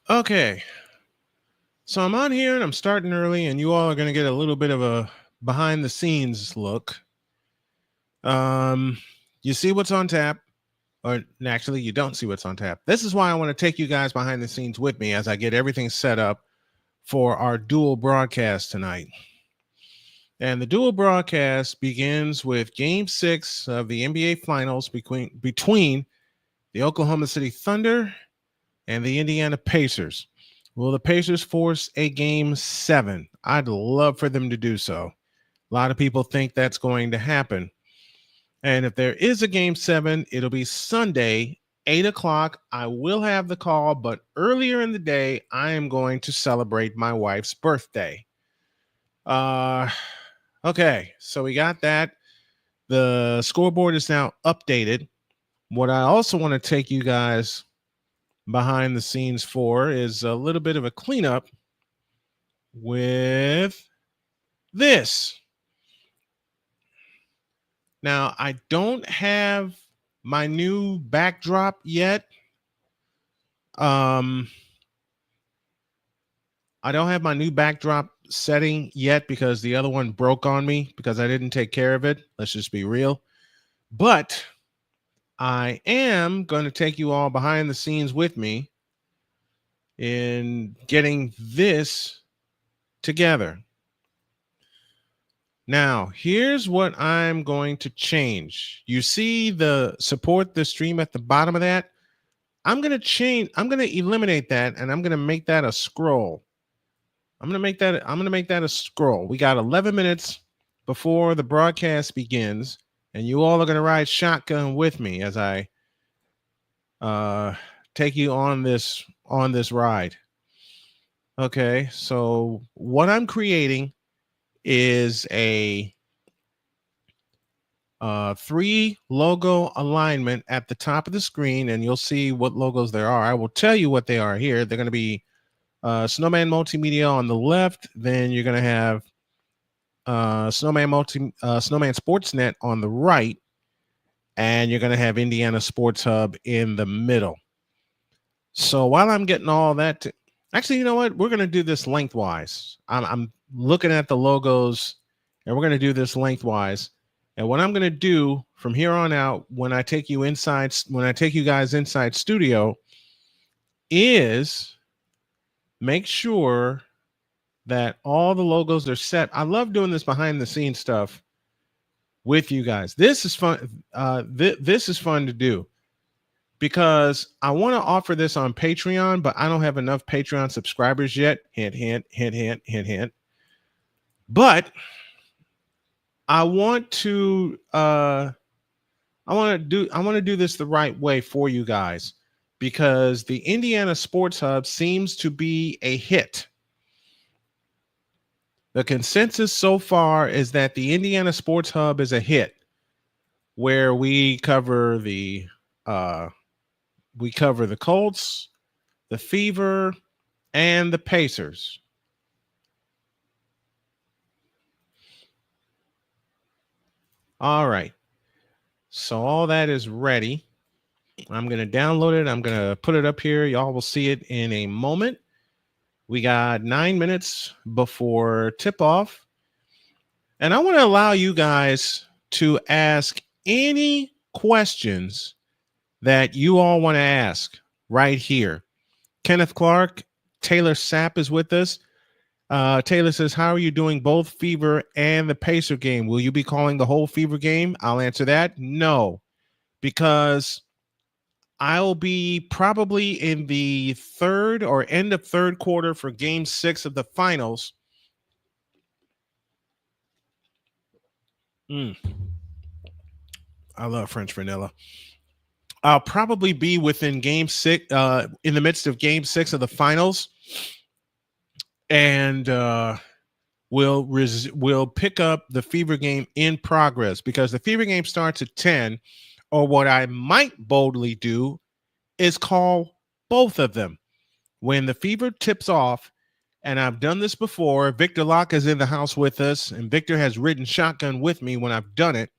Okay, so I'm on here and I'm starting early, and you all are going to get a little bit of a behind the scenes look. Um, you see what's on tap, or actually, you don't see what's on tap. This is why I want to take you guys behind the scenes with me as I get everything set up for our dual broadcast tonight. And the dual broadcast begins with Game 6 of the NBA Finals between the Oklahoma City Thunder and the Indiana Pacers. Will the Pacers force a game 7? I'd love for them to do so. A lot of people think that's going to happen. And if there is a game 7, it'll be Sunday, 8 o'clock. I will have the call, but earlier in the day, I am going to celebrate my wife's birthday. Uh, okay, so we got that. The scoreboard is now updated. What I also want to take you guys behind the scenes for is a little bit of a cleanup with this. Now, I don't have my new backdrop yet. I don't have my new backdrop setting yet because the other one broke on me because I didn't take care of it. Let's just be real. But I am going to take you all behind the scenes with me in getting this together. Now, here's what I'm going to change. You see the support the stream at the bottom of that? I'm going to eliminate that, and I'm going to make that a scroll. I'm going to make that a scroll. We got 11 minutes before the broadcast begins, and you all are going to ride shotgun with me as I take you on this ride. Okay, so what I'm creating is a 3 logo alignment at the top of the screen, and you'll see what logos there are. I will tell you what they are here. They're going to be Snowman Multimedia on the left. Then you're going to have Snowman Sportsnet on the right, and you're going to have Indiana Sports Hub in the middle. So while I'm getting all that, actually, you know what? We're going to do this lengthwise. I'm looking at the logos, and we're going to do this lengthwise. And what I'm going to do from here on out, when I take you guys inside studio, is make sure that all the logos are set. I love doing this behind the scenes stuff with you guys. This is fun. This is fun to do because I want to offer this on Patreon, but I don't have enough Patreon subscribers yet. Hint, hint, hint, hint, hint, hint. But I want to do this the right way for you guys because the Indiana Sports Hub seems to be a hit. The consensus so far is that the Indiana Sports Hub is a hit, where we cover the Colts, the Fever, and the Pacers. All right. So all that is ready. I'm going to download it. I'm going to put it up here. Y'all will see it in a moment. We got 9 minutes before tip-off. And I want to allow you guys to ask any questions that you all want to ask right here. Kenneth Clark, Taylor Sapp is with us. Taylor says, how are you doing both Fever and the Pacer game? Will you be calling the whole Fever game? I'll answer that. No, because I'll be probably in the third or end of third quarter for game 6 of the finals. I love French vanilla. I'll probably be within game 6, in the midst of game 6 of the finals. And we'll pick up the Fever game in progress because the Fever game starts at 10. Or what I might boldly do is call both of them. When the Fever tips off, and I've done this before, Victor Locke is in the house with us, and Victor has ridden shotgun with me when I've done it.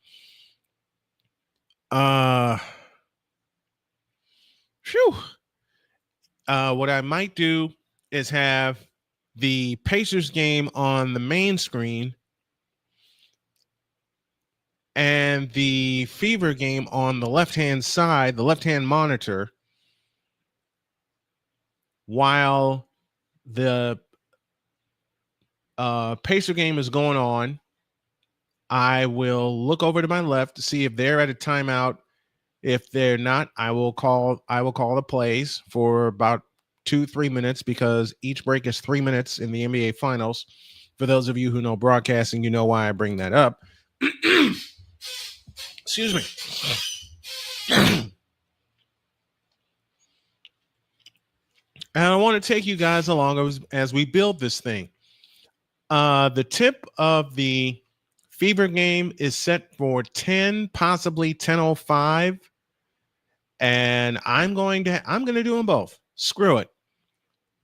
What I might do is have the Pacers game on the main screen and the Fever game on the left-hand side, the left-hand monitor, while the Pacer game is going on. I will look over to my left to see if they're at a timeout. If they're not, I will call the plays for about 2-3 minutes, because each break is 3 minutes in the NBA Finals. For those of you who know broadcasting, you know why I bring that up. Excuse me. And I want to take you guys along as we build this thing. The tip of the Fever game is set for 10, possibly 10:05. And I'm going to do them both. Screw it.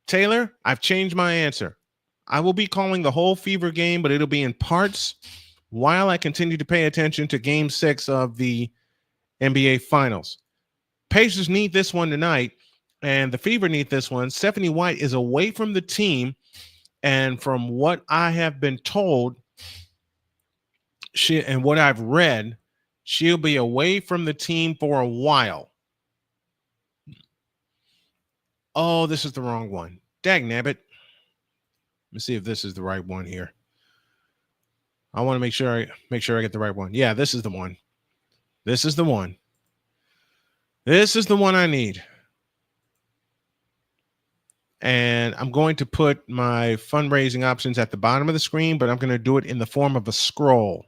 Taylor, I've changed my answer. I will be calling the whole Fever game, but it'll be in parts while I continue to pay attention to Game 6 of the NBA Finals. Pacers need this one tonight, and the Fever need this one. Stephanie White is away from the team, and from what I have been told, and what I've read, she'll be away from the team for a while. Oh, this is the wrong one. Dagnabbit. Let me see if this is the right one here. I want to make sure I get the right one. Yeah, this is the one. This is the one. This is the one I need. And I'm going to put my fundraising options at the bottom of the screen, but I'm going to do it in the form of a scroll.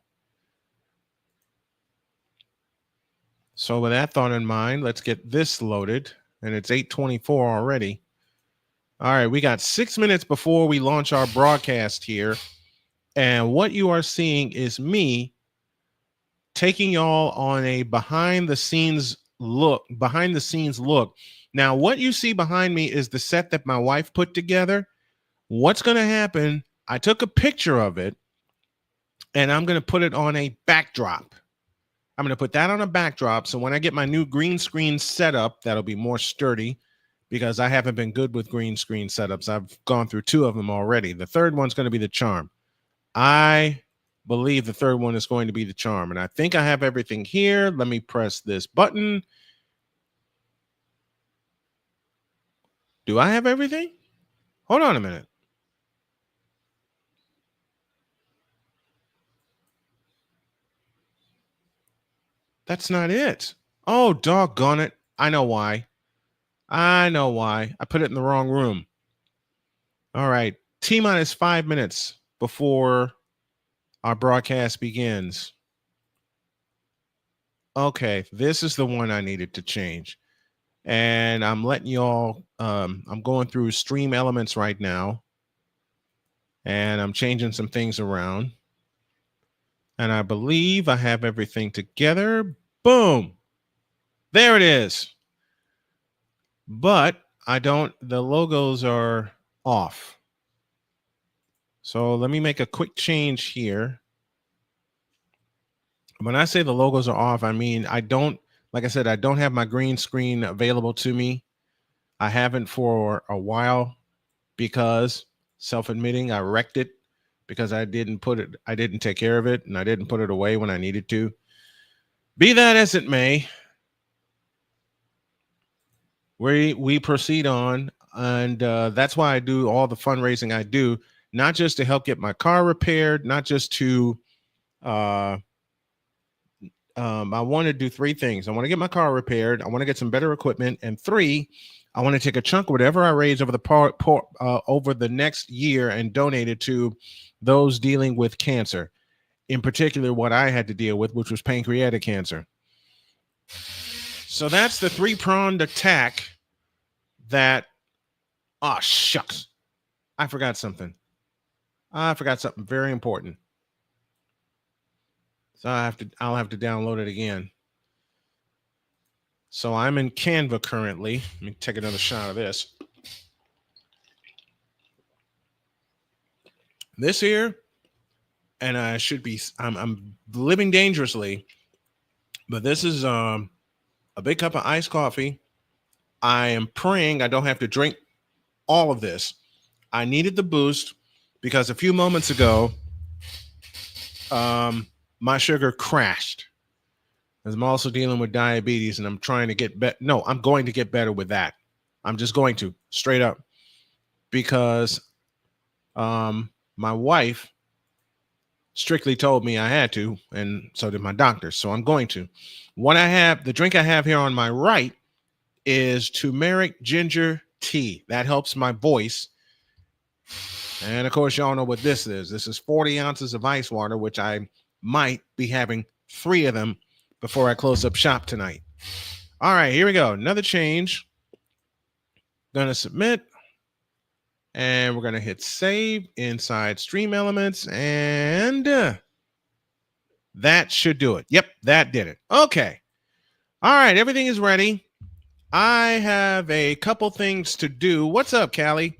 So with that thought in mind, let's get this loaded. And it's 8:24 already. All right, we got 6 minutes before we launch our broadcast here. And what you are seeing is me taking y'all on a behind the scenes look. Now, what you see behind me is the set that my wife put together. What's going to happen, I took a picture of it, and I'm going to put it on a backdrop. I'm going to put that on a backdrop, so when I get my new green screen setup, that'll be more sturdy, because I haven't been good with green screen setups. I've gone through 2 of them already. The third one's going to be the charm. I believe the third one is going to be the charm, and I think I have everything here. Let me press this button. Do I have everything? Hold on a minute. That's not it. Oh, doggone it. I know why. I put it in the wrong room. All right. T-minus 5 minutes before our broadcast begins. Okay. This is the one I needed to change. And I'm letting y'all, I'm going through Stream Elements right now. And I'm changing some things around. And I believe I have everything together. Boom. There it is. But the logos are off. So let me make a quick change here. When I say the logos are off, I mean, like I said, I don't have my green screen available to me. I haven't for a while, because, self-admitting, I wrecked it because I didn't take care of it, and I didn't put it away when I needed to. Be that as it may, we proceed on, and that's why I do all the fundraising I do, not just to help get my car repaired, not just to I want to do 3 things. I want to get my car repaired. I want to get some better equipment. And 3, I want to take a chunk of whatever I raise over the next year and donate it to those dealing with cancer. In particular, what I had to deal with, which was pancreatic cancer. So that's the 3-pronged attack that, oh, shucks. I forgot something very important. So I'll have to download it again. So I'm in Canva currently. Let me take another shot of this. This here, and I'm living dangerously, but this is a big cup of iced coffee I am praying I don't have to drink all of this. I needed the boost because a few moments ago, my sugar crashed. I'm also dealing with diabetes, and I'm trying to get better. No, I'm going to get better with that. I'm just going to, straight up, because my wife strictly told me I had to, and so did my doctor. So I'm going to. What I have, the drink I have here on my right is turmeric ginger tea. That helps my voice. And of course, y'all know what this is. This is 40 ounces of ice water, which I might be having 3 of them before I close up shop tonight. All right, here we go. Another change. Gonna submit. And we're gonna hit save inside Stream Elements. And that should do it. Yep, that did it. Okay. All right, everything is ready. I have a couple things to do. What's up, Callie?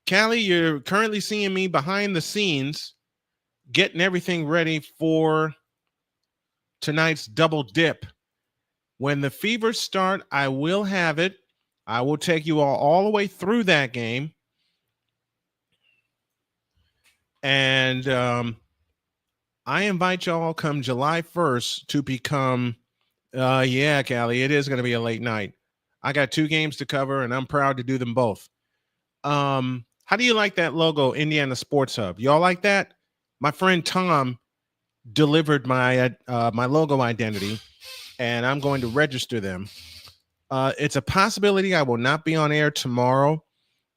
Callie, you're currently seeing me behind the scenes getting everything ready for tonight's double dip. When the Fevers start, I will have it. I will take you all the way through that game. And I invite y'all come July 1st to become, yeah, Callie, it is going to be a late night. I got 2 games to cover, and I'm proud to do them both. How do you like that logo, Indiana Sports Hub? Y'all like that? My friend Tom delivered my my logo identity, and I'm going to register them. It's a possibility I will not be on air tomorrow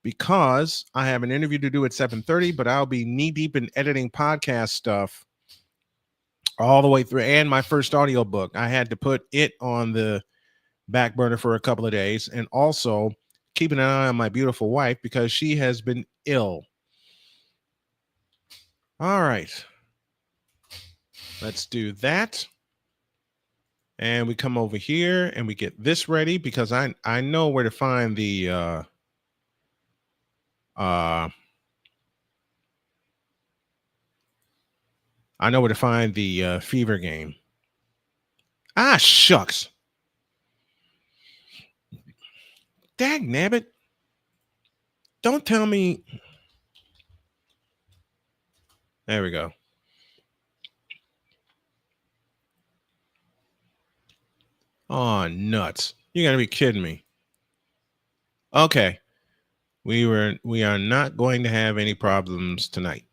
because I have an interview to do at 7:30, but I'll be knee deep in editing podcast stuff all the way through. And my first audiobook, I had to put it on the back burner for a couple of days, and also keeping an eye on my beautiful wife because she has been ill. All right. Let's do that. And we come over here and we get this ready because I know where to find the I know where to find the Fever game. Ah, shucks. Dag nabbit. Don't tell me. There we go. Oh, nuts. You gotta be kidding me. Okay. We are not going to have any problems tonight.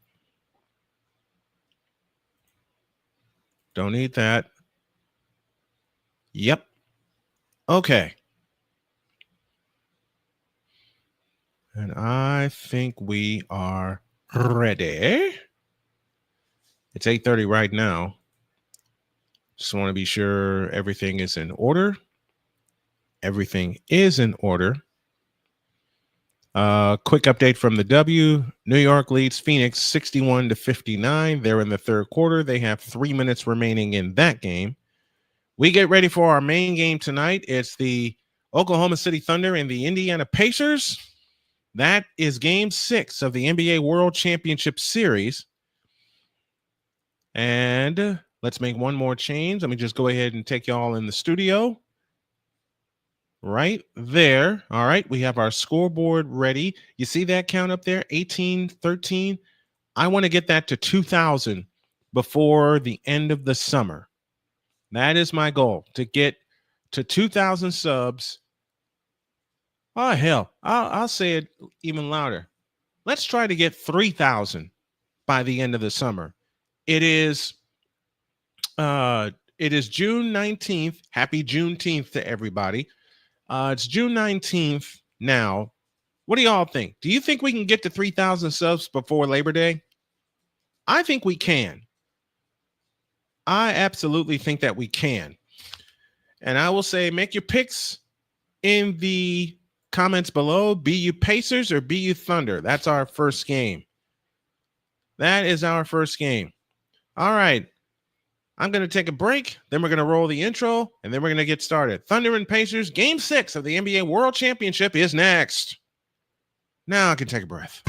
Don't need that. Yep. Okay. And I think we are ready. It's 8:30 right now. Just want to be sure everything is in order. Everything is in order. Quick update from the W. New York leads Phoenix 61-59. They're in the third quarter. They have 3 minutes remaining in that game. We get ready for our main game tonight. It's the Oklahoma City Thunder and the Indiana Pacers. That is game 6 of the NBA World Championship Series. And let's make one more change. Let me just go ahead and take y'all in the studio. Right there. All right. We have our scoreboard ready. You see that count up there? 18-13. I want to get that to 2,000 before the end of the summer. That is my goal, to get to 2,000 subs. Oh, hell. I'll say it even louder. Let's try to get 3,000 by the end of the summer. It is June 19th. Happy Juneteenth to everybody. It's June 19th now. What do y'all think? Do you think we can get to 3,000 subs before Labor Day? I think we can. I absolutely think that we can. And I will say, make your picks in the comments below. Be you Pacers or be you Thunder? That's our first game. That is our first game. All right. I'm going to take a break. Then we're going to roll the intro, and then we're going to get started. Thunder and Pacers, game 6 of the NBA World Championship is next. Now I can take a breath.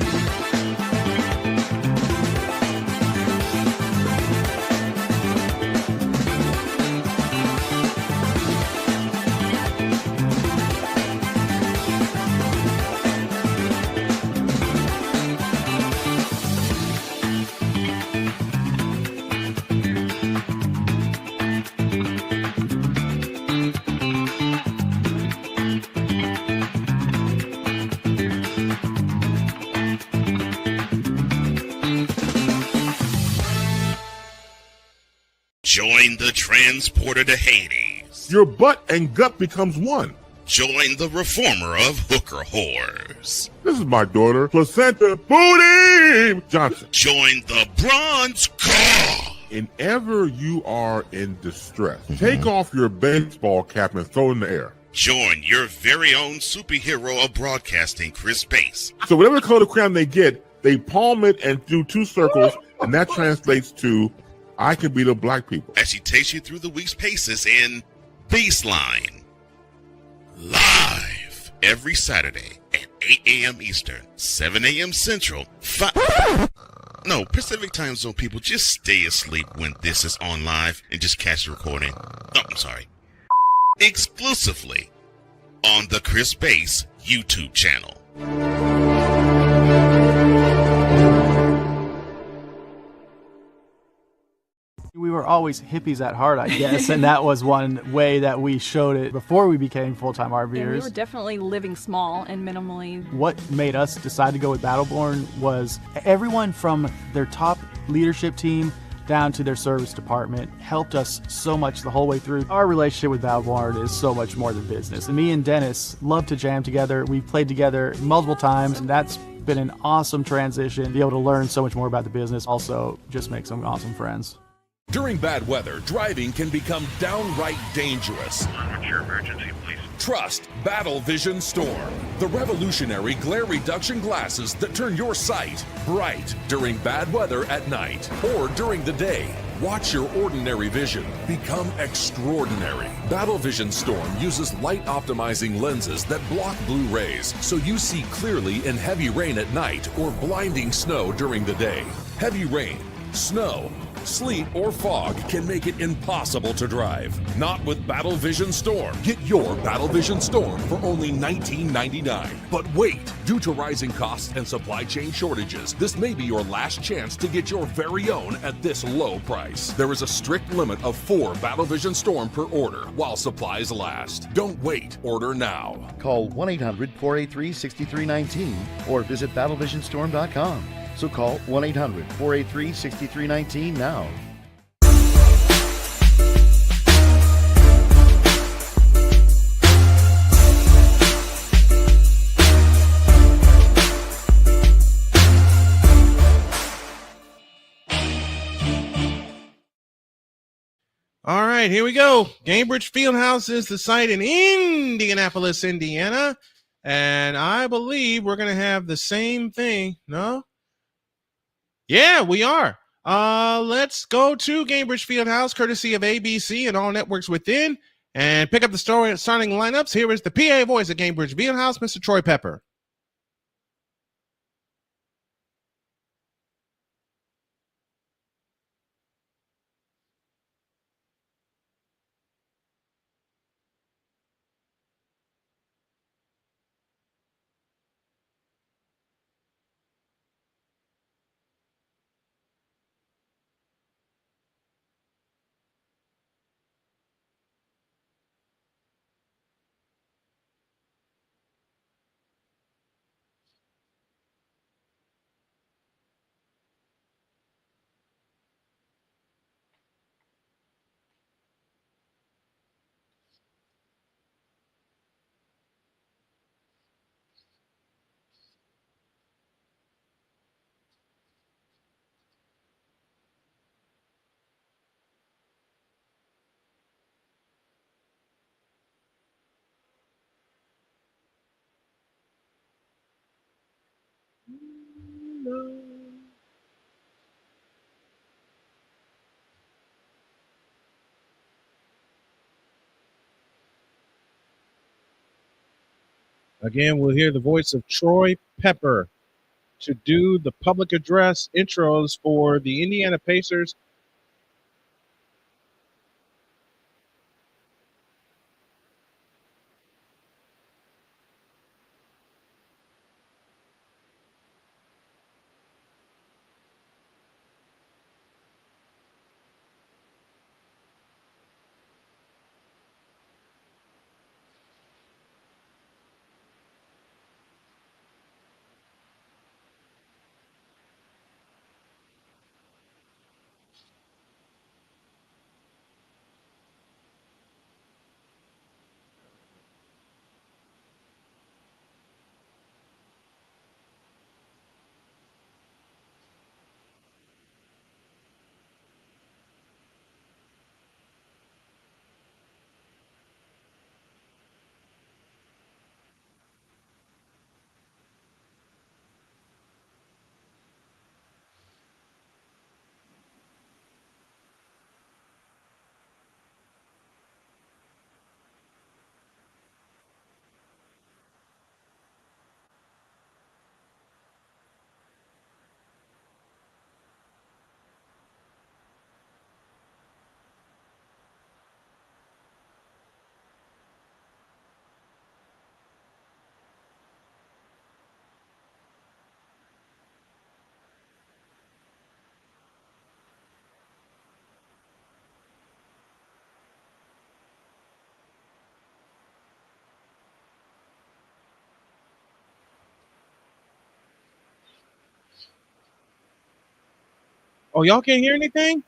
Join the transporter to Hades. Your butt and gut becomes one. Join the reformer of hooker whores. This is my daughter, Placenta Booty Johnson. Join the bronze car. Whenever you are in distress, take off your baseball cap and throw it in the air. Join your very own superhero of broadcasting, Chris Bass. So whatever color crayon they get, they palm it and do 2 circles, and that translates to, I can beat up black people. As she takes you through the week's paces in Baseline. Live every Saturday at 8 a.m. Eastern, 7 a.m. Central, Pacific time zone people, just stay asleep when this is on live and just catch the recording. Oh, I'm sorry. Exclusively on the Chris Bass YouTube channel. We were always hippies at heart, I guess, and that was one way that we showed it before we became full-time RVers. Yeah, we were definitely living small and minimally. What made us decide to go with Battleborn was everyone from their top leadership team down to their service department helped us so much the whole way through. Our relationship with Battleborn is so much more than business. And me and Dennis love to jam together. We've played together multiple times, and that's been an awesome transition. Be able to learn so much more about the business, also just make some awesome friends. During bad weather, driving can become downright dangerous. What's your emergency, please? Trust Battle Vision Storm, the revolutionary glare reduction glasses that turn your sight bright during bad weather at night or during the day. Watch your ordinary vision become extraordinary. Battle Vision Storm uses light optimizing lenses that block blue rays so you see clearly in heavy rain at night or blinding snow during the day. Heavy rain, snow, sleet, or fog can make it impossible to drive. Not with Battle Vision Storm. Get your Battle Vision Storm for only $19.99. But wait, due to rising costs and supply chain shortages, this may be your last chance to get your very own at this low price. There is a strict limit of 4 Battle Vision Storm per order while supplies last. Don't wait, order now. Call 1-800-483-6319 or visit battlevisionstorm.com. So call 1-800-483-6319 now. All right, here we go. Gainbridge Fieldhouse is the site in Indianapolis, Indiana. And I believe we're going to have the same thing. No? Yeah, we are. Let's go to Gainbridge Fieldhouse, courtesy of ABC and all networks within, and pick up the starting lineups. Here is the PA voice of Gainbridge Fieldhouse, Mr. Troy Pepper. Again, we'll hear the voice of Troy Pepper to do the public address intros for the Indiana Pacers. Oh, y'all can't hear anything?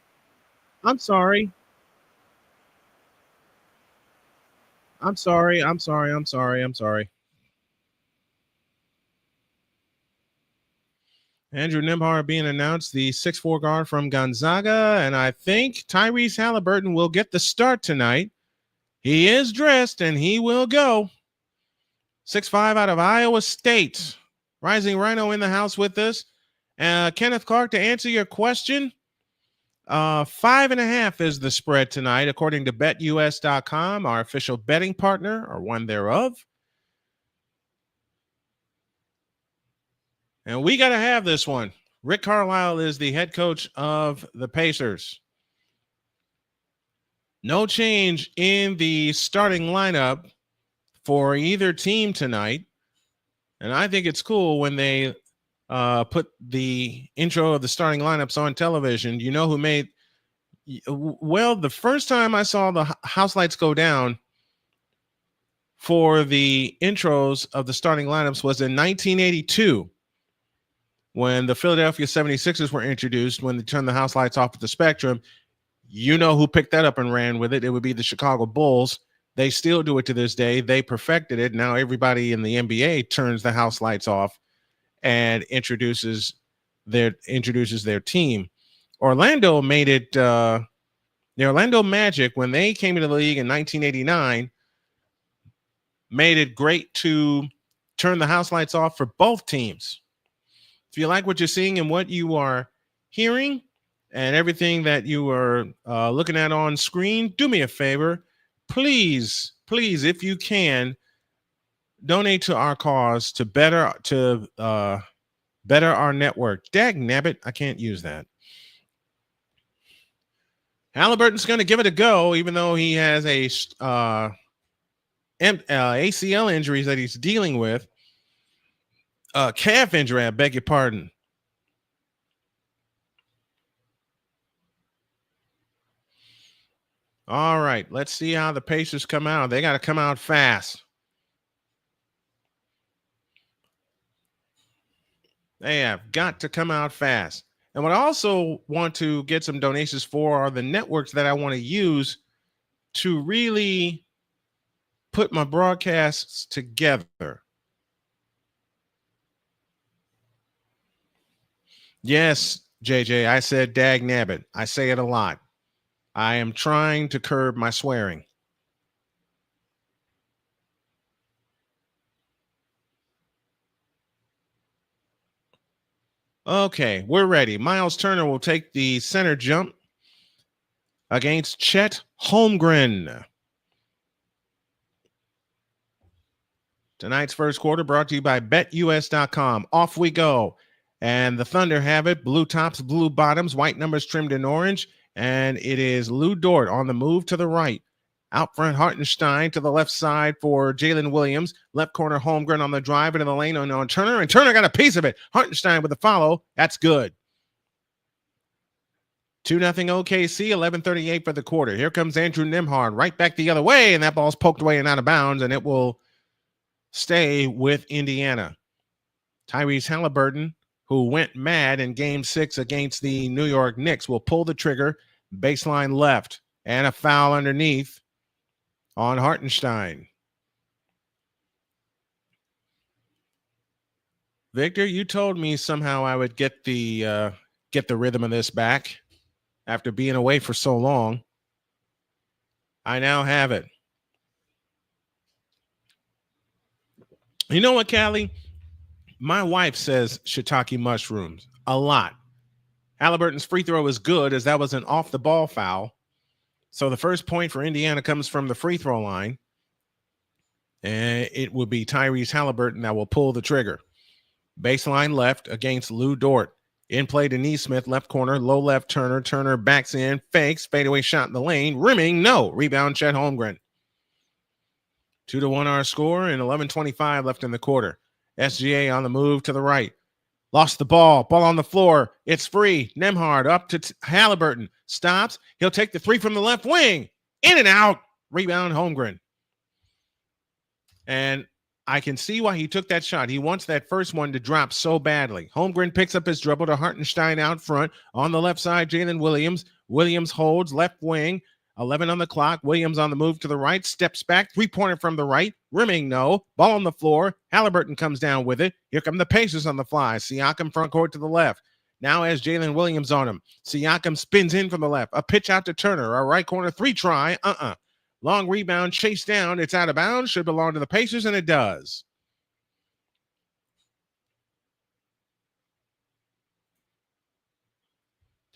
I'm sorry. I'm sorry. Andrew Nembhard being announced, the 6'4" guard from Gonzaga, and I think Tyrese Haliburton will get the start tonight. He is dressed, and he will go. 6'5" out of Iowa State. Rising Rhino in the house with us. Kenneth Clark, to answer your question, 5.5 is the spread tonight, according to BetUS.com, our official betting partner, or one thereof. And we got to have this one. Rick Carlisle is the head coach of the Pacers. No change in the starting lineup for either team tonight. And I think it's cool when they put the intro of the starting lineups on television. You know who made – well, the first time I saw the house lights go down for the intros of the starting lineups was in 1982 when the Philadelphia 76ers were introduced, when they turned the house lights off at the Spectrum. You know who picked that up and ran with it. It would be the Chicago Bulls. They still do it to this day. They perfected it. Now everybody in the NBA turns the house lights off and introduces their team. Orlando made it the Orlando Magic, when they came into the league in 1989, made it great to turn the house lights off for both teams. If you like what you're seeing and what you are hearing and everything that you are looking at on screen, do me a favor. Please, if you can, donate to our cause to better our network. Dag nabbit, I can't use that. Haliburton's going to give it a go, even though he has a ACL injuries that he's dealing with. Calf injury, I beg your pardon. All right, let's see how the Pacers come out. They got to come out fast. They have got to come out fast. And what I also want to get some donations for are the networks that I want to use to really put my broadcasts together. Yes, JJ, I said dag nabbit. I say it a lot. I am trying to curb my swearing. Okay, we're ready. Miles Turner will take the center jump against Chet Holmgren. Tonight's first quarter brought to you by BetUS.com. Off we go. And the Thunder have it. Blue tops, blue bottoms, white numbers trimmed in orange. And it is Lou Dort on the move to the right. Out front, Hartenstein to the left side for Jalen Williams. Left corner, Holmgren on the drive into the lane on Turner. And Turner got a piece of it. Hartenstein with the follow. That's good. 2-0 OKC, 11:38 for the quarter. Here comes Andrew Nembhard right back the other way. And that ball's poked away and out of bounds. And it will stay with Indiana. Tyrese Haliburton, who went mad in Game 6 against the New York Knicks, will pull the trigger, baseline left, and a foul underneath on Hartenstein. Victor, you told me somehow I would get the rhythm of this back after being away for so long. I now have it. You know what, Callie? My wife says shiitake mushrooms a lot. Haliburton's free throw is good, as that was an off-the-ball foul. So the first point for Indiana comes from the free throw line. And it will be Tyrese Haliburton that will pull the trigger. Baseline left against Lou Dort. In play to Neesmith, left corner, low left Turner. Turner backs in, fakes, fadeaway shot in the lane. Rimming, no. Rebound, Chet Holmgren. 2-1 our score and 11:25 left in the quarter. SGA on the move to the right. Lost the ball. Ball on the floor. It's free. Nembhard up to Haliburton. Stops. He'll take the three from the left wing. In and out. Rebound, Holmgren. And I can see why he took that shot. He wants that first one to drop so badly. Holmgren picks up his dribble to Hartenstein out front. On the left side, Jalen Williams. Williams holds left wing. 11 on the clock. Williams on the move to the right. Steps back. Three-pointer from the right. Rimming, no. Ball on the floor. Haliburton comes down with it. Here come the Pacers on the fly. Siakam front court to the left. Now has Jalen Williams on him. Siakam spins in from the left. A pitch out to Turner. A right corner three try. Long rebound, chase down. It's out of bounds. Should belong to the Pacers, and it does.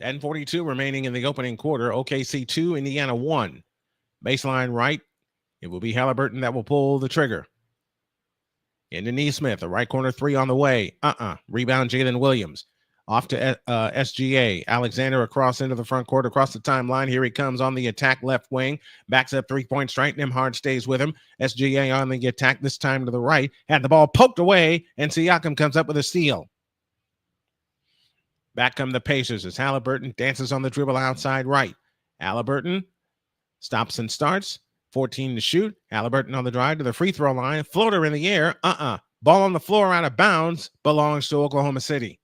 $10:42 remaining in the opening quarter. OKC 2, Indiana 1. Baseline right. It will be Haliburton that will pull the trigger. Into Neesmith. A right corner three on the way. Rebound, Jalen Williams. Off to SGA. Alexander across into the front court, across the timeline. Here he comes on the attack left wing. Backs up three-point strike. Nembhard stays with him. SGA on the attack, this time to the right. Had the ball poked away, and Siakam comes up with a steal. Back come the Pacers as Haliburton dances on the dribble outside right. Haliburton stops and starts. 14 to shoot. Haliburton on the drive to the free throw line. Floater in the air. Ball on the floor out of bounds. Belongs to Oklahoma City.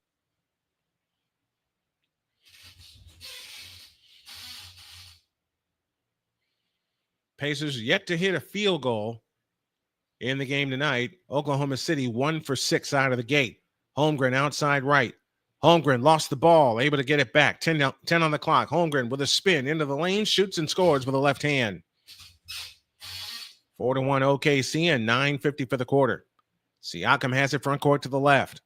Pacers yet to hit a field goal in the game tonight. Oklahoma City 1 for 6 out of the gate. Holmgren outside right. Holmgren lost the ball, able to get it back. 10 on the clock. Holmgren with a spin into the lane, shoots and scores with a left hand. 4-1 OKC and 9:50 for the quarter. Siakam has it front court to the left.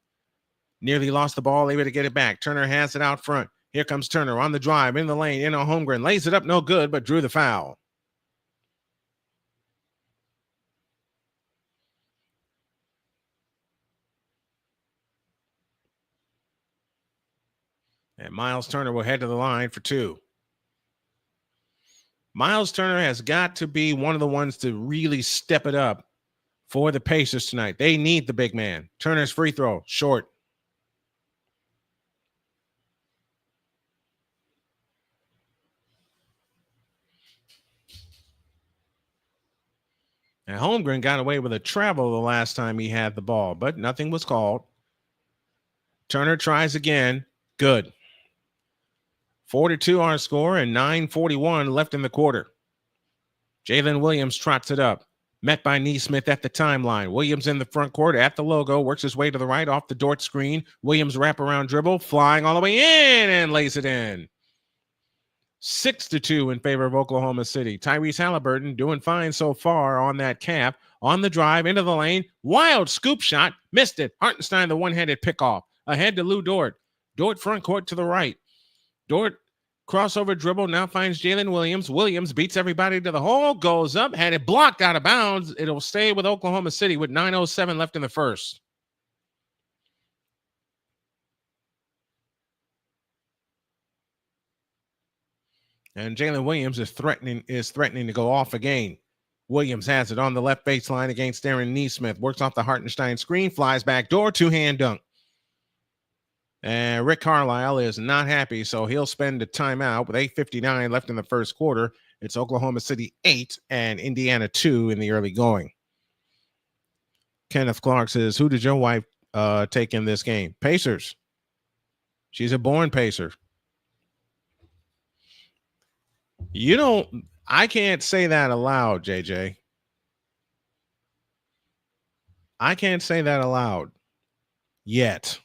Nearly lost the ball, able to get it back. Turner has it out front. Here comes Turner on the drive, in the lane, in on Holmgren. Lays it up, no good, but drew the foul. And Miles Turner will head to the line for 2. Miles Turner has got to be one of the ones to really step it up for the Pacers tonight. They need the big man. Turner's free throw, short. And Holmgren got away with a travel the last time he had the ball, but nothing was called. Turner tries again. Good. 4-2 our score and 9:41 left in the quarter. Jalen Williams trots it up. Met by Neesmith at the timeline. Williams in the front court at the logo. Works his way to the right off the Dort screen. Williams wraparound dribble. Flying all the way in and lays it in. 6-2 in favor of Oklahoma City. Tyrese Haliburton doing fine so far on that cap. On the drive into the lane. Wild scoop shot. Missed it. Hartenstein the one-handed pickoff. Ahead to Lou Dort. Dort front court to the right. Dort crossover dribble now finds Jalen Williams. Williams beats everybody to the hole, goes up, had it blocked out of bounds. It'll stay with Oklahoma City with 9:07 left in the first. And Jalen Williams is threatening to go off again. Williams has it on the left baseline against Aaron Neesmith. Works off the Hartenstein screen, flies back door, two-hand dunk. And Rick Carlisle is not happy, so he'll spend a timeout with 8:59 left in the first quarter. It's Oklahoma City 8 and Indiana 2 in the early going. Kenneth Clark says, who did your wife take in this game? Pacers. She's a born Pacer. I can't say that aloud, JJ. I can't say that aloud yet.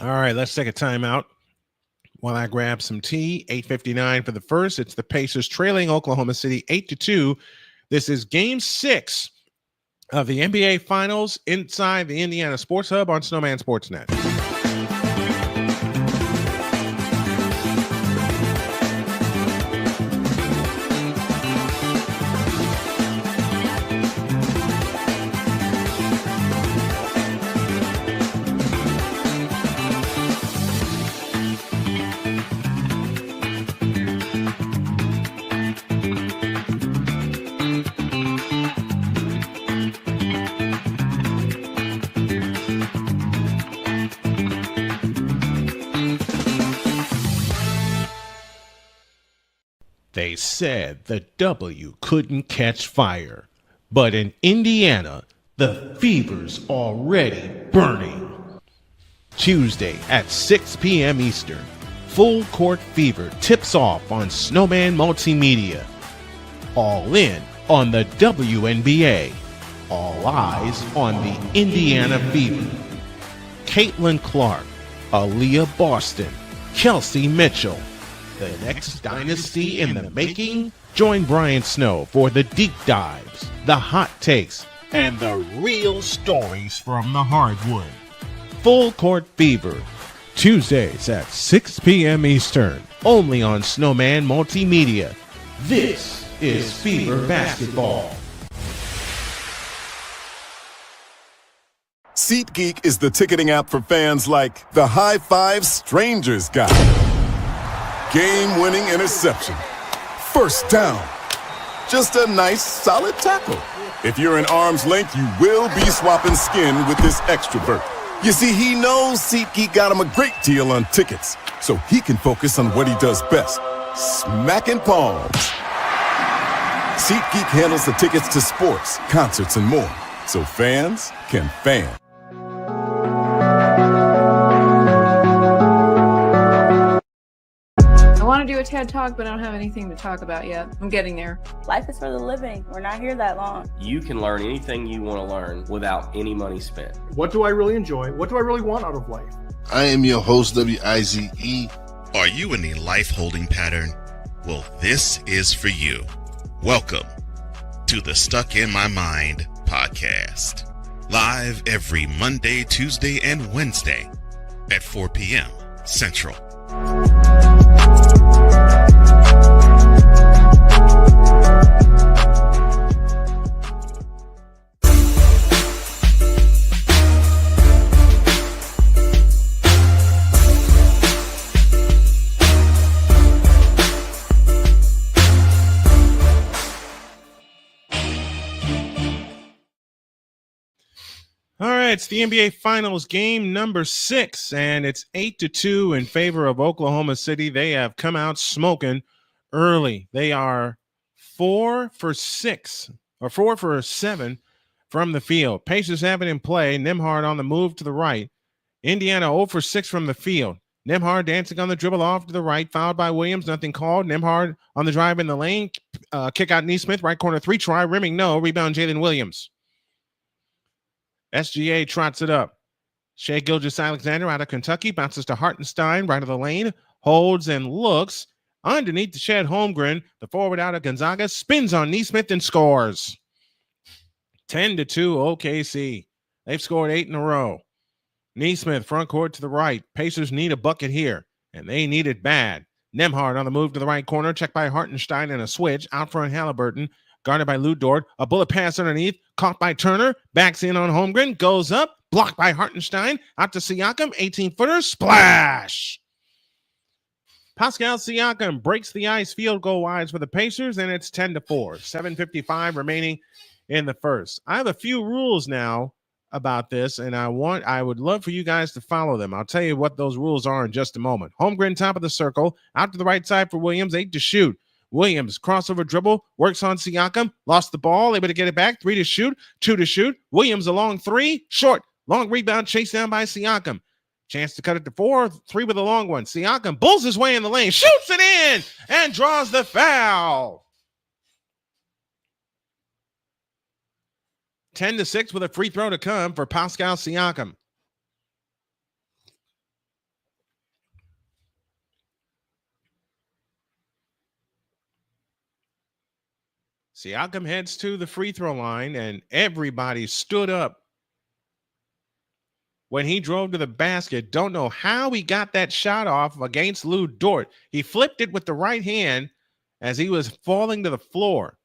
All right, let's take a timeout while I grab some tea. 8:59 for the first. It's the Pacers trailing Oklahoma City 8-2. This is game 6 of the NBA Finals inside the Indiana Sports Hub on Snowman Sportsnet. They said the W couldn't catch fire, but in Indiana, the fever's already burning. Tuesday at 6 p.m. Eastern, Full Court Fever tips off on Snowman Multimedia. All in on the WNBA. All eyes on the Indiana Fever. Caitlin Clark, Aaliyah Boston, Kelsey Mitchell. The next dynasty in the making? Join Brian Snow for the deep dives, the hot takes, and the real stories from the hardwood. Full Court Fever, Tuesdays at 6 p.m. Eastern, only on Snowman Multimedia. This is Fever Basketball. SeatGeek is the ticketing app for fans like the high five strangers got. Game-winning interception. First down. Just a nice, solid tackle. If you're in arm's length, you will be swapping skin with this extrovert. You see, he knows SeatGeek got him a great deal on tickets, so he can focus on what he does best, smacking palms. SeatGeek handles the tickets to sports, concerts, and more, so fans can fan. I want to do a TED Talk, but I don't have anything to talk about yet. I'm getting there. Life is for the living. We're not here that long. You can learn anything you want to learn without any money spent. What do I really enjoy? What do I really want out of life? I am your host, W-I-Z-E. Are you in a life holding pattern? Well, this is for you. Welcome to the Stuck in My Mind podcast. Live every Monday, Tuesday, and Wednesday at 4 p.m. Central. All right, it's the NBA Finals game number 6, and it's 8-2 in favor of Oklahoma City. They have come out smoking early. They are 4 for 7 from the field. Pacers have it in play. Nembhard on the move to the right. Indiana 0 for 6 from the field. Nembhard dancing on the dribble off to the right, fouled by Williams, nothing called. Nembhard on the drive in the lane, kick out Neesmith, right corner 3 try, rimming no, rebound Jalen Williams. SGA trots it up. Shai Gilgeous-Alexander out of Kentucky bounces to Hartenstein, right of the lane, holds and looks underneath the Chet Holmgren. The forward out of Gonzaga spins on Neesmith and scores. 10-2 OKC. They've scored 8 in a row. Neesmith front court to the right. Pacers need a bucket here, and they need it bad. Nembhard on the move to the right corner, checked by Hartenstein and a switch. Out front Haliburton. Guarded by Lou Dort. A bullet pass underneath. Caught by Turner. Backs in on Holmgren. Goes up. Blocked by Hartenstein. Out to Siakam. 18-footer. Splash! Pascal Siakam breaks the ice field goal wise for the Pacers, and it's 10-4. 7:55 remaining in the first. I have a few rules now about this, and I would love for you guys to follow them. I'll tell you what those rules are in just a moment. Holmgren top of the circle. Out to the right side for Williams. 8 to shoot. Williams, crossover dribble, works on Siakam, lost the ball, able to get it back, 3 to shoot, 2 to shoot. Williams a long 3, short, long rebound, chased down by Siakam. Chance to cut it to 4, 3 with a long one. Siakam bulls his way in the lane, shoots it in, and draws the foul. 10-6 with a free throw to come for Pascal Siakam. Siakam heads to the free throw line, and everybody stood up when he drove to the basket. Don't know how he got that shot off against Lou Dort. He flipped it with the right hand as he was falling to the floor.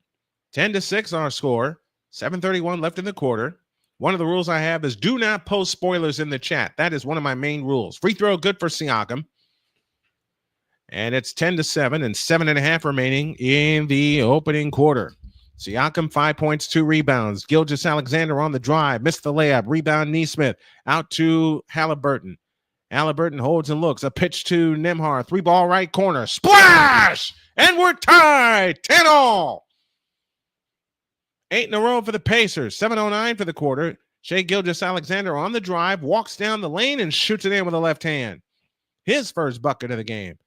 10-6 our score. 7:31 left in the quarter. One of the rules I have is do not post spoilers in the chat. That is one of my main rules. Free throw good for Siakam. And it's 10-7 and 7.5 remaining in the opening quarter. Siakam, 5 points, 2 rebounds. Gilgeous-Alexander on the drive, missed the layup. Rebound Neesmith out to Haliburton. Haliburton holds and looks. A pitch to Nembhard. 3-ball right corner. Splash! And we're tied. 10-all. 8 in a row for the Pacers. 7:09 for the quarter. Shai Gilgeous-Alexander on the drive, walks down the lane and shoots it in with a left hand. His first bucket of the game.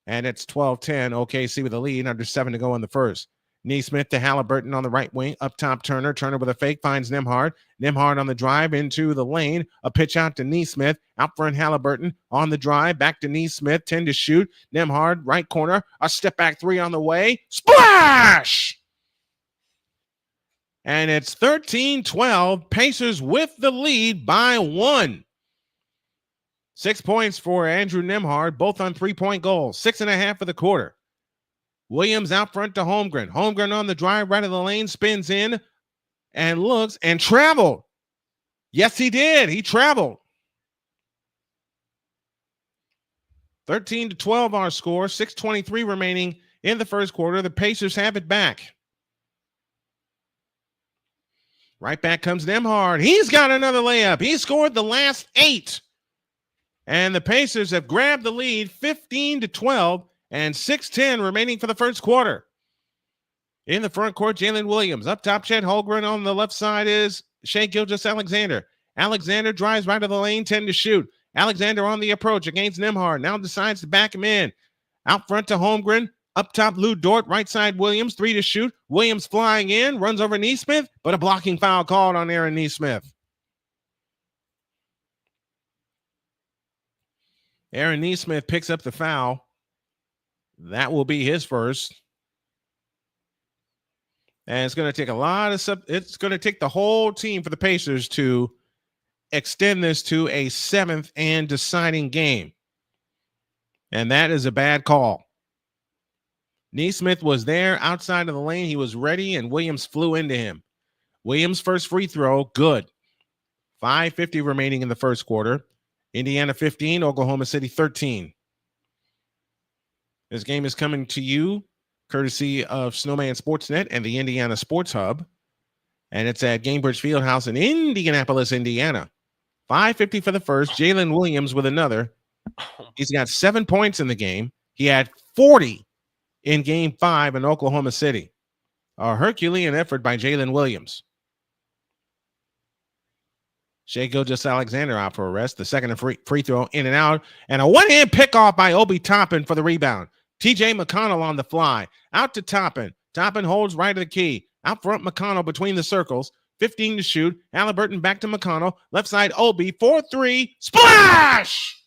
And it's 12-10. OKC with a lead, under 7 to go in the first. Neesmith to Haliburton on the right wing. Up top, Turner. Turner with a fake finds Nembhard. Nembhard on the drive into the lane. A pitch out to Neesmith. Out front, Haliburton on the drive. Back to Neesmith. 10 to shoot. Nembhard, right corner. A step back 3 on the way. Splash! And it's 13-12. Pacers with the lead by 1. 6 points for Andrew Nembhard, both on 3-point goals. 6.5 for the quarter. Williams out front to Holmgren. Holmgren on the drive, right of the lane, spins in and looks and traveled. Yes, he did. He traveled. 13-12 our score. 6:23 remaining in the first quarter. The Pacers have it back. Right back comes Nembhard. He's got another layup. He scored the last 8. And the Pacers have grabbed the lead 15-12 and 6:10 remaining for the first quarter. In the front court, Jalen Williams. Up top, Chet Holmgren. On the left side is Shai Gilgeous-Alexander. Alexander drives right of the lane, 10 to shoot. Alexander on the approach against Nembhard. Now decides to back him in. Out front to Holmgren. Up top, Lou Dort. Right side, Williams. 3 to shoot. Williams flying in. Runs over Neesmith, but a blocking foul called on Aaron Neesmith. Aaron Neesmith picks up the foul. That will be his first. And it's going to take it's going to take the whole team for the Pacers to extend this to a 7th and deciding game. And that is a bad call. Neesmith was there outside of the lane. He was ready, and Williams flew into him. Williams' first free throw, good. 5:50 remaining in the first quarter. Indiana 15, Oklahoma City 13. This game is coming to you courtesy of Snowman Sportsnet and the Indiana Sports Hub. And it's at Gainbridge Fieldhouse in Indianapolis, Indiana. 5:50 for the first. Jalen Williams with another. He's got 7 points in the game. He had 40 in Game 5 in Oklahoma City. A Herculean effort by Jalen Williams. Shai Gilgeous-Alexander out for a rest. The second free throw in and out. And a one-hand pickoff by Obi Toppin for the rebound. TJ McConnell on the fly. Out to Toppin. Toppin holds right of the key. Out front, McConnell between the circles. 15 to shoot. Haliburton back to McConnell. Left side, Obi. 4-3. Splash!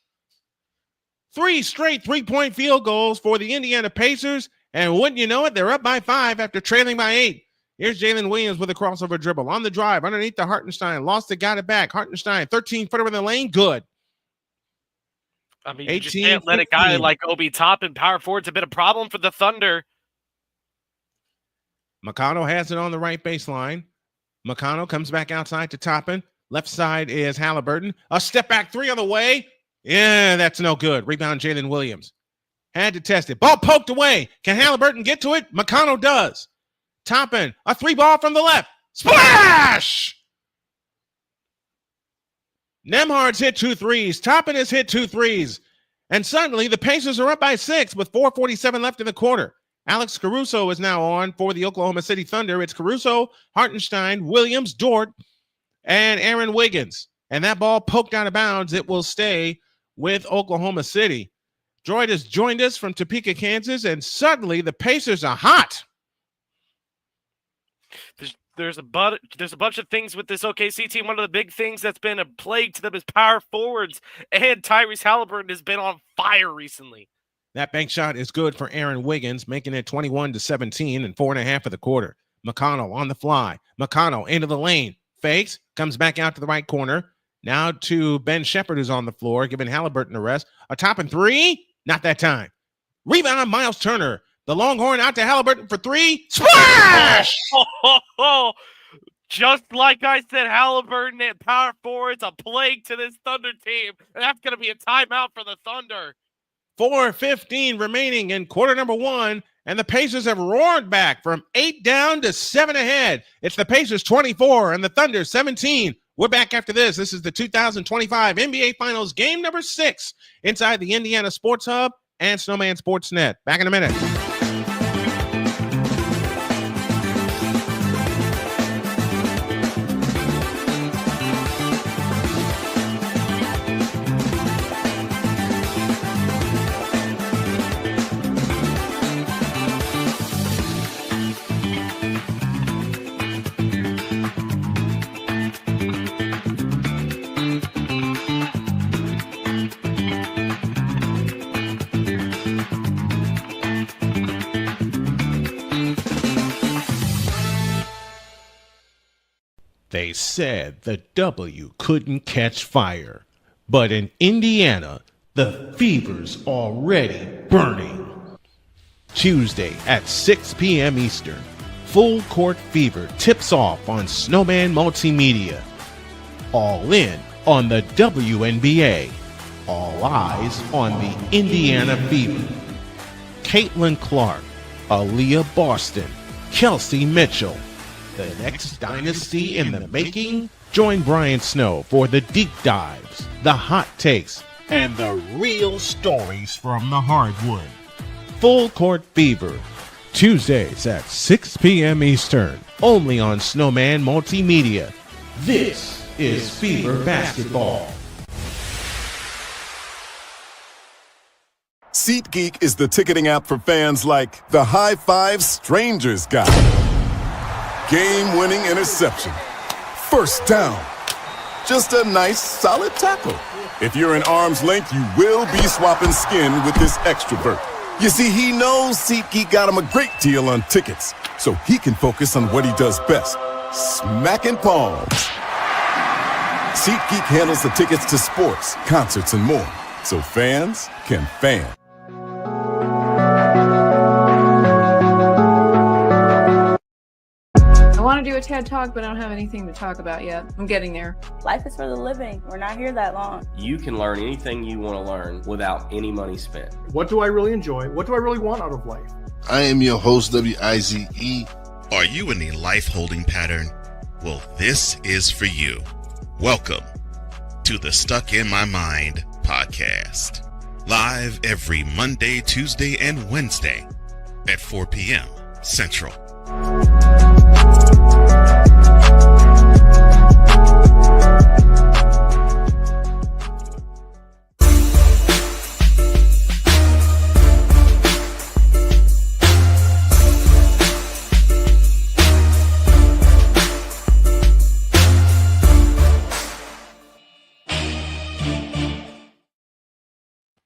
3 straight 3-point field goals for the Indiana Pacers. And wouldn't you know it, they're up by 5 after trailing by 8. Here's Jalen Williams with a crossover dribble. On the drive, underneath the Hartenstein. Lost it, got it back. Hartenstein, 13-footer in the lane. Good. I mean, you just can't let a guy like Obi Toppin, power forward's a bit of a problem for the Thunder. McConnell has it on the right baseline. McConnell comes back outside to Toppin. Left side is Haliburton. A step back 3 on the way. Yeah, that's no good. Rebound Jalen Williams. Had to test it. Ball poked away. Can Haliburton get to it? McConnell does. Toppin, a 3-ball from the left. Splash! Nembhard's hit 2 threes. Toppin has hit 2 threes. And suddenly the Pacers are up by 6 with 4:47 left in the quarter. Alex Caruso is now on for the Oklahoma City Thunder. It's Caruso, Hartenstein, Williams, Dort, and Aaron Wiggins. And that ball poked out of bounds. It will stay with Oklahoma City. Droid has joined us from Topeka, Kansas, and suddenly the Pacers are hot. There's a bunch of things with this OKC team. One of the big things that's been a plague to them is power forwards, and Tyrese Haliburton has been on fire recently. That bank shot is good for Aaron Wiggins, making it 21-17 and 4.5 of the quarter. McConnell on the fly. McConnell into the lane. Fakes. Comes back out to the right corner. Now to Ben Shepherd, who's on the floor, giving Haliburton a rest. A top and 3. Not that time. Rebound, Miles Turner. The Longhorn out to Haliburton for 3. Splash! Just like I said, Haliburton at power forward's a plague to this Thunder team. And that's going to be a timeout for the Thunder. 4:15 remaining in quarter number 1. And the Pacers have roared back from 8 down to 7 ahead. It's the Pacers 24 and the Thunder 17. We're back after this. This is the 2025 NBA Finals game number 6 inside the Indiana Sports Hub and Snowman Sportsnet. Back in a minute. They said the W couldn't catch fire, but in Indiana, the fever's already burning. Tuesday at 6 p.m. Eastern, Full Court Fever tips off on Snowman Multimedia. All in on the WNBA. All eyes on the Indiana Fever. Caitlin Clark, Aaliyah Boston, Kelsey Mitchell. The next dynasty in the making? Join Brian Snow for the deep dives, the hot takes, and the real stories from the hardwood. Full Court Fever, Tuesdays at 6 p.m. Eastern, only on Snowman Multimedia. This is Fever Basketball. SeatGeek is the ticketing app for fans like the High Five Strangers guy. Game-winning interception. First down. Just a nice, solid tackle. If you're in arm's length, you will be swapping skin with this extrovert. You see, he knows SeatGeek got him a great deal on tickets, so he can focus on what he does best, smacking palms. SeatGeek handles the tickets to sports, concerts, and more, so fans can fan. I want to do a TED Talk, but I don't have anything to talk about yet. I'm getting there. Life is for the living. We're not here that long. You can learn anything you want to learn without any money spent. What do I really enjoy? What do I really want out of life? I am your host, WIZE. Are you in a life-holding pattern? Well, this is for you. Welcome to the Stuck in My Mind podcast. Live every Monday, Tuesday, and Wednesday at 4 p.m. Central.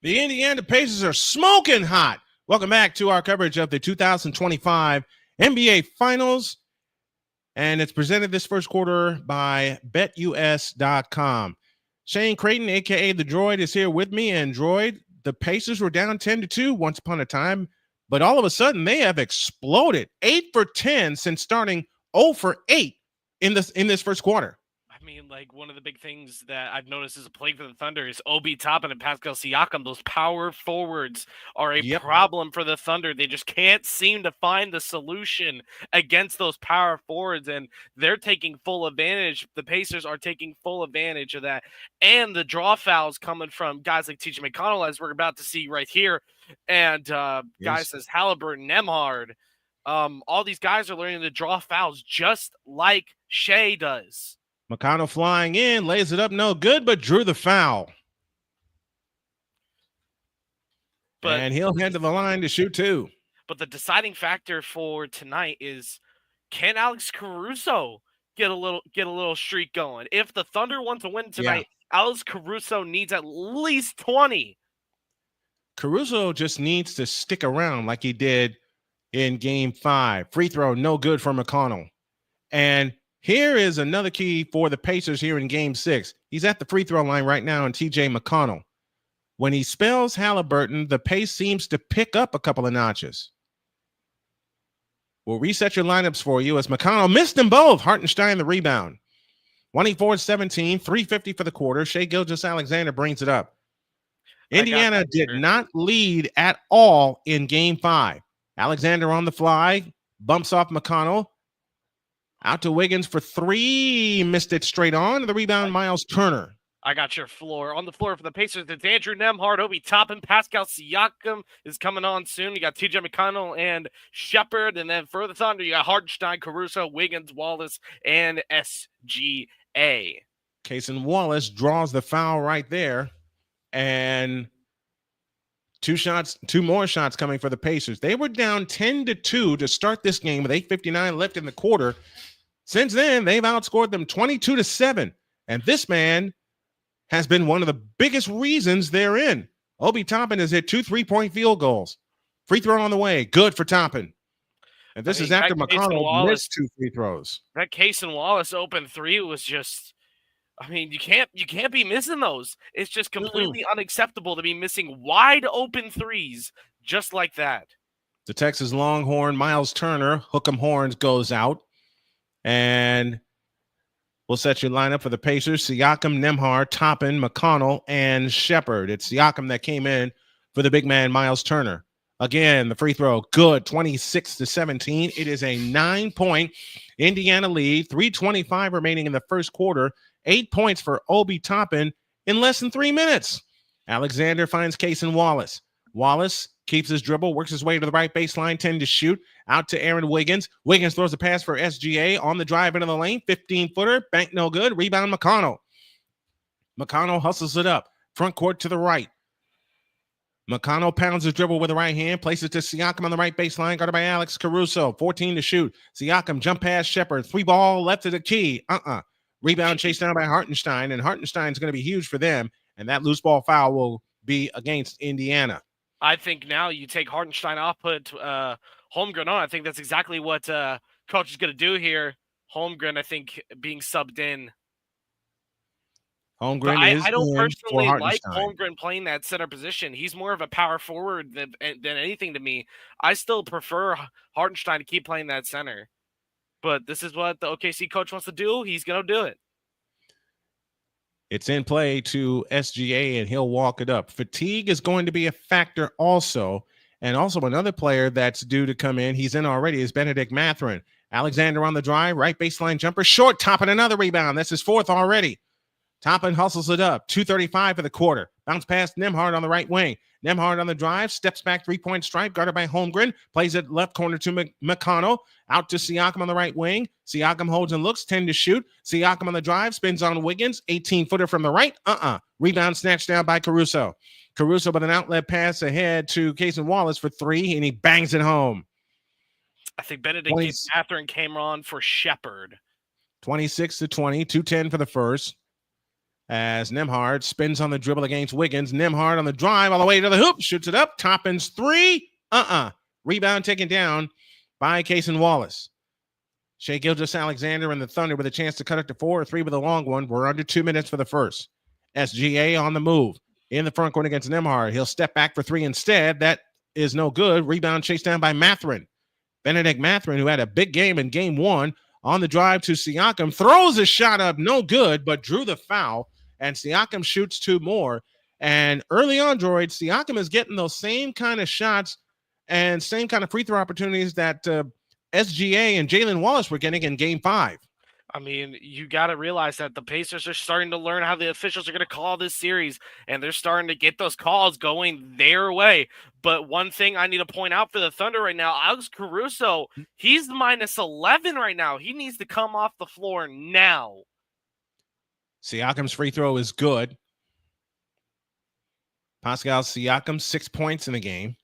The Indiana Pacers are smoking hot. Welcome back to our coverage of the 2025 NBA Finals. And it's presented this first quarter by BetUS.com. Shane Creighton, a.k.a. The Droid, is here with me. And Droid, the Pacers were down 10-2 once upon a time, but all of a sudden they have exploded. 8 for 10 since starting 0 for 8 in this first quarter. I mean, like, one of the big things that I've noticed as a plague for the Thunder is Obi Toppin and Pascal Siakam. Those power forwards are a problem for the Thunder. They just can't seem to find the solution against those power forwards, and they're taking full advantage. The Pacers are taking full advantage of that. And the draw fouls coming from guys like TJ McConnell, as we're about to see right here, and guys as Haliburton, Nembhard. All these guys are learning to draw fouls just like Shai does. McConnell flying in, lays it up, no good, but drew the foul. And he'll head to the line to shoot two. But the deciding factor for tonight is, can Alex Caruso get a little streak going? If the Thunder want to win tonight, Alex Caruso needs at least 20. Caruso just needs to stick around like he did in Game 5. Free throw, no good for McConnell. And here is another key for the Pacers here in Game 6. He's at the free throw line right now in TJ McConnell. When he spells Haliburton, the pace seems to pick up a couple of notches. We'll reset your lineups for you as McConnell missed them both. Hartenstein the rebound. 24-17, 3:50 for the quarter. Shai Gilgeous-Alexander brings it up. Indiana did not lead at all in Game 5. Alexander on the fly, bumps off McConnell. Out to Wiggins for three. Missed it straight on. The rebound, Miles Turner. I got your floor. On the floor for the Pacers, it's Andrew Nembhard, Obi Toppin, Pascal Siakam is coming on soon. You got TJ McConnell and Shepard. And then for the Thunder, you got Hartenstein, Caruso, Wiggins, Wallace, and SGA. Cason Wallace draws the foul right there. And two more shots coming for the Pacers. They were down 10-2 to start this game with 8:59 left in the quarter. Since then, they've outscored them 22-7. And this man has been one of the biggest reasons they're in. Obi Toppin has hit 2 3-point field goals. Free throw on the way. Good for Toppin. And this is after McConnell missed 2 free throws. That Cason Wallace open three was just, I mean, you can't be missing those. It's just completely unacceptable to be missing wide open threes just like that. The Texas Longhorn, Miles Turner, Hook'em Horns goes out. And we'll set your lineup for the Pacers: Siakam, Nembhard, Toppin, McConnell, and Shepard. It's Siakam that came in for the big man, Miles Turner. Again, the free throw, good, 26-17. It is a 9-point Indiana lead, 3:25 remaining in the first quarter. 8 points for Obi Toppin in less than 3 minutes. Alexander finds Cason Wallace. Wallace keeps his dribble, works his way to the right baseline, 10 to shoot. Out to Aaron Wiggins. Wiggins throws a pass for SGA on the drive into the lane. 15-footer, bank no good. Rebound McConnell. McConnell hustles it up. Front court to the right. McConnell pounds his dribble with the right hand, places to Siakam on the right baseline, guarded by Alex Caruso. 14 to shoot. Siakam jump past Shepard. 3 ball left of the key. Rebound chased down by Hartenstein, and Hartenstein's going to be huge for them, and that loose ball foul will be against Indiana. I think now you take Hartenstein off, put Holmgren on. I think that's exactly what Coach is going to do here. Holmgren, I think, being subbed in. Holmgren is I don't in personally for like Hartenstein. Holmgren playing that center position. He's more of a power forward than anything to me. I still prefer Hartenstein to keep playing that center. But this is what the OKC coach wants to do. He's going to do it. It's in play to SGA, and he'll walk it up. Fatigue is going to be a factor also. And also another player that's due to come in, he's in already, is Benedict Mathurin. Alexander on the drive, right baseline jumper, short, Toppin another rebound. That's his 4th already. Toppin hustles it up, 2:35 for the quarter. Bounce past Nembhard on the right wing. Nembhard on the drive, steps back, 3-point stripe, guarded by Holmgren, plays it left corner to McConnell, out to Siakam on the right wing. Siakam holds and looks, 10 to shoot. Siakam on the drive, spins on Wiggins, 18-footer from the right. Rebound snatched down by Caruso. Caruso with an outlet pass ahead to Cason Wallace for 3, and he bangs it home. I think Benedict Mathurin came on for Shepard. 26-20, 2:10 for the first. As Nembhard spins on the dribble against Wiggins. Nembhard on the drive all the way to the hoop. Shoots it up. Toppin's 3. Rebound taken down by Cason Wallace. Shai Gilgeous-Alexander and the Thunder with a chance to cut it to 4 or 3 with a long one. We're under 2 minutes for the first. SGA on the move. In the front court against Nembhard. He'll step back for 3 instead. That is no good. Rebound chased down by Mathurin. Benedict Mathurin, who had a big game in game 1, on the drive to Siakam. Throws a shot up. No good, but drew the foul. And Siakam shoots 2 more. And early on, Droid, Siakam is getting those same kind of shots and same kind of free throw opportunities that SGA and Jalen Wallace were getting in game 5. I mean, you got to realize that the Pacers are starting to learn how the officials are going to call this series, and they're starting to get those calls going their way. But one thing I need to point out for the Thunder right now, Alex Caruso, he's -11 right now. He needs to come off the floor now. Siakam's free throw is good. Pascal Siakam, 6 points in the game.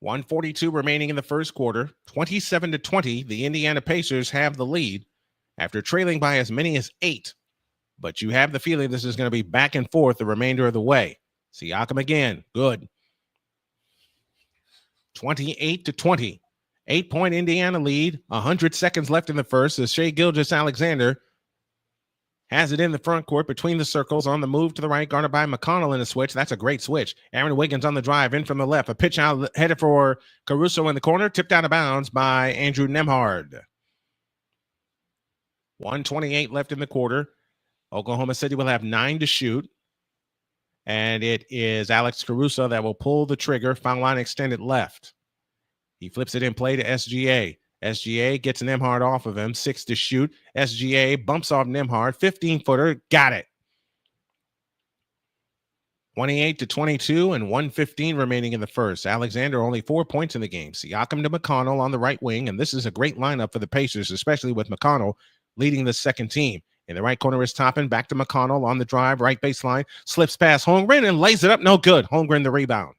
1:42 remaining in the first quarter. 27-20, the Indiana Pacers have the lead after trailing by as many as 8. But you have the feeling this is going to be back and forth the remainder of the way. Siakam again, good. 28-20. 8-point Indiana lead. 100 seconds left in the first as Shai Gilgeous-Alexander has it in the front court between the circles on the move to the right, guarded by McConnell in a switch. That's a great switch. Aaron Wiggins on the drive, in from the left. A pitch out headed for Caruso in the corner, tipped out of bounds by Andrew Nembhard. 1:28 left in the quarter. Oklahoma City will have 9 to shoot. And it is Alex Caruso that will pull the trigger. Foul line extended left. He flips it in play to SGA. SGA gets Nembhard off of him, 6 to shoot. SGA bumps off Nembhard, 15-footer, got it. 28-22 and 1:15 remaining in the first. Alexander only 4 points in the game. Siakam to McConnell on the right wing, and this is a great lineup for the Pacers, especially with McConnell leading the second team. In the right corner is Toppin, back to McConnell on the drive, right baseline, slips past Holmgren and lays it up, no good. Holmgren the rebound.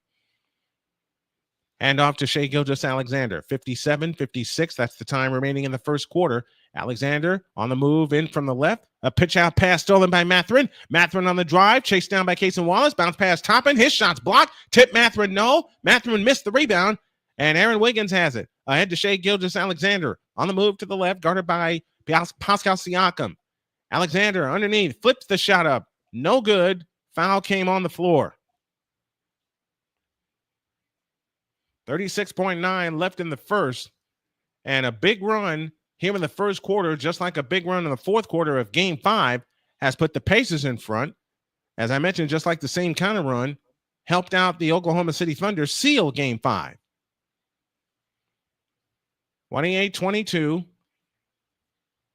And off to Shai Gilgeous-Alexander, 57-56. That's the time remaining in the first quarter. Alexander on the move in from the left. A pitch out pass stolen by Mathurin. Mathurin on the drive, chased down by Cason Wallace. Bounce past Toppin. His shot's blocked. Tip Mathurin, no. Mathurin missed the rebound. And Aaron Wiggins has it. Ahead to Shai Gilgeous-Alexander. On the move to the left, guarded by Pascal Siakam. Alexander underneath, flips the shot up. No good. Foul came on the floor. 36.9 left in the first. And a big run here in the first quarter, just like a big run in the fourth quarter of Game 5, has put the Pacers in front. As I mentioned, just like the same kind of run, helped out the Oklahoma City Thunder seal Game 5. 28-22.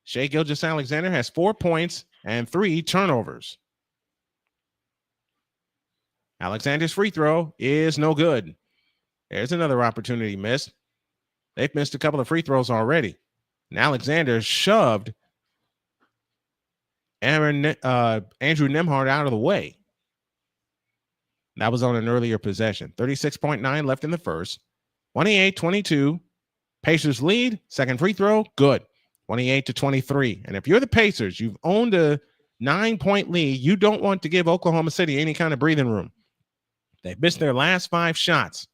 Shai Gilgeous-Alexander has 4 points and 3 turnovers. Alexander's free throw is no good. There's another opportunity missed. They've missed a couple of free throws already. And Alexander shoved Andrew Nembhard out of the way. That was on an earlier possession. 36.9 left in the first. 28-22. Pacers lead. Second free throw, good. 28-23. And if you're the Pacers, you've owned a 9-point lead. You don't want to give Oklahoma City any kind of breathing room. They've missed their last 5 shots.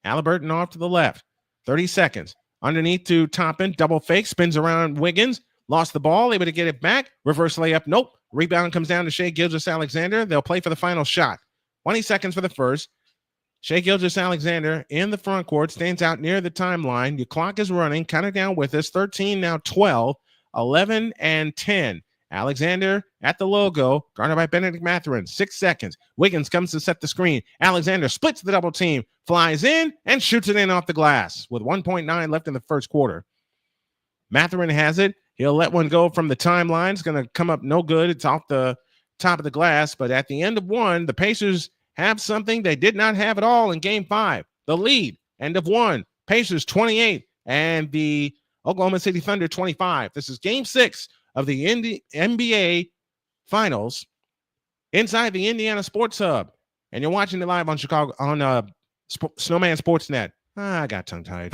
Haliburton off to the left. 30 seconds. Underneath to Toppin. Double fake. Spins around Wiggins. Lost the ball. Able to get it back. Reverse layup. Nope. Rebound comes down to Shai Gilgeous-Alexander. They'll play for the final shot. 20 seconds for the first. Shai Gilgeous-Alexander in the front court. Stands out near the timeline. Your clock is running. Kind of down with us. 13, now 12. 11 and 10. Alexander at the logo, guarded by Benedict Mathurin. 6 seconds. Wiggins comes to set the screen. Alexander splits the double team, flies in, and shoots it in off the glass with 1.9 left in the first quarter. Mathurin has it. He'll let one go from the timeline. It's going to come up no good. It's off the top of the glass. But at the end of one, the Pacers have something they did not have at all in Game 5. The lead, end of one. Pacers 28 and the Oklahoma City Thunder 25. This is Game 6 of the NBA Finals inside the Indiana Sports Hub. And you're watching it live on Snowman Sportsnet. I got tongue-tied.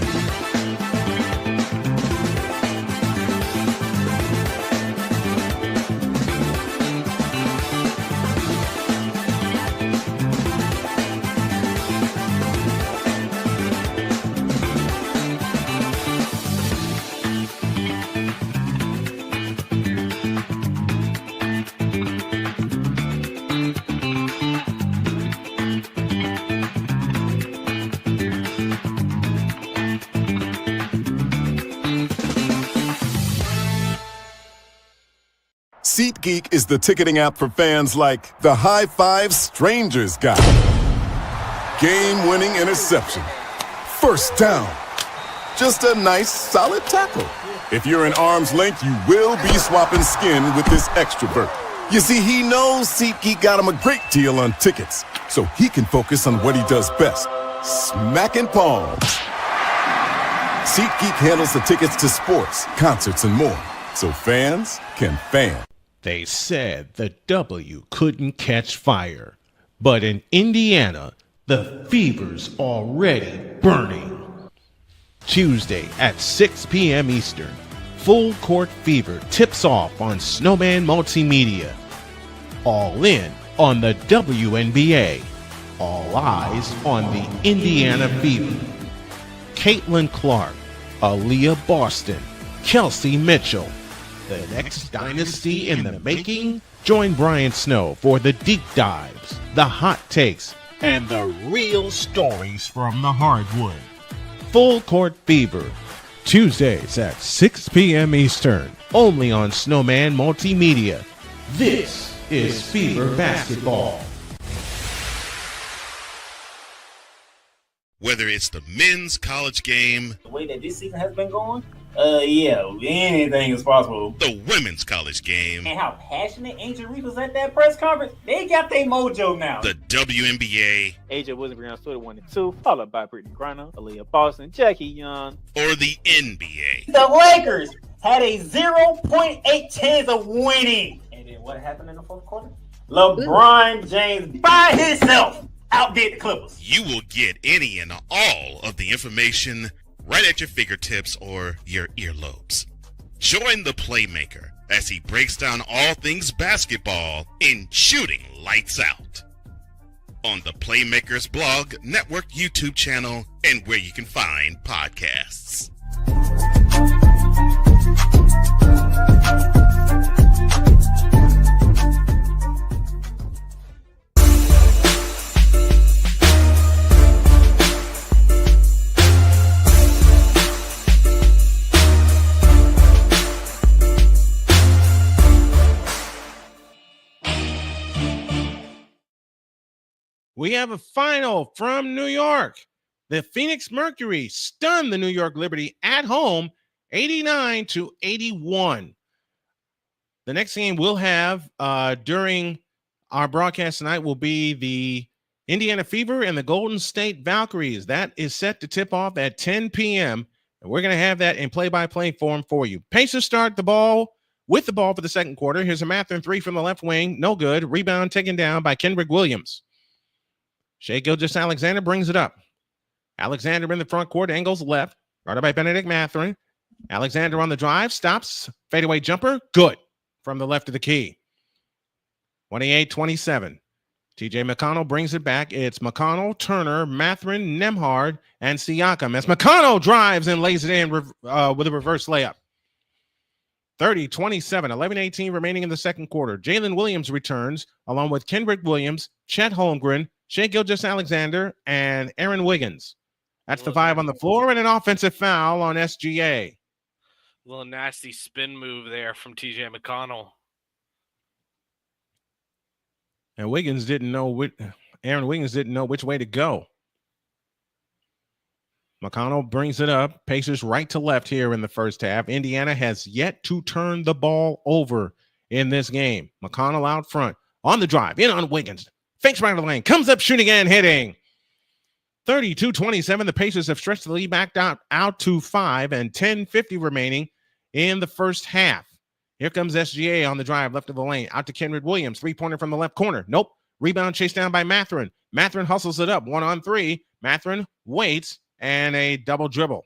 SeatGeek is the ticketing app for fans like the High Five Strangers guy. Game-winning interception. First down. Just a nice, solid tackle. If you're in arm's length, you will be swapping skin with this extrovert. You see, he knows SeatGeek got him a great deal on tickets, so he can focus on what he does best, smacking palms. SeatGeek handles the tickets to sports, concerts, and more, so fans can fan. They said the W couldn't catch fire, but in Indiana, the fever's already burning. Tuesday at 6 p.m. Eastern, Full Court Fever tips off on Snowman Multimedia. All in on the WNBA. All eyes on the Indiana Fever. Caitlin Clark, Aaliyah Boston, Kelsey Mitchell. The next dynasty in the making? Join Brian Snow for the deep dives, the hot takes, and the real stories from the hardwood. Full Court Fever, Tuesdays at 6 p.m. Eastern, only on Snowman Multimedia. This is Fever Basketball. Whether it's the men's college game, the way that this season has been going, Yeah, anything is possible. The women's college game. And how passionate Angel Reese was at that press conference. They got their mojo now. The WNBA. AJ Wilson-Brown stood at 1 and 2, followed by Brittany Griner, Aaliyah Boston, Jackie Young. Or the NBA. The Lakers had a 0.8 chance of winning. And then what happened in the fourth quarter? LeBron James by himself outdid the Clippers. You will get any and all of the information right at your fingertips or your earlobes. Join the Playmaker as he breaks down all things basketball in Shooting Lights Out on the Playmakers blog, network, YouTube channel, and where you can find podcasts. We have a final from New York. The Phoenix Mercury stunned the New York Liberty at home, 89-81. The next game we'll have during our broadcast tonight will be the Indiana Fever and the Golden State Valkyries. That is set to tip off at 10 p.m., and we're going to have that in play-by-play form for you. Pacers start the ball with the ball for the second quarter. Here's a Mathurin three from the left wing. No good. Rebound taken down by Kendrick Williams. Shai Gilgeous-Alexander brings it up. Alexander in the front court, angles left. Guarded by Benedict Mathurin. Alexander on the drive, stops. Fadeaway jumper, good. From the left of the key. 28-27. TJ McConnell brings it back. It's McConnell, Turner, Mathurin, Nembhard, and Siakam as McConnell drives and lays it in with a reverse layup. 30-27, 11-18 remaining in the second quarter. Jalen Williams returns along with Kendrick Williams, Chet Holmgren, Shai Gilgeous-Alexander, and Aaron Wiggins. That's the five on the floor and an offensive foul on SGA. Little nasty spin move there from TJ McConnell. And Aaron Wiggins didn't know which way to go. McConnell brings it up. Pacers right to left here in the first half. Indiana has yet to turn the ball over in this game. McConnell out front on the drive. In on Wiggins. Fakes right of the lane. Comes up shooting and hitting. 32-27. The Pacers have stretched the lead back out to 5 and 10:50 remaining in the first half. Here comes SGA on the drive left of the lane. Out to Kendrick Williams. Three-pointer from the left corner. Nope. Rebound chased down by Mathurin. Mathurin hustles it up. 1-on-3. Mathurin waits and a double dribble.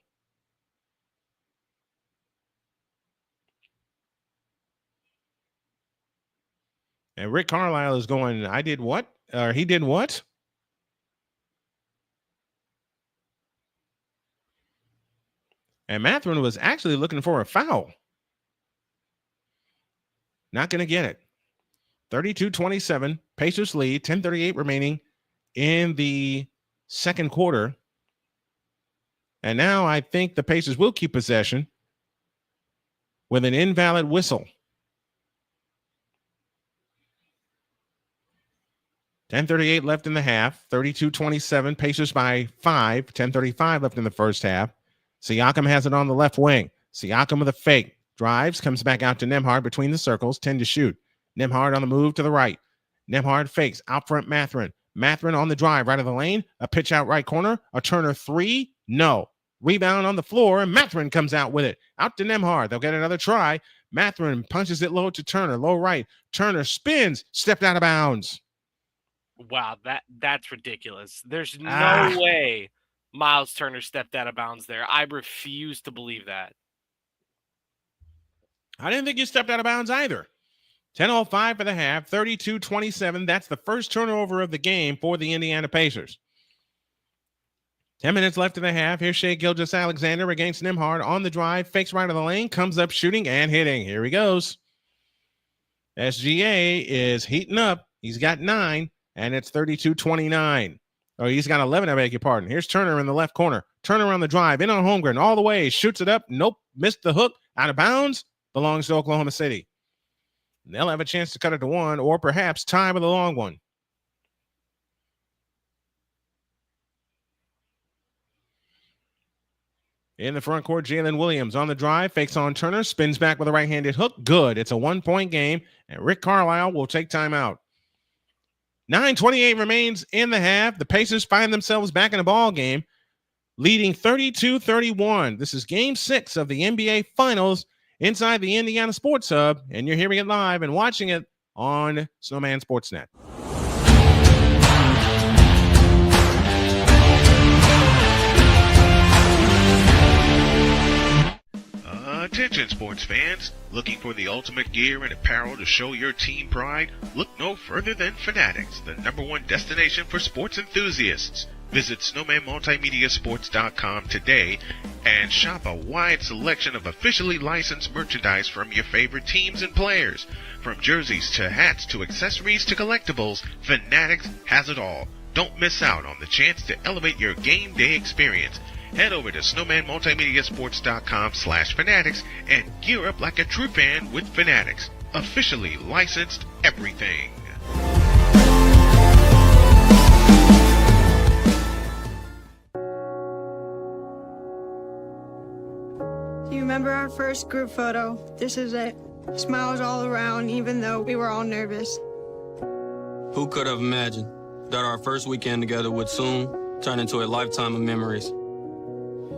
And Rick Carlisle is going, I did what? Or he did what? And Mathurin was actually looking for a foul. Not going to get it. 32-27. Pacers lead. 10:38 remaining in the second quarter. And now I think the Pacers will keep possession with an invalid whistle. 10:38 left in the half. 32-27. Pacers by 5. 10:35 left in the first half. Siakam has it on the left wing. Siakam with a fake. Drives, comes back out to Nembhard between the circles. 10 to shoot. Nembhard on the move to the right. Nembhard fakes. Out front Mathurin. Mathurin on the drive right of the lane. A pitch out right corner. A Turner three. No. Rebound on the floor. And Mathurin comes out with it. Out to Nembhard. They'll get another try. Mathurin punches it low to Turner. Low right. Turner spins. Stepped out of bounds. Wow, that's ridiculous. There's no way Miles Turner stepped out of bounds there. I refuse to believe that. I didn't think you stepped out of bounds either. 10:05 for the half, 32-27. That's the first turnover of the game for the Indiana Pacers. 10 minutes left in the half. Here's Shai Gilgeous-Alexander against Nembhard on the drive. Fakes right of the lane, comes up shooting and hitting. Here he goes. SGA is heating up. He's got 9, and it's 32-29. Oh, he's got 11, I beg your pardon. Here's Turner in the left corner. Turner on the drive, in on Holmgren, all the way. Shoots it up. Nope, missed the hook. Out of bounds. Belongs to Oklahoma City. They'll have a chance to cut it to 1 or perhaps tie with a long one. In the front court, Jalen Williams on the drive, fakes on Turner, spins back with a right-handed hook. Good. It's a 1-point game, and Rick Carlisle will take timeout. 9:28 remains in the half. The Pacers find themselves back in a ball game, leading 32-31. This is Game 6 of the NBA Finals inside the Indiana Sports Hub, and you're hearing it live and watching it on Snowman Sportsnet. Attention sports fans, looking for the ultimate gear and apparel to show your team pride? Look no further than Fanatics, the #1 destination for sports enthusiasts. Visit snowmanmultimediasports.com today and shop a wide selection of officially licensed merchandise from your favorite teams and players. From jerseys to hats to accessories to collectibles, Fanatics has it all. Don't miss out on the chance to elevate your game day experience. Head over to snowmanmultimediasports.com/fanatics and gear up like a true fan with Fanatics. Officially licensed everything. Do you remember our first group photo? This is it. Smiles all around, even though we were all nervous. Who could have imagined that our first weekend together would soon turn into a lifetime of memories?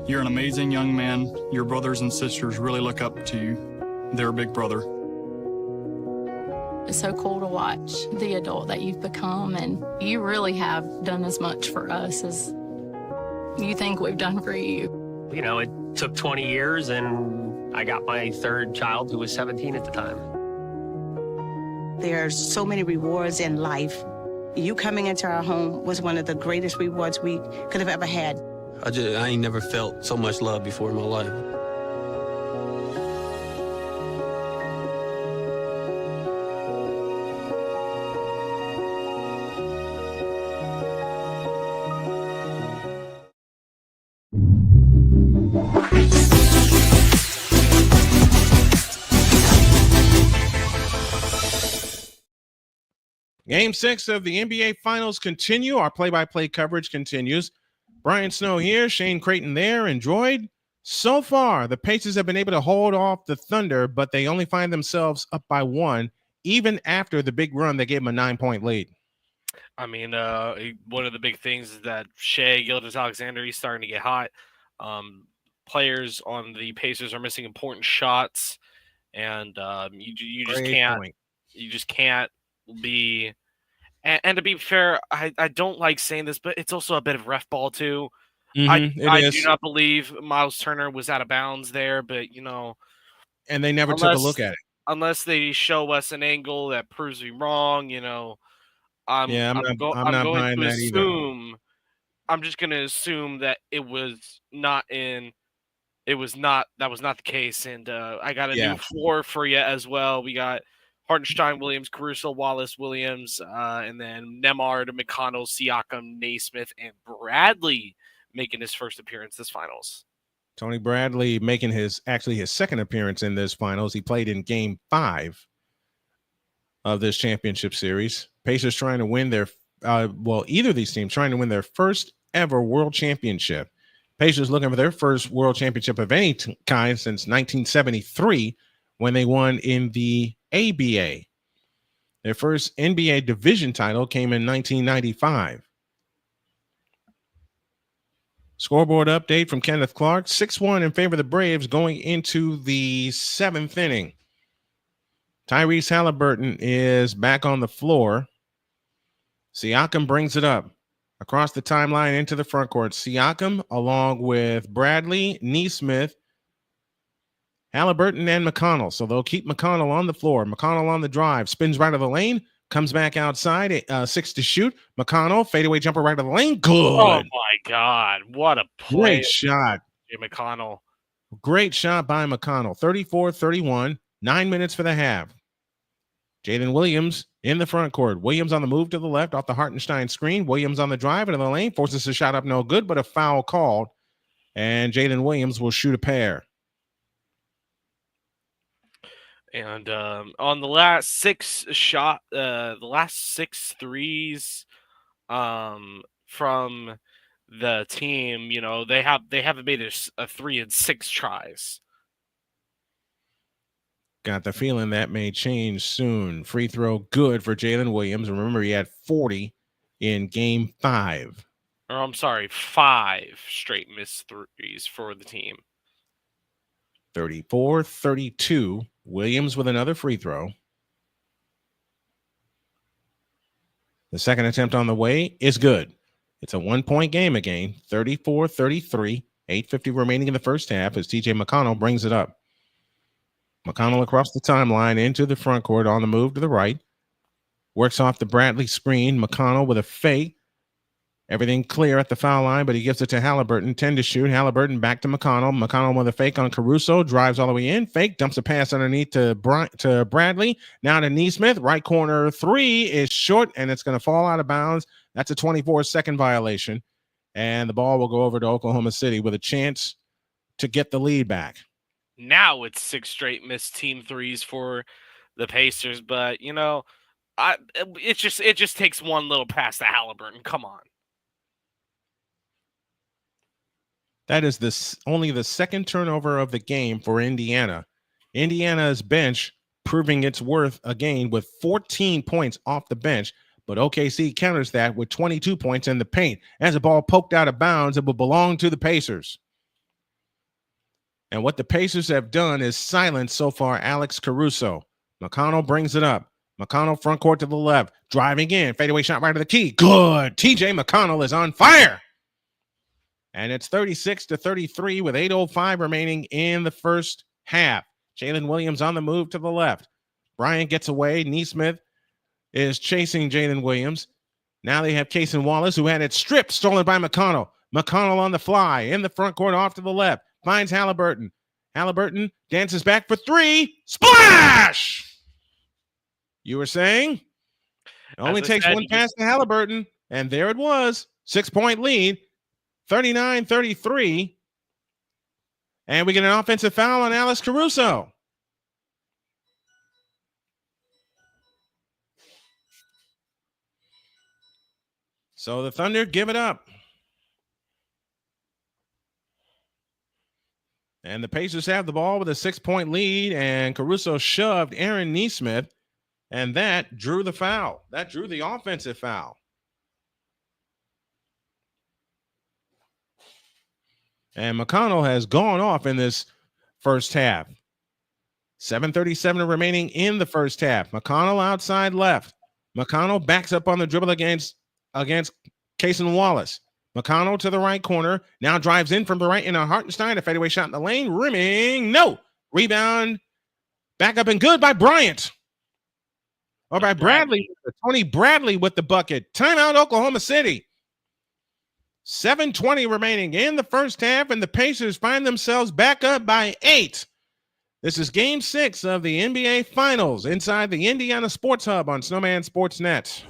You're an amazing young man. Your brothers and sisters really look up to you. They're a big brother. It's so cool to watch the adult that you've become, and you really have done as much for us as you think we've done for you. You know, it took 20 years, and I got my third child who was 17 at the time. There are so many rewards in life. You coming into our home was one of the greatest rewards we could have ever had. I ain't never felt so much love before in my life. Game 6 of the NBA Finals continue. Our play-by-play coverage continues. Brian Snow here, Shane Creighton there, and Droid. So far, the Pacers have been able to hold off the Thunder, but they only find themselves up by 1, even after the big run that gave them a 9-point lead. I mean, one of the big things is that Shai Gilgeous-Alexander, he's starting to get hot. Players on the Pacers are missing important shots, and you just can't be. And to be fair, I don't like saying this, but it's also a bit of ref ball too. I do not believe Miles Turner was out of bounds there, but and they never took a look at it unless they show us an angle that proves me wrong. I'm just going to assume that that was not the case, and I got a new floor for you as well. We got Hartenstein, Williams, Caruso, Wallace, Williams, and then Nemard, McConnell, Siakam, Naismith, and Bradley making his first appearance this finals. Tony Bradley making his second appearance in this finals. He played in Game 5 of this championship series. Pacers trying to win their either of these teams trying to win their first ever world championship. Pacers looking for their first world championship of any kind since 1973 when they won in the ABA. Their first NBA division title came in 1995. Scoreboard update from Kenneth Clark. 6-1 in favor of the Braves going into the 7th inning. Tyrese Haliburton is back on the floor. Siakam brings it up across the timeline into the front court. Siakam along with Bradley, Naismith, Haliburton, and McConnell. So they'll keep McConnell on the floor. McConnell on the drive. Spins right of the lane. Comes back outside. 6 to shoot. McConnell, fadeaway jumper right of the lane. Good. Oh, my God. What a play. Great shot. McConnell. Great shot by McConnell. 34-31. 9 minutes for the half. Jalen Williams in the front court. Williams on the move to the left off the Hartenstein screen. Williams on the drive into the lane. Forces a shot up no good, but a foul called. And Jalen Williams will shoot a pair. And on the last 6 threes from the team, they haven't made a 3 in 6 tries. Got the feeling that may change soon. Free throw good for Jalen Williams. Remember, he had 40 in game 5. Or I'm sorry, 5 straight missed threes for the team. 34-32. Williams with another free throw. The second attempt on the way is good. It's a 1-point game again. 34-33. 8:50 remaining in the first half as TJ McConnell brings it up. McConnell across the timeline into the front court on the move to the right. Works off the Bradley screen. McConnell with a fake. Everything clear at the foul line, but he gives it to Haliburton. 10 to shoot. Haliburton back to McConnell. McConnell with a fake on Caruso. Drives all the way in. Fake. Dumps a pass underneath to Bradley. Now to Neesmith. Right corner 3 is short, and it's going to fall out of bounds. That's a 24-second violation. And the ball will go over to Oklahoma City with a chance to get the lead back. Now it's 6 straight missed team threes for the Pacers, but it just takes one little pass to Haliburton. Come on. That is only the second turnover of the game for Indiana. Indiana's bench proving its worth again with 14 points off the bench, but OKC counters that with 22 points in the paint. As a ball poked out of bounds, it will belong to the Pacers. And what the Pacers have done is silence so far Alex Caruso. McConnell brings it up. McConnell front court to the left. Driving in. Fadeaway shot right to the key. Good. TJ McConnell is on fire. And it's 36-33 with 8:05 remaining in the first half. Jalen Williams on the move to the left. Bryant gets away. Neesmith is chasing Jalen Williams. Now they have Cason Wallace, who had it stripped, stolen by McConnell. McConnell on the fly in the front court off to the left. Finds Haliburton. Haliburton dances back for 3. Splash! You were saying? It only takes one pass to Haliburton, and there it was. 6-point lead, 39-33. And we get an offensive foul on Alex Caruso. So the Thunder give it up. And the Pacers have the ball with a 6-point lead, and Caruso shoved Aaron Neesmith, and that drew the foul. That drew the offensive foul. And McConnell has gone off in this first half. 7:37 remaining in the first half. McConnell outside left. McConnell backs up on the dribble against Cason Wallace. McConnell to the right corner. Now drives in from the right into Hartenstein. A fadeaway shot in the lane. Rimming. No. Rebound. Back up and good by Bryant. Or by Bradley. Tony Bradley with the bucket. Timeout, Oklahoma City. 7:20 remaining in the first half, and the Pacers find themselves back up by 8. This is Game 6 of the NBA Finals inside the Indiana Sports Hub on Snowman Sportsnet.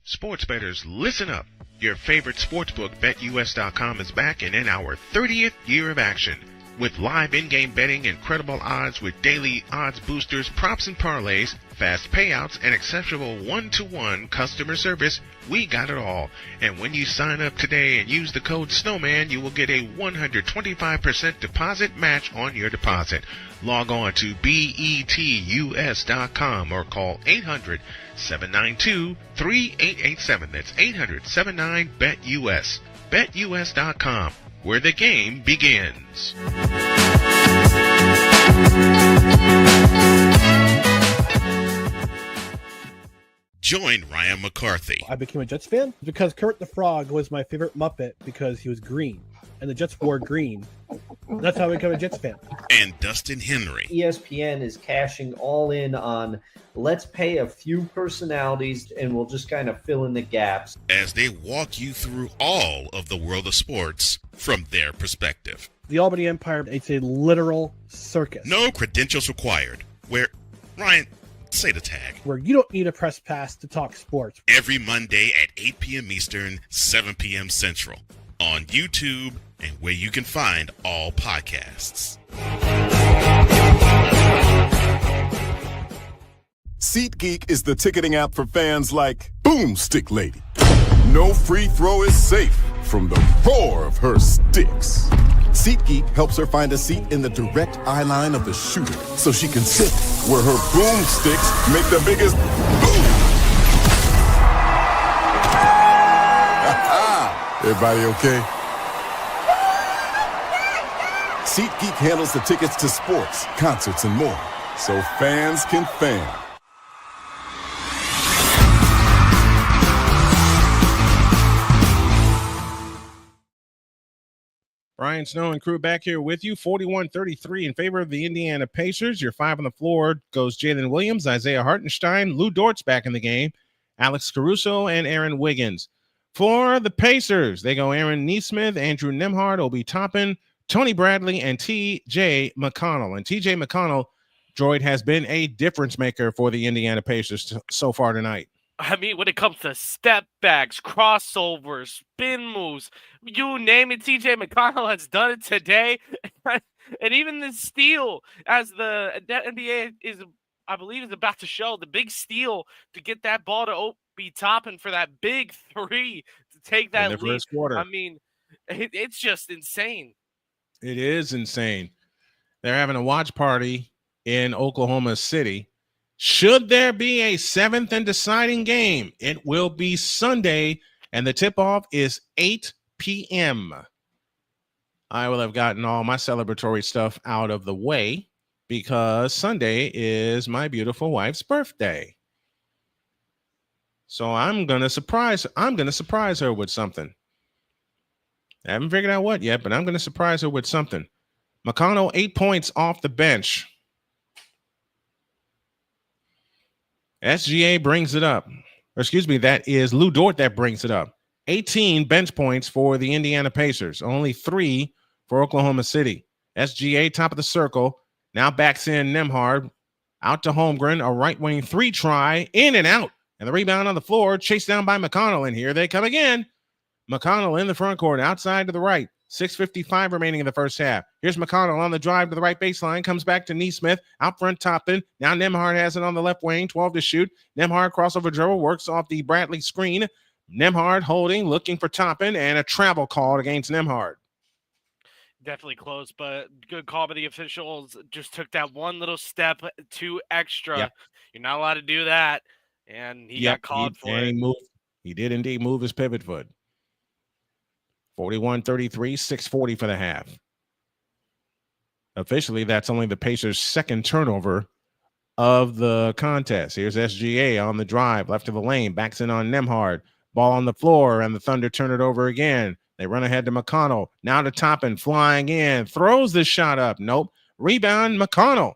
Sports bettors, listen up. Your favorite sportsbook, BetUS.com, is back and in our 30th year of action. With live in-game betting, incredible odds with daily odds boosters, props and parlays, fast payouts, and exceptional one-to-one customer service, we got it all. And when you sign up today and use the code SNOWMAN, you will get a 125% deposit match on your deposit. Log on to BETUS.com or call 800-792-3887. That's 800-79-BET-US. BetUS.com, where the game begins. Join Ryan McCarthy. I became a Jets fan because Kermit the Frog was my favorite Muppet because he was green, and the Jets wore green. That's how I became a Jets fan. And Dustin Henry. ESPN is cashing all in on let's pay a few personalities and we'll just kind of fill in the gaps. As they walk you through all of the world of sports from their perspective. The Albany Empire, it's a literal circus. No credentials required. Where, Ryan, say the tag. Where you don't need a press pass to talk sports. Every Monday at 8 p.m. Eastern, 7 p.m. Central. On YouTube and where you can find all podcasts. SeatGeek is the ticketing app for fans like Boomstick Lady. No free throw is safe from the roar of her sticks. SeatGeek helps her find a seat in the direct eye line of the shooter so she can sit where her boomsticks make the biggest boom. Everybody okay? SeatGeek handles the tickets to sports, concerts, and more, so fans can fan. Brian Snow and crew back here with you. 41-33 in favor of the Indiana Pacers. Your 5 on the floor goes Jalen Williams, Isaiah Hartenstein, Lou Dort's back in the game, Alex Caruso, and Aaron Wiggins. For the Pacers, they go Aaron Nesmith, Andrew Nembhard, Obi Toppin, Tony Bradley, and T.J. McConnell. And T.J. McConnell, Droid, has been a difference maker for the Indiana Pacers so far tonight. I mean, when it comes to step backs, crossovers, spin moves, you name it, TJ McConnell has done it today. And even the steal, as the NBA is, I believe, is about to show, the big steal to get that ball to Obi Toppin for that big three to take that in the lead. first quarter. I mean, it's just insane. It is insane. They're having a watch party in Oklahoma City. Should there be a 7th and deciding game, it will be Sunday, and the tip-off is 8 p.m. I will have gotten all my celebratory stuff out of the way because Sunday is my beautiful wife's birthday. So I'm gonna surprise her with something. I haven't figured out what yet, but I'm gonna surprise her with something. McConnell, 8 points off the bench. SGA brings it up. Or excuse me, that is Lou Dort that brings it up. 18 bench points for the Indiana Pacers. Only 3 for Oklahoma City. SGA, top of the circle. Now backs in Nembhard. Out to Holmgren. A right wing 3 try. In and out. And the rebound on the floor. Chased down by McConnell. And here they come again. McConnell in the front court. Outside to the right. 6:55 remaining in the first half. Here's McConnell on the drive to the right baseline. Comes back to Nesmith. Out front Toppin. Now Nembhard has it on the left wing. 12 to shoot. Nembhard crossover dribble. Works off the Bradley screen. Nembhard holding. Looking for Toppin. And a travel call against Nembhard. Definitely close, but good call by the officials. Just took that one little step too extra. Yep. You're not allowed to do that. And he got called for it. He did indeed move his pivot foot. 41-33, 6:40 for the half. Officially, that's only the Pacers' second turnover of the contest. Here's SGA on the drive, left of the lane, backs in on Nembhard. Ball on the floor, and the Thunder turn it over again. They run ahead to McConnell. Now to Toppin, flying in, throws the shot up. Nope. Rebound, McConnell.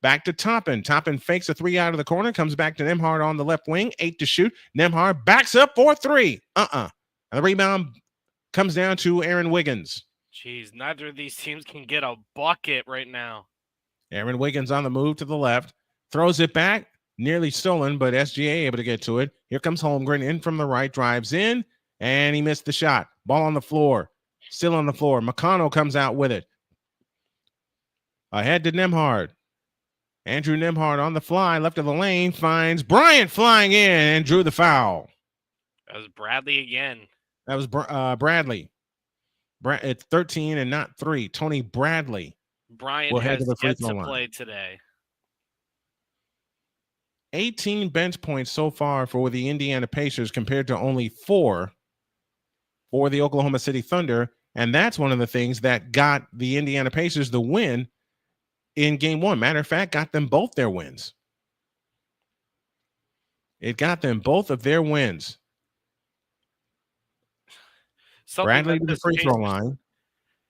Back to Toppin. Toppin fakes a 3 out of the corner, comes back to Nembhard on the left wing, 8 to shoot. Nembhard backs up for 3. And the rebound comes down to Aaron Wiggins. Jeez, neither of these teams can get a bucket right now. Aaron Wiggins on the move to the left. Throws it back. Nearly stolen, but SGA able to get to it. Here comes Holmgren in from the right. Drives in, and he missed the shot. Ball on the floor. Still on the floor. McConnell comes out with it. Ahead to Nembhard. Andrew Nembhard on the fly. Left of the lane. Finds Bryant flying in and drew the foul. That was Bradley again. That was Bradley. It's 13 and not 3. Tony Bradley. Bryant has yet to play today. 18 bench points so far for the Indiana Pacers compared to only 4 for the Oklahoma City Thunder. And that's one of the things that got the Indiana Pacers the win in game 1. Matter of fact, got them both their wins. It got them both of their wins. Bradley to the free throw line.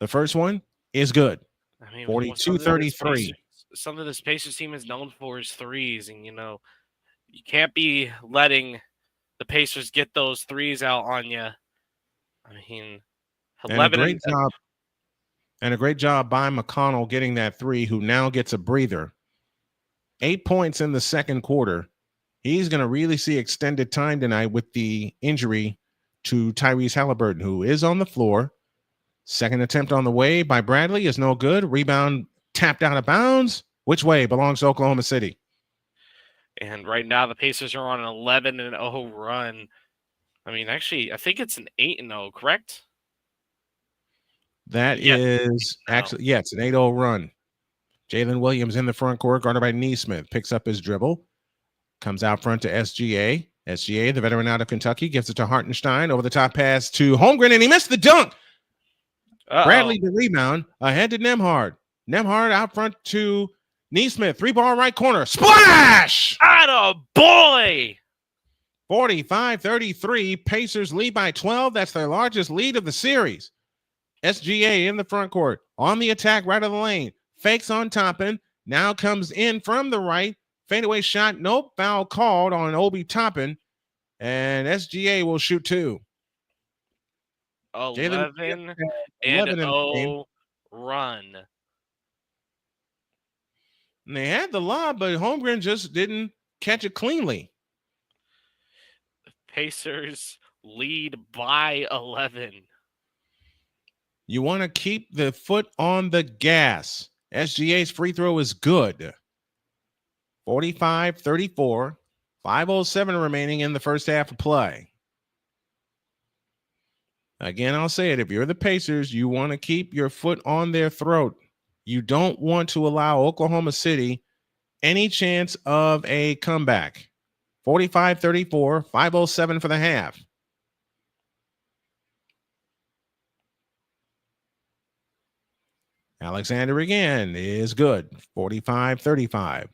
The first one is good. I mean, 42-33. Some of this Pacers team is known for his threes, and you can't be letting the Pacers get those threes out on you. I mean, 11 and a great job by McConnell getting that 3, who now gets a breather. 8 points in the second quarter. He's going to really see extended time tonight with the injury to Tyrese Haliburton, who is on the floor. Second attempt on the way by Bradley is no good. Rebound tapped out of bounds. Which way? Belongs to Oklahoma City. And right now the Pacers are on an 11-0 run. I mean, actually, I think it's an 8-0, correct? That is actually, it's an 8-0 run. Jalen Williams in the front court, guarded by Neesmith, picks up his dribble, comes out front to SGA. SGA, the veteran out of Kentucky, gives it to Hartenstein. Over the top pass to Holmgren, and he missed the dunk. Bradley the rebound, ahead to Nembhard. Nembhard out front to Neesmith, 3-ball right corner. Splash! Atta boy! 45-33. Pacers lead by 12. That's their largest lead of the series. SGA in the front court, on the attack right of the lane. Fakes on Toppin, now comes in from the right. Fadeaway shot, nope, foul called on Obi Toppin, and SGA will shoot 2. 11-0 run. And they had the lob, but Holmgren just didn't catch it cleanly. The Pacers lead by 11. You want to keep the foot on the gas. SGA's free throw is good. 45-34. 5:07 remaining in the first half of play. Again, I'll say it. If you're the Pacers, you want to keep your foot on their throat. You don't want to allow Oklahoma City any chance of a comeback. 45-34, 5:07 for the half. Alexander again is good. 45-35.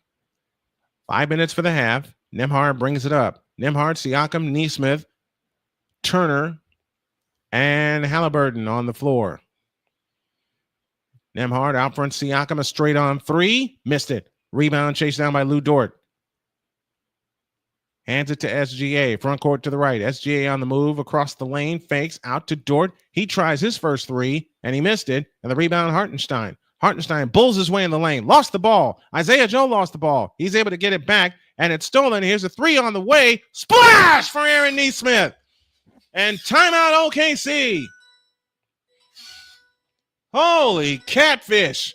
5 minutes for the half. Nembhard brings it up. Nembhard, Siakam, Neesmith, Turner, and Haliburton on the floor. Nembhard out front, Siakam, a straight on 3. Missed it. Rebound chased down by Lou Dort. Hands it to SGA. Front court to the right. SGA on the move across the lane. Fakes out to Dort. He tries his first 3, and he missed it. And the rebound, Hartenstein. Hartenstein bulls his way in the lane. Lost the ball. Isaiah Joe lost the ball. He's able to get it back, and it's stolen. Here's a 3 on the way. Splash for Aaron Neesmith. And timeout OKC. Holy catfish.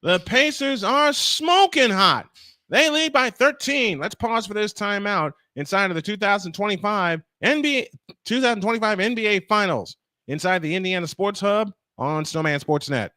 The Pacers are smoking hot. They lead by 13. Let's pause for this timeout inside of the 2025 NBA Finals inside the Indiana Sports Hub on Snowman Sportsnet.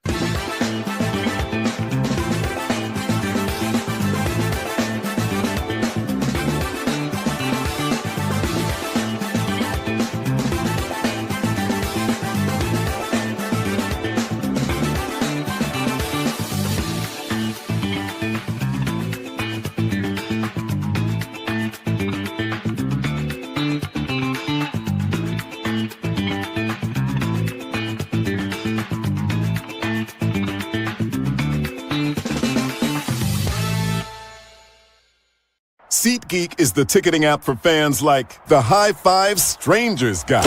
SeatGeek is the ticketing app for fans like the High Five Strangers guy.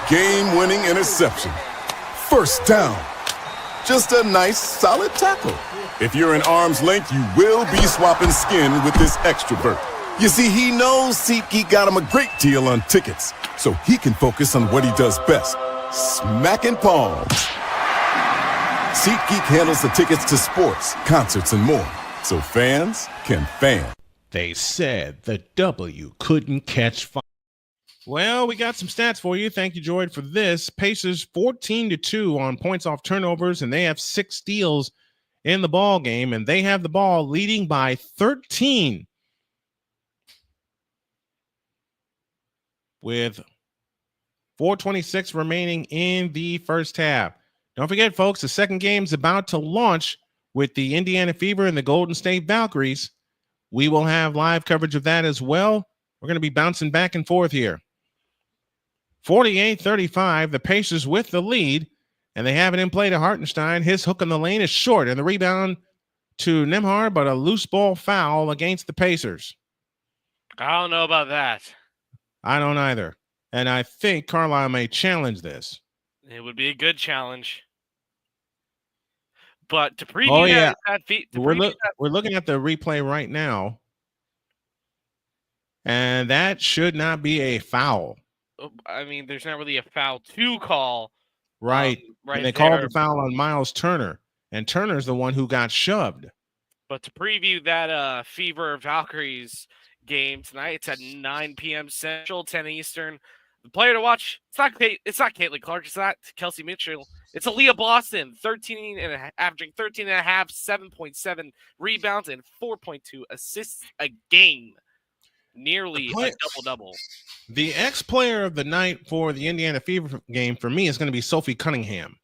Game-winning interception. First down. Just a nice, solid tackle. If you're in arm's length, you will be swapping skin with this extrovert. You see, he knows SeatGeek got him a great deal on tickets, so he can focus on what he does best, smacking palms. SeatGeek handles the tickets to sports, concerts, and more, so fans can fan. They said the W couldn't catch fire. Well, we got some stats for you. Thank you, Jordan, for this. Pacers 14-2 on points off turnovers, and they have 6 steals in the ball game, and they have the ball leading by 13 with 4:26 remaining in the first half. Don't forget, folks, the second game's about to launch with the Indiana Fever and the Golden State Valkyries. We will have live coverage of that as well. We're going to be bouncing back and forth here. 48-35, the Pacers with the lead, and they have it in play to Hartenstein. His hook in the lane is short, and the rebound to Nembhard, but a loose ball foul against the Pacers. I don't know about that. I don't either. And I think Carlisle may challenge this. It would be a good challenge. But to preview we're looking at the replay right now, and that should not be a foul. I mean, there's not really a foul to call. Right. And they called the foul on Miles Turner, and Turner's the one who got shoved. But to preview that Fever Valkyries game tonight, it's at 9 p.m. Central, 10 Eastern. The player to watch, it's not Caitlin Clark, it's not Kelsey Mitchell. It's Aaliyah Boston, averaging 13 and a half, 7.7 rebounds, and 4.2 assists a game. Nearly a double-double. The ex-player of the night for the Indiana Fever game for me is going to be Sophie Cunningham.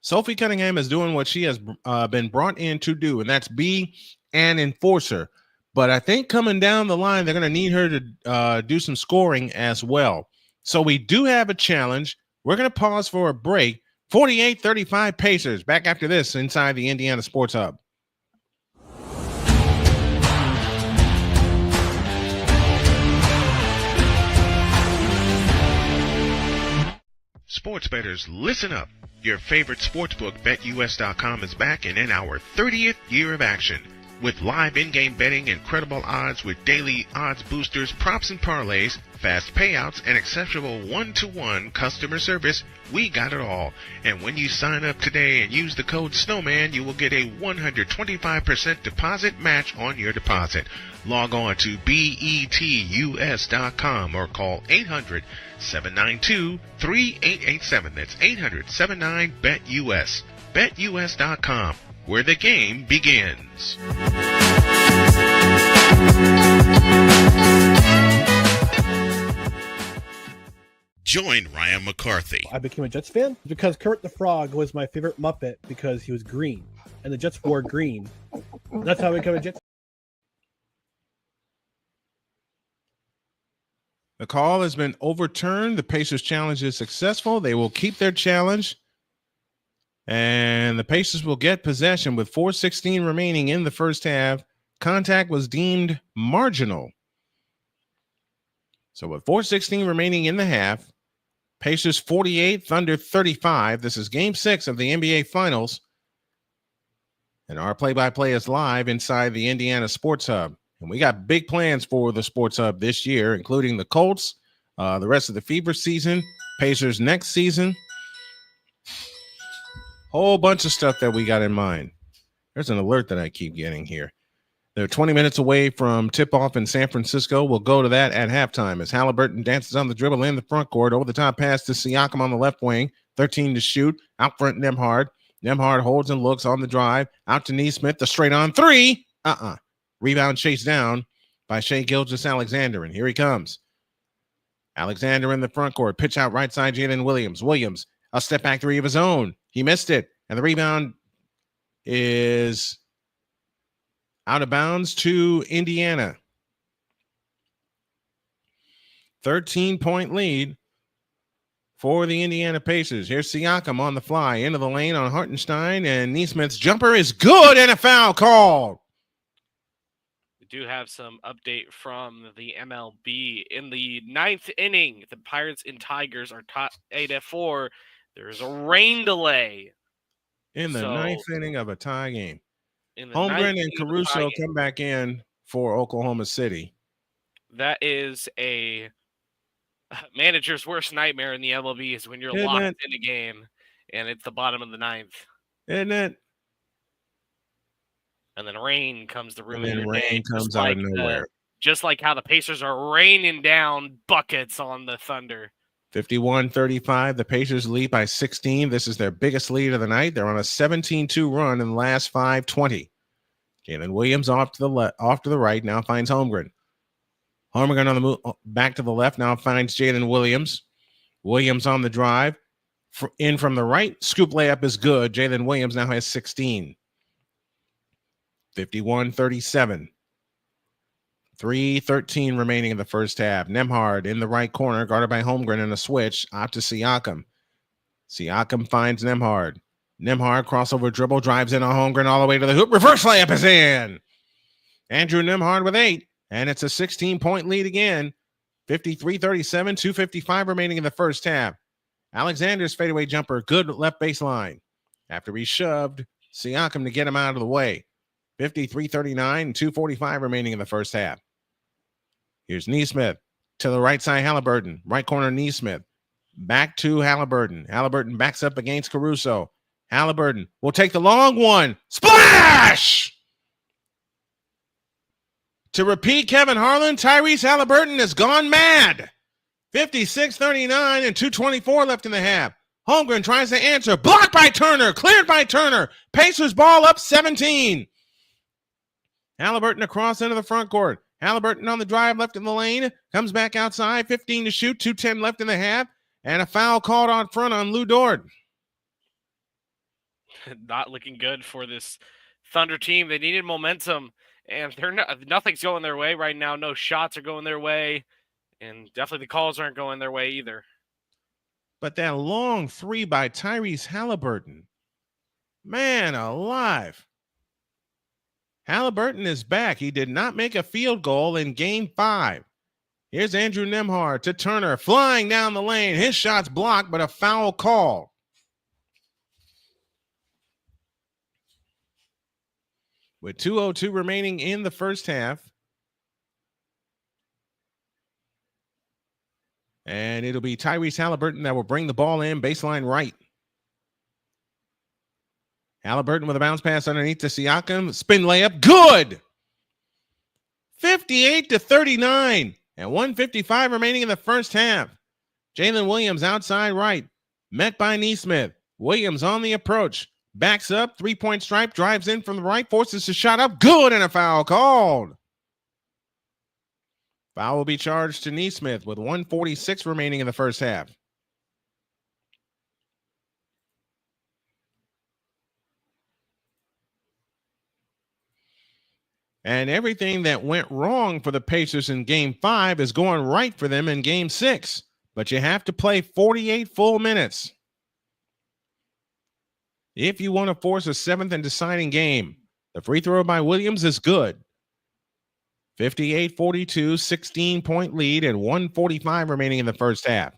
Sophie Cunningham is doing what she has been brought in to do, and that's be an enforcer. But I think coming down the line, they're going to need her to do some scoring as well. So we do have a challenge. We're going to pause for a break. 48-35 Pacers. Back after this inside the Indiana Sports Hub. Sports bettors, listen up. Your favorite sportsbook, BetUS.com, is back and in our 30th year of action. With live in-game betting, incredible odds with daily odds boosters, props and parlays, fast payouts, and exceptional one-to-one customer service, we got it all. And when you sign up today and use the code Snowman, you will get a 125% deposit match on your deposit. Log on to BETUS.com or call 800-792-3887. That's 800-79-BET-US. BetUS.com, where the game begins. Join Ryan McCarthy. I became a Jets fan because Kurt the Frog was my favorite Muppet because he was green, and the Jets wore green. That's how I became a Jets. The call has been overturned. The Pacers challenge is successful. They will keep their challenge. And the Pacers will get possession with 4:16 remaining in the first half. Contact was deemed marginal. So with 4:16 remaining in the half, Pacers 48, Thunder 35. This is Game 6 of the NBA Finals. And our play-by-play is live inside the Indiana Sports Hub. And we got big plans for the Sports Hub this year, including the Colts, the rest of the Fever season, Pacers next season. Whole bunch of stuff that we got in mind. There's an alert that I keep getting here. They're 20 minutes away from tip-off in San Francisco. We'll go to that at halftime as Haliburton dances on the dribble in the front court. Over the top pass to Siakam on the left wing. 13 to shoot. Out front, Nembhard. Nembhard holds and looks on the drive. Out to Neesmith. The straight-on three. Rebound chased down by Shai Gilgeous-Alexander, and here he comes. Alexander in the front court. Pitch out right side, Jalen Williams. Williams, a step-back three of his own. He missed it, and the rebound is out of bounds to Indiana. 13-point lead for the Indiana Pacers. Here's Siakam on the fly into the lane on Hartenstein, and Neesmith's jumper is good and a foul called. We do have some update from the MLB. In the 9th inning, the Pirates and Tigers are tied at 4. There's a rain delay. In the 9th inning of a tie game. Holmgren and Caruso come back in for Oklahoma City. That is a manager's worst nightmare in the MLB is when you're locked in a game and it's the bottom of the 9th. Isn't it? And then rain comes to ruin your day. Rain comes out of nowhere. Just like how the Pacers are raining down buckets on the Thunder. 51-35. The Pacers lead by 16. This is their biggest lead of the night. They're on a 17-2 run in the last 5:20. Jalen Williams off to the right, now finds Holmgren. Holmgren on the move back to the left, now finds Jalen Williams. Williams on the drive. In from the right, scoop layup is good. Jalen Williams now has 16. 51-37. 3:13 remaining in the first half. Nembhard in the right corner, guarded by Holmgren in a switch. Out to Siakam. Siakam finds Nembhard. Nembhard crossover dribble, drives in on Holmgren all the way to the hoop. Reverse layup is in. Andrew Nembhard with 8, and it's a 16-point lead again. 53-37, 2:55 remaining in the first half. Alexander's fadeaway jumper, good left baseline. After he shoved Siakam to get him out of the way. 53-39, 2:45 remaining in the first half. Here's Neesmith to the right side, Haliburton. Right corner, Neesmith. Back to Haliburton. Haliburton backs up against Caruso. Haliburton will take the long one. Splash! To repeat Kevin Harlan, Tyrese Haliburton has gone mad. 56-39 and 2:24 left in the half. Holmgren tries to answer. Blocked by Turner. Cleared by Turner. Pacers ball up 17. Haliburton across into the front court. Haliburton on the drive left in the lane. Comes back outside. 15 to shoot. 2:10 left in the half. And a foul called on front on Lou Dort. Not looking good for this Thunder team. They needed momentum, and nothing's going their way right now. No shots are going their way, and definitely the calls aren't going their way either. But that long three by Tyrese Haliburton, man alive. Haliburton is back. He did not make a field goal in Game 5. Here's Andrew Nembhard to Turner, flying down the lane. His shot's blocked, but a foul call. With 2:02 remaining in the first half. And it'll be Tyrese Haliburton that will bring the ball in, baseline right. Haliburton with a bounce pass underneath to Siakam. Spin layup, good! 58-39, and 1:55 remaining in the first half. Jalen Williams outside right, met by Neesmith. Williams on the approach. Backs up, three-point stripe, drives in from the right, forces the shot up, good, and a foul called. Foul will be charged to Neesmith with 1:46 remaining in the first half. And everything that went wrong for the Pacers in Game 5 is going right for them in Game 6. But you have to play 48 full minutes if you want to force a seventh and deciding game. The free throw by Williams is good. 58-42, 16-point lead, and 1:45 remaining in the first half.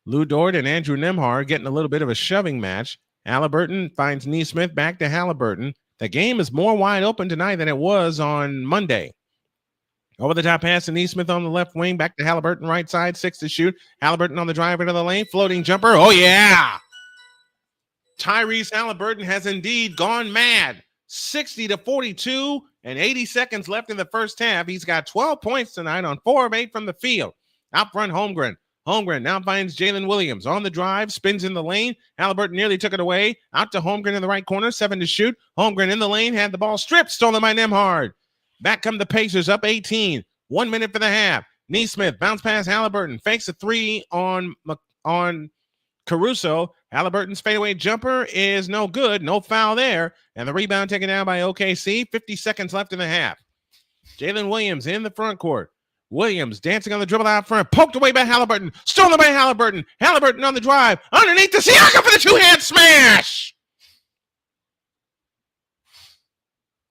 Lou Dort and Andrew Nembhard getting a little bit of a shoving match. Haliburton finds Neesmith, back to Haliburton. The game is more wide open tonight than it was on Monday. Over the top pass to Neesmith on the left wing, back to Haliburton right side, 6 to shoot. Haliburton on the drive into the lane, floating jumper. Oh, yeah! Tyrese Haliburton has indeed gone mad. 60-42 and 80 seconds left in the first half. He's got 12 points tonight on 4 of 8 from the field. Out front, Holmgren. Holmgren now finds Jalen Williams on the drive, spins in the lane. Haliburton nearly took it away. Out to Holmgren in the right corner, 7 to shoot. Holmgren in the lane, had the ball stripped, stolen by Nembhard. Back come the Pacers, up 18. 1 minute for the half. Neesmith bounce pass Haliburton, fakes a three on Caruso. Haliburton's fadeaway jumper is no good. No foul there. And the rebound taken down by OKC. 50 seconds left in the half. Jalen Williams in the front court. Williams dancing on the dribble out front. Poked away by Haliburton. Stolen by Haliburton. Haliburton on the drive. Underneath the Siakam for the two-hand smash.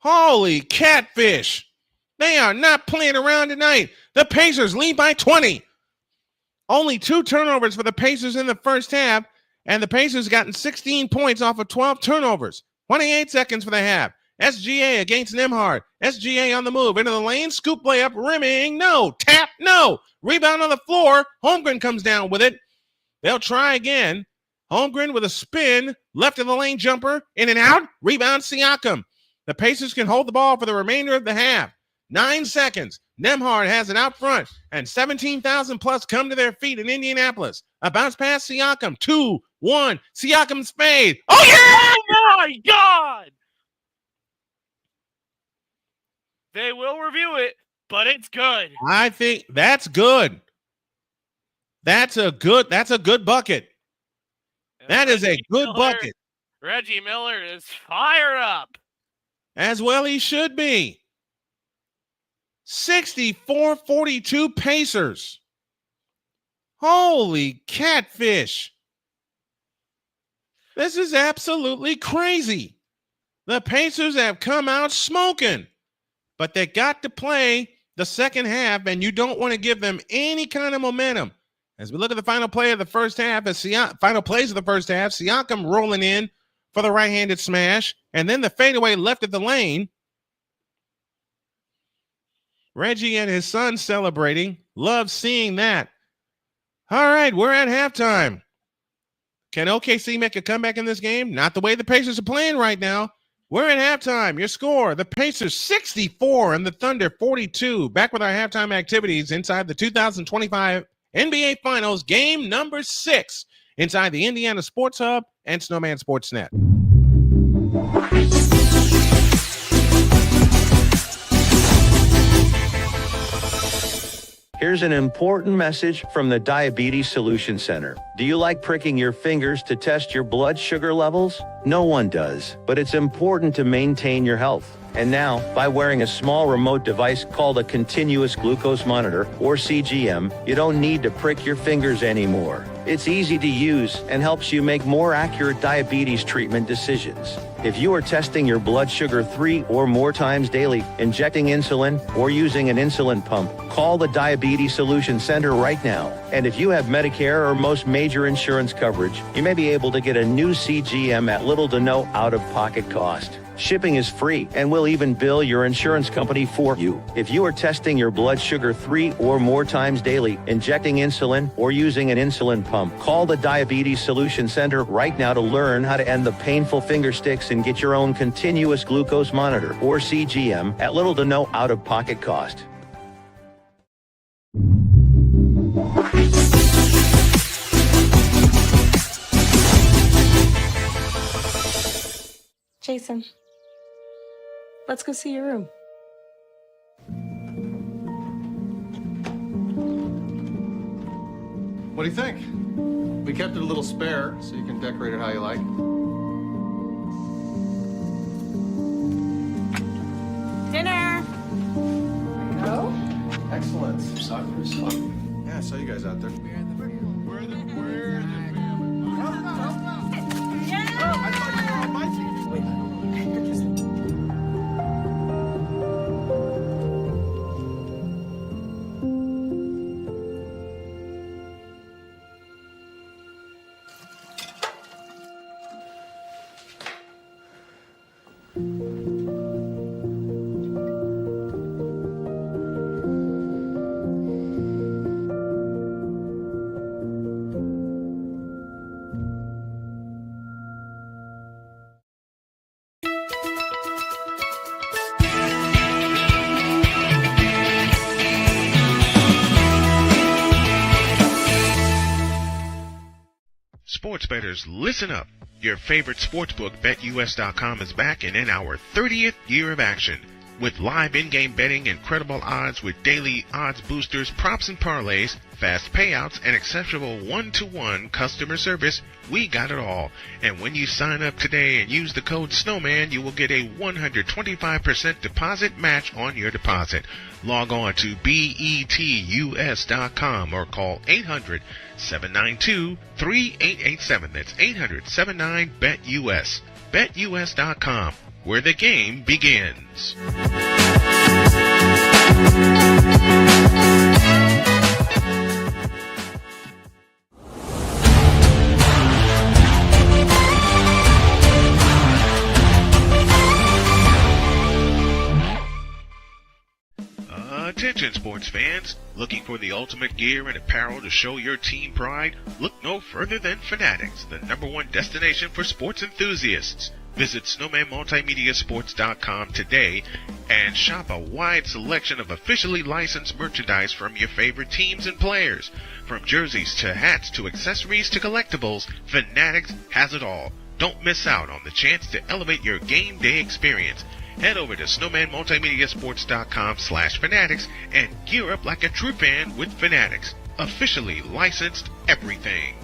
Holy catfish. They are not playing around tonight. The Pacers lead by 20. Only 2 turnovers for the Pacers in the first half, and the Pacers gotten 16 points off of 12 turnovers. 28 seconds for the half. SGA against Nembhard. SGA on the move into the lane. Scoop layup, rimming. No. Tap, no. Rebound on the floor. Holmgren comes down with it. They'll try again. Holmgren with a spin. Left of the lane jumper. In and out. Rebound Siakam. The Pacers can hold the ball for the remainder of the half. 9 seconds. Nembhard has it out front, and 17,000 plus come to their feet in Indianapolis. A bounce pass Siakam. 2-1. Siakam's fade. Oh, yeah! Oh, my God! They will review it, but it's good. I think that's good. That's a good bucket. That is a good bucket. Reggie Miller is fired up. As well he should be. 64-42 Pacers. Holy catfish. This is absolutely crazy. The Pacers have come out smoking, but they got to play the second half, and you don't want to give them any kind of momentum. As we look at the final play of the first half, final plays of the first half, Siakam rolling in for the right-handed smash, and then the fadeaway left at the lane. Reggie and his son celebrating. Love seeing that. All right, we're at halftime. Can OKC make a comeback in this game? Not the way the Pacers are playing right now. We're at halftime. Your score, the Pacers 64 and the Thunder 42. Back with our halftime activities inside the 2025 NBA Finals, game number 6, inside the Indiana Sports Hub and Snowman Sportsnet. Here's an important message from the Diabetes Solution Center. Do you like pricking your fingers to test your blood sugar levels? No one does, but it's important to maintain your health. And now, by wearing a small remote device called a continuous glucose monitor, or CGM, you don't need to prick your fingers anymore. It's easy to use and helps you make more accurate diabetes treatment decisions. If you are testing your blood sugar 3 or more times daily, injecting insulin, or using an insulin pump, call the Diabetes Solution Center right now. And if you have Medicare or most major insurance coverage, you may be able to get a new CGM at little to no out-of-pocket cost. Shipping is free, and we'll even bill your insurance company for you. If you are testing your blood sugar 3 or more times daily, injecting insulin, or using an insulin pump, call the Diabetes Solution Center right now to learn how to end the painful finger sticks and get your own continuous glucose monitor, or CGM, at little to no out-of-pocket cost. Jason, let's go see your room. What do you think? We kept it a little spare, so you can decorate it how you like. Dinner! Oh? Excellent. Soccer is fun. Yeah, I saw you guys out there. Sports bettors, listen up. Your favorite sportsbook, BetUS.com, is back and in our 30th year of action. With live in-game betting, incredible odds with daily odds boosters, props and parlays, fast payouts, and exceptional one-to-one customer service, we got it all. And when you sign up today and use the code SNOWMAN, you will get a 125% deposit match on your deposit. Log on to BETUS.com or call 800-792-3887. That's 800-79-BET-US. BetUS.com, where the game begins. Attention sports fans, looking for the ultimate gear and apparel to show your team pride? Look no further than Fanatics, the #1 destination for sports enthusiasts. Visit snowmanmultimediasports.com today and shop a wide selection of officially licensed merchandise from your favorite teams and players. From jerseys to hats to accessories to collectibles, Fanatics has it all. Don't miss out on the chance to elevate your game day experience. Head over to snowmanmultimediasports.com/fanatics and gear up like a true fan with Fanatics. Officially licensed everything.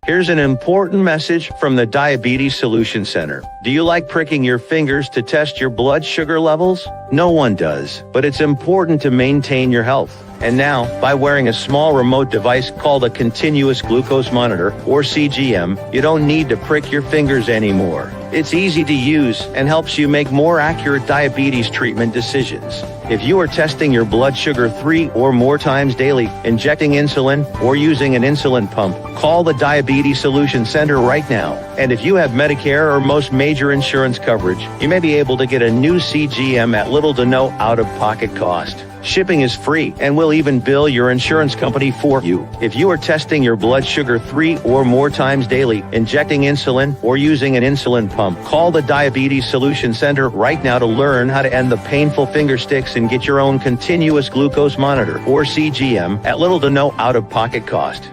Here's an important message from the Diabetes Solution Center. Do you like pricking your fingers to test your blood sugar levels? No one does, but it's important to maintain your health. And now, by wearing a small remote device called a continuous glucose monitor, or CGM, you don't need to prick your fingers anymore. It's easy to use and helps you make more accurate diabetes treatment decisions. If you are testing your blood sugar 3 or more times daily, injecting insulin, or using an insulin pump, call the Diabetes Solution Center right now. And if you have Medicare or most major insurance coverage, you may be able to get a new CGM at little to no out-of-pocket cost. Shipping is free, and we'll even bill your insurance company for you. If you are testing your blood sugar 3 or more times daily, injecting insulin, or using an insulin pump, call the Diabetes Solution Center right now to learn how to end the painful finger sticks and get your own continuous glucose monitor, or CGM, at little to no out-of-pocket cost.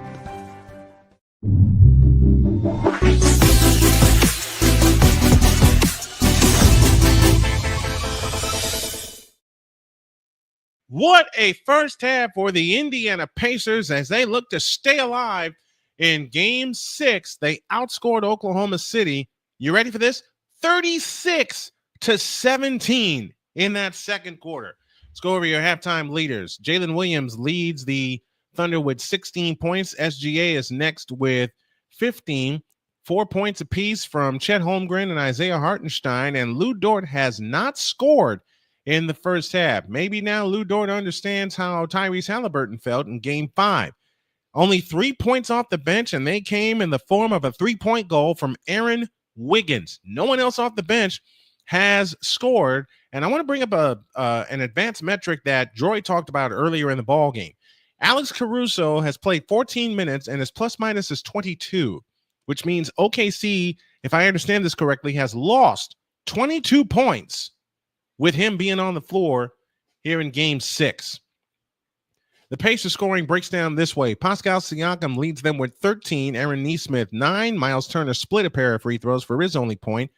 What a first half for the Indiana Pacers as they look to stay alive in Game 6. They outscored Oklahoma City. You ready for this? 36-17 in that second quarter. Let's go over your halftime leaders. Jalen Williams leads the Thunder with 16 points. SGA is next with 15. 4 points apiece from Chet Holmgren and Isaiah Hartenstein. And Lou Dort has not scored in the first half. Maybe now Lou Dort understands how Tyrese Haliburton felt in Game 5. Only 3 points off the bench, and they came in the form of a 3-point goal from Aaron Wiggins. No one else off the bench has scored. And I want to bring up an advanced metric that Joy talked about earlier in the ball game. Alex Caruso has played 14 minutes, and his plus-minus is 22, which means OKC, if I understand this correctly, has lost 22 points with him being on the floor here in Game 6. The Pacers scoring breaks down this way. Pascal Siakam leads them with 13. Aaron Nesmith, 9. Miles Turner split a pair of free throws for his only point.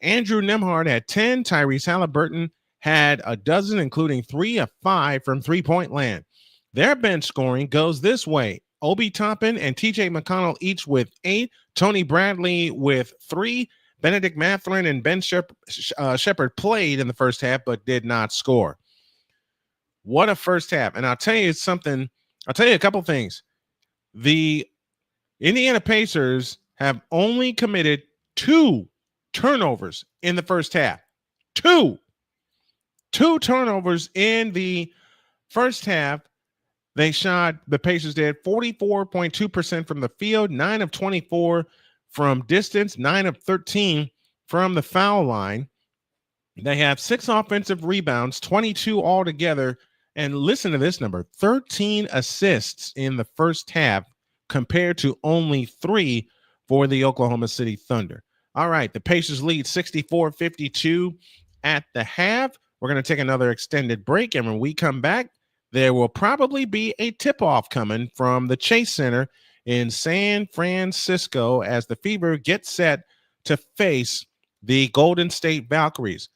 Andrew Nembhard had 10. Tyrese Haliburton had a dozen, including 3 of 5 from three-point land. Their bench scoring goes this way. Obi Toppin and TJ McConnell each with 8. Tony Bradley with 3. Benedict Mathurin and Ben Shepherd played in the first half but did not score. What a first half. And I'll tell you something. I'll tell you a couple things. The Indiana Pacers have only committed 2 turnovers in the first half. 2 turnovers in the first half. The Pacers did 44.2% from the field, 9 of 24 from distance, 9 of 13 from the foul line. They have 6 offensive rebounds, 22 altogether. And listen to this number, 13 assists in the first half compared to only 3 for the Oklahoma City Thunder. All right, the Pacers lead 64-52 at the half. We're going to take another extended break, and when we come back, there will probably be a tip-off coming from the Chase Center in San Francisco as the Fever gets set to face the Golden State Valkyries.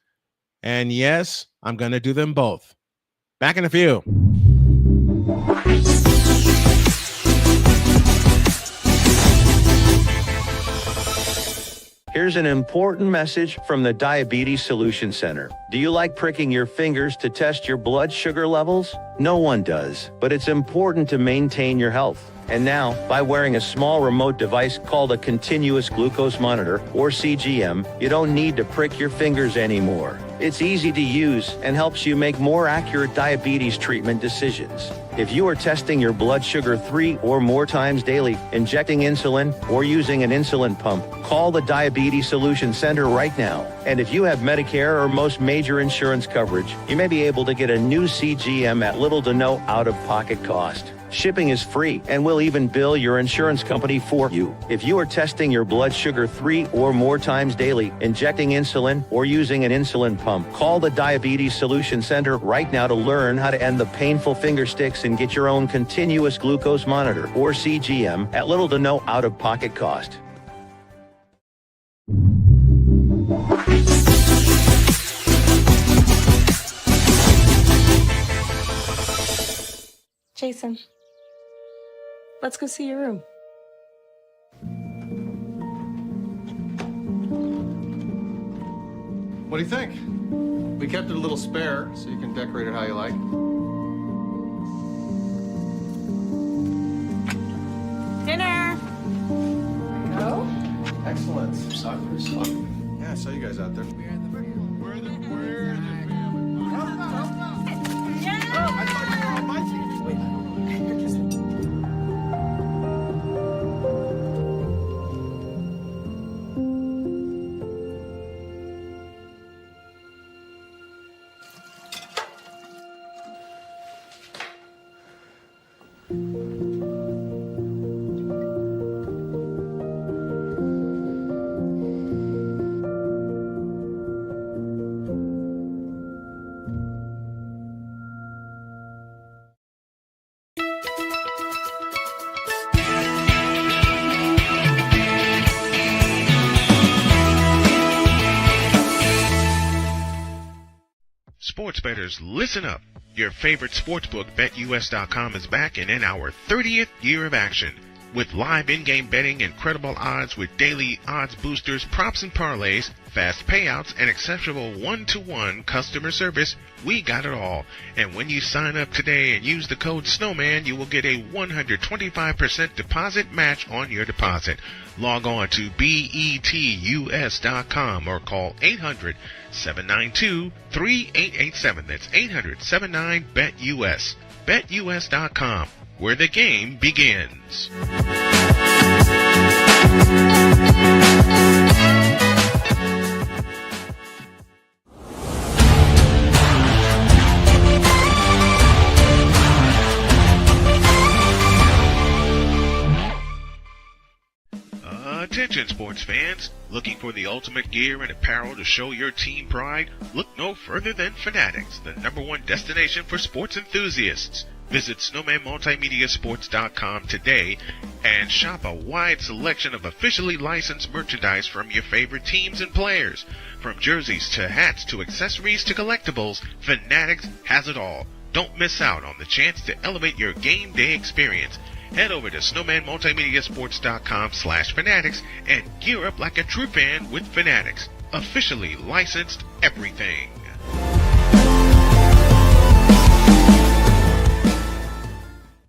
And yes, I'm going to do them both. Back in a few. Here's an important message from the Diabetes Solution Center. Do you like pricking your fingers to test your blood sugar levels? No one does, but it's important to maintain your health. And now, by wearing a small remote device called a continuous glucose monitor, or CGM, you don't need to prick your fingers anymore. It's easy to use and helps you make more accurate diabetes treatment decisions. If you are testing your blood sugar 3 or more times daily, injecting insulin, or using an insulin pump, call the Diabetes Solution Center right now. And if you have Medicare or most major insurance coverage, you may be able to get a new CGM at little to no out-of-pocket cost. Shipping is free, and we'll even bill your insurance company for you. If you are testing your blood sugar 3 or more times daily, injecting insulin, or using an insulin pump, call the Diabetes Solution Center right now to learn how to end the painful finger sticks and get your own continuous glucose monitor, or CGM, at little to no out-of-pocket cost. Jason, let's go see your room. What do you think? We kept it a little spare, so you can decorate it how you like. Dinner! No? Excellent. Soccer. Yeah, I saw you guys out there. Sports bettors, listen up. Your favorite sportsbook, BetUS.com, is back and in our 30th year of action. With live in-game betting, incredible odds with daily odds boosters, props and parlays, fast payouts, and exceptional one-to-one customer service, we got it all. And when you sign up today and use the code SNOWMAN, you will get a 125% deposit match on your deposit. Log on to betus.com or call 800-792-3887. That's 800-79-BET-US. BetUS.com, where the game begins. Attention sports fans, looking for the ultimate gear and apparel to show your team pride? Look no further than Fanatics, the #1 destination for sports enthusiasts. Visit snowmanmultimediasports.com today and shop a wide selection of officially licensed merchandise from your favorite teams and players. From jerseys to hats to accessories to collectibles, Fanatics has it all. Don't miss out on the chance to elevate your game day experience. Head over to snowmanmultimediasports.com/fanatics and gear up like a true fan with Fanatics. Officially licensed everything.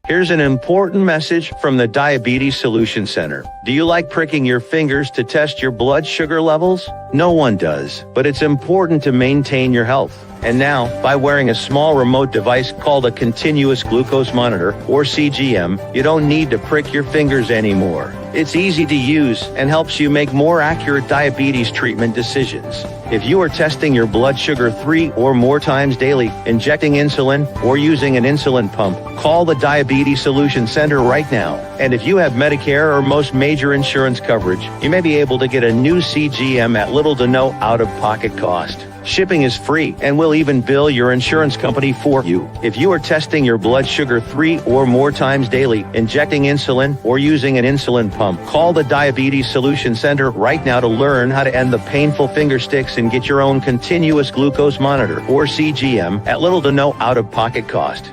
Here's an important message from the Diabetes Solution Center. Do you like pricking your fingers to test your blood sugar levels? No one does, but it's important to maintain your health. And now, by wearing a small remote device called a continuous glucose monitor, or CGM, you don't need to prick your fingers anymore. It's easy to use and helps you make more accurate diabetes treatment decisions. If you are testing your blood sugar 3 or more times daily, injecting insulin, or using an insulin pump, call the Diabetes Solution Center right now. And if you have Medicare or most major insurance coverage, you may be able to get a new CGM at little to no out-of-pocket cost. Shipping is free and we'll even bill your insurance company for you. If you are testing your blood sugar 3 or more times daily, injecting insulin, or using an insulin pump, call the Diabetes Solution Center right now to learn how to end the painful finger sticks and get your own continuous glucose monitor, or CGM, at little to no out-of-pocket cost.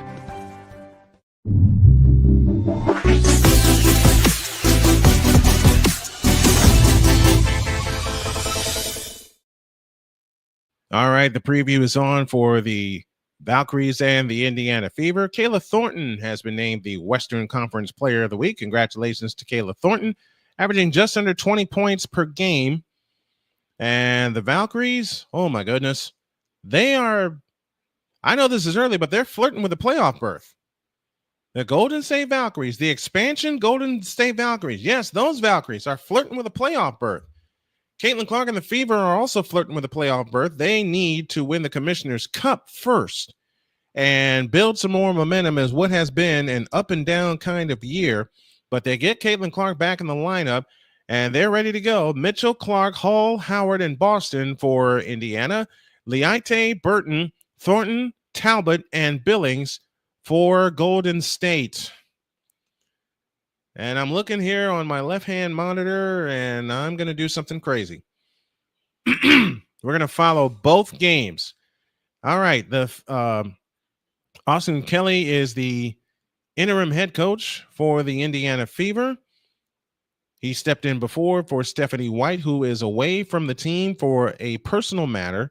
All right, the preview is on for the Valkyries and the Indiana Fever. Kayla Thornton has been named the Western Conference Player of the Week. Congratulations to Kayla Thornton, averaging just under 20 points per game. And the Valkyries, oh my goodness, they are, I know this is early, but they're flirting with a playoff berth. The Golden State Valkyries, the expansion Golden State Valkyries, yes, those Valkyries are flirting with a playoff berth. Caitlin Clark and the Fever are also flirting with a playoff berth. They need to win the Commissioner's Cup first and build some more momentum as what has been an up and down kind of year. But they get Caitlin Clark back in the lineup, and they're ready to go. Mitchell, Clark, Hall, Howard, and Boston for Indiana. Leite, Burton, Thornton, Talbot, and Billings for Golden State. And I'm looking here on my left-hand monitor, and I'm going to do something crazy. We're going to follow both games. All right. Austin Kelly is the interim head coach for the Indiana Fever. He stepped in before for Stephanie White, who is away from the team for a personal matter.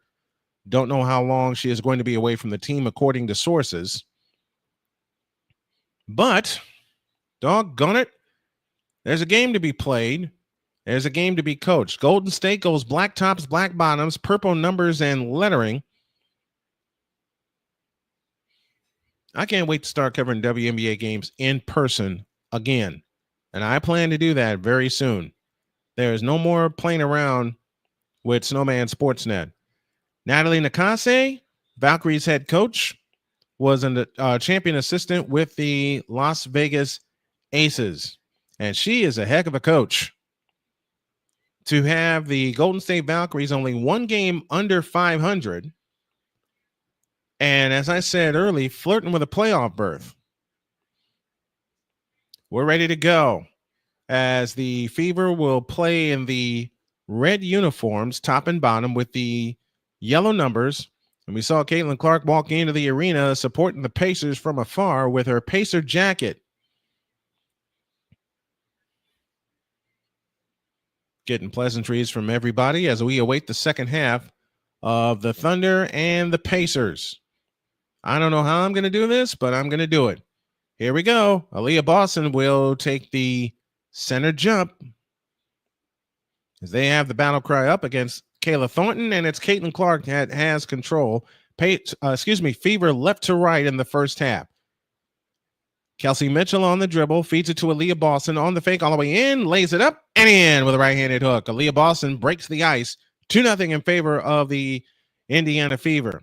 Don't know how long she is going to be away from the team, according to sources. But doggone it, there's a game to be played. There's a game to be coached. Golden State goes black tops, black bottoms, purple numbers, and lettering. I can't wait to start covering WNBA games in person again. And I plan to do that very soon. There's no more playing around with Snowman Sportsnet. Natalie Nakase, Valkyries head coach, was a champion assistant with the Las Vegas Aces. And she is a heck of a coach. To have the Golden State Valkyries only one game under 500. And as I said early, flirting with a playoff berth. We're ready to go. As the Fever will play in the red uniforms, top and bottom, with the yellow numbers. And we saw Caitlin Clark walk into the arena supporting the Pacers from afar with her Pacer jacket. Getting pleasantries from everybody as we await the second half of the Thunder and the Pacers. I don't know how I'm going to do this, but I'm going to do it. Here we go. Aaliyah Boston will take the center jump as they have the battle cry up against Kayla Thornton, and it's Caitlin Clark that has control. Fever left to right in the first half. Kelsey Mitchell on the dribble, feeds it to Aaliyah Boston on the fake all the way in, lays it up and in with a right-handed hook. Aaliyah Boston breaks the ice, 2-0 in favor of the Indiana Fever.